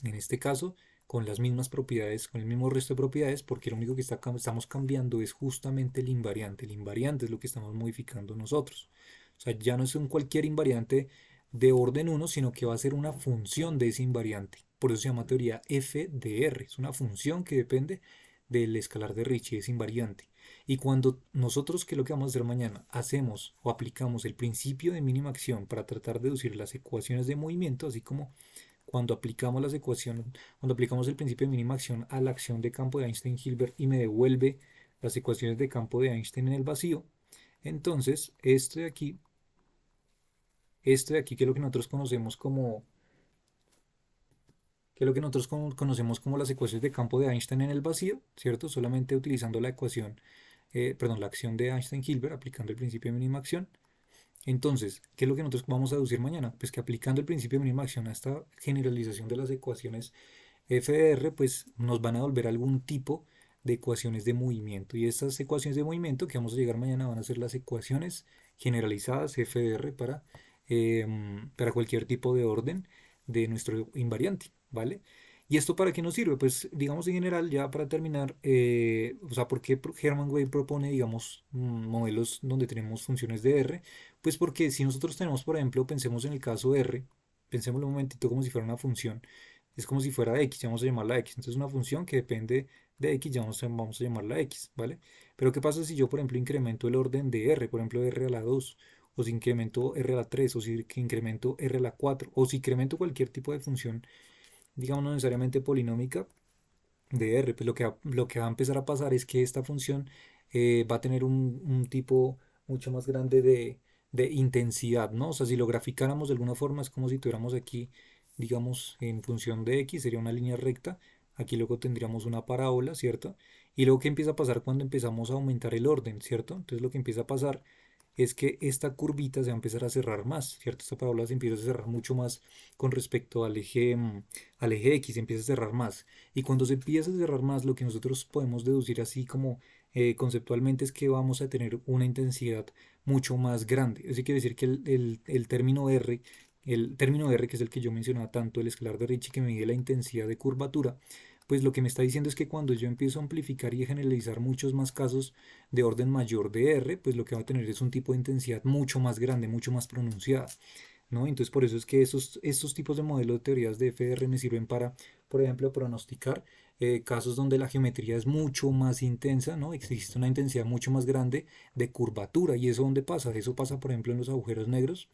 En este caso, con las mismas propiedades, con el mismo resto de propiedades, porque lo único que estamos cambiando es justamente el invariante. El invariante es lo que estamos modificando nosotros. O sea, ya no es un cualquier invariante de orden uno, sino que va a ser una función de ese invariante. Por eso se llama teoría f de r. Es una función que depende del escalar de Ricci, es invariante. Y cuando nosotros, que es lo que vamos a hacer mañana, hacemos o aplicamos el principio de mínima acción para tratar de deducir las ecuaciones de movimiento, así como cuando aplicamos las ecuaciones, cuando aplicamos el principio de mínima acción a la acción de campo de Einstein-Hilbert y me devuelve las ecuaciones de campo de Einstein en el vacío, entonces esto de aquí, que es lo que nosotros conocemos como, que es lo que nosotros conocemos como las ecuaciones de campo de Einstein en el vacío, ¿cierto? Solamente utilizando la ecuación, perdón, la acción de Einstein-Hilbert, aplicando el principio de mínima acción. Entonces, ¿qué es lo que nosotros vamos a deducir mañana? Pues que aplicando el principio de mínima acción a esta generalización de las ecuaciones FR, pues nos van a volver algún tipo de ecuaciones de movimiento. Y estas ecuaciones de movimiento que vamos a llegar mañana van a ser las ecuaciones generalizadas FR para cualquier tipo de orden de nuestro invariante, ¿vale? ¿Y esto para qué nos sirve? Pues digamos en general, ya para terminar, o sea, ¿por qué Hermann Weyl propone, digamos, modelos donde tenemos funciones de R? Pues porque si nosotros tenemos, por ejemplo, pensemos en el caso R, pensemos un momentito como si fuera una función, es como si fuera x, ya vamos a llamarla x. Entonces una función que depende de x, ya vamos a llamarla x, ¿vale? Pero ¿qué pasa si yo, por ejemplo, incremento el orden de r, por ejemplo, r a la 2, o si incremento r a la 3, o si incremento r a la 4, o si incremento cualquier tipo de función, digamos, no necesariamente polinómica de r? Pues lo que va a empezar a pasar es que esta función va a tener un tipo mucho más grande de intensidad, ¿no? O sea, si lo graficáramos de alguna forma, es como si tuviéramos aquí, digamos, en función de x, sería una línea recta. Aquí luego tendríamos una parábola, ¿cierto? Y luego, ¿qué empieza a pasar cuando empezamos a aumentar el orden, ¿cierto? Entonces, lo que empieza a pasar es que esta curvita se va a empezar a cerrar más, ¿cierto? Esta parábola se empieza a cerrar mucho más con respecto al eje X, se empieza a cerrar más. Y cuando se empieza a cerrar más, lo que nosotros podemos deducir así como conceptualmente es que vamos a tener una intensidad mucho más grande. Eso quiere decir que el término R, que es el que yo mencionaba tanto, el escalar de Ricci que mide la intensidad de curvatura, pues lo que me está diciendo es que cuando yo empiezo a amplificar y a generalizar muchos más casos de orden mayor de R, pues lo que va a tener es un tipo de intensidad mucho más grande, mucho más pronunciada, ¿no? Entonces por eso es que estos tipos de modelos de teorías de FR me sirven para, por ejemplo, pronosticar casos donde la geometría es mucho más intensa, ¿no? Existe una intensidad mucho más grande de curvatura. ¿Y eso dónde pasa? Eso pasa, por ejemplo, en los agujeros negros.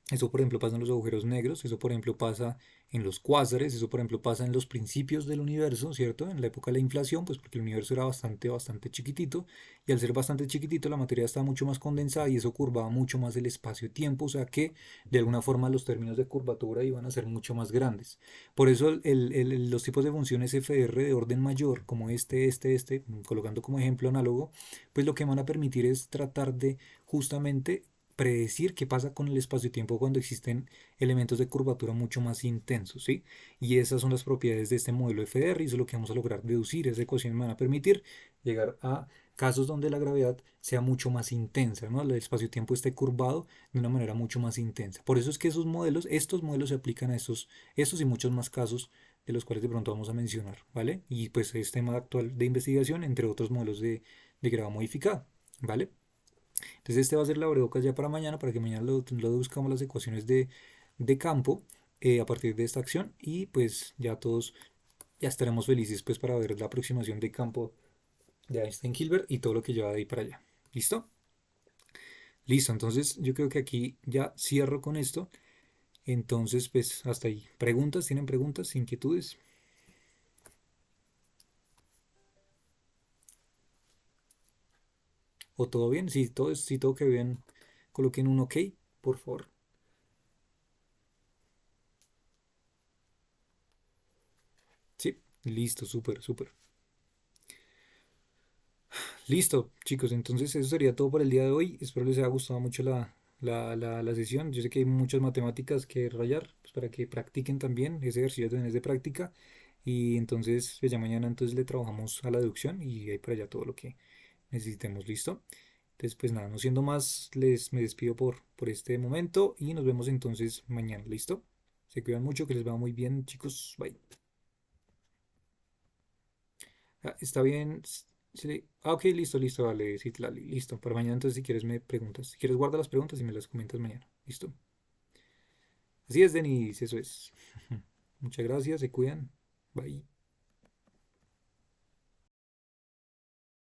Eso, por ejemplo, pasa en los agujeros negros, eso, por ejemplo, pasa en los cuásares, eso, por ejemplo, pasa en los principios del universo, ¿cierto? En la época de la inflación, pues porque el universo era bastante, bastante chiquitito, y al ser bastante chiquitito, la materia estaba mucho más condensada y eso curvaba mucho más el espacio-tiempo, o sea que de alguna forma los términos de curvatura iban a ser mucho más grandes. Por eso los tipos de funciones FR de orden mayor, como este, colocando como ejemplo análogo, pues lo que van a permitir es tratar de justamente predecir qué pasa con el espacio-tiempo cuando existen elementos de curvatura mucho más intensos, ¿sí? Y esas son las propiedades de este modelo FDR y eso es lo que vamos a lograr deducir. Esa ecuación me van a permitir llegar a casos donde la gravedad sea mucho más intensa, ¿no? El espacio-tiempo esté curvado de una manera mucho más intensa. Por eso es que estos modelos se aplican a estos y muchos más casos de los cuales de pronto vamos a mencionar, ¿vale? Y pues es tema actual de investigación, entre otros modelos de grado modificado, ¿vale? Entonces este va a ser la abrebocas ya para mañana, para que mañana lo buscamos las ecuaciones de campo a partir de esta acción y pues ya todos ya estaremos felices pues para ver la aproximación de campo de Einstein-Hilbert y todo lo que lleva de ahí para allá. ¿Listo? Listo, entonces yo creo que aquí ya cierro con esto. Entonces pues hasta ahí. ¿Preguntas? ¿Tienen preguntas? ¿Inquietudes? ¿O todo bien? Si todo quedó bien, coloquen un OK, por favor. Sí, listo, súper, súper. Listo, chicos, entonces eso sería todo por el día de hoy. Espero les haya gustado mucho la sesión. Yo sé que hay muchas matemáticas que rayar, pues para que practiquen también. Ese ejercicio también es de práctica. Y entonces, pues ya mañana entonces le trabajamos a la deducción y ahí para allá todo lo que necesitemos. ¿Listo? Entonces, pues nada, no siendo más, me despido por este momento y nos vemos entonces mañana. ¿Listo? Se cuidan mucho, que les va muy bien, chicos. Bye. Está bien. Sí, ok, listo, listo, vale, sí, listo. Para mañana entonces si quieres me preguntas. Si quieres guarda las preguntas y me las comentas mañana. ¿Listo? Así es, Denis, eso es. Muchas gracias, se cuidan. Bye.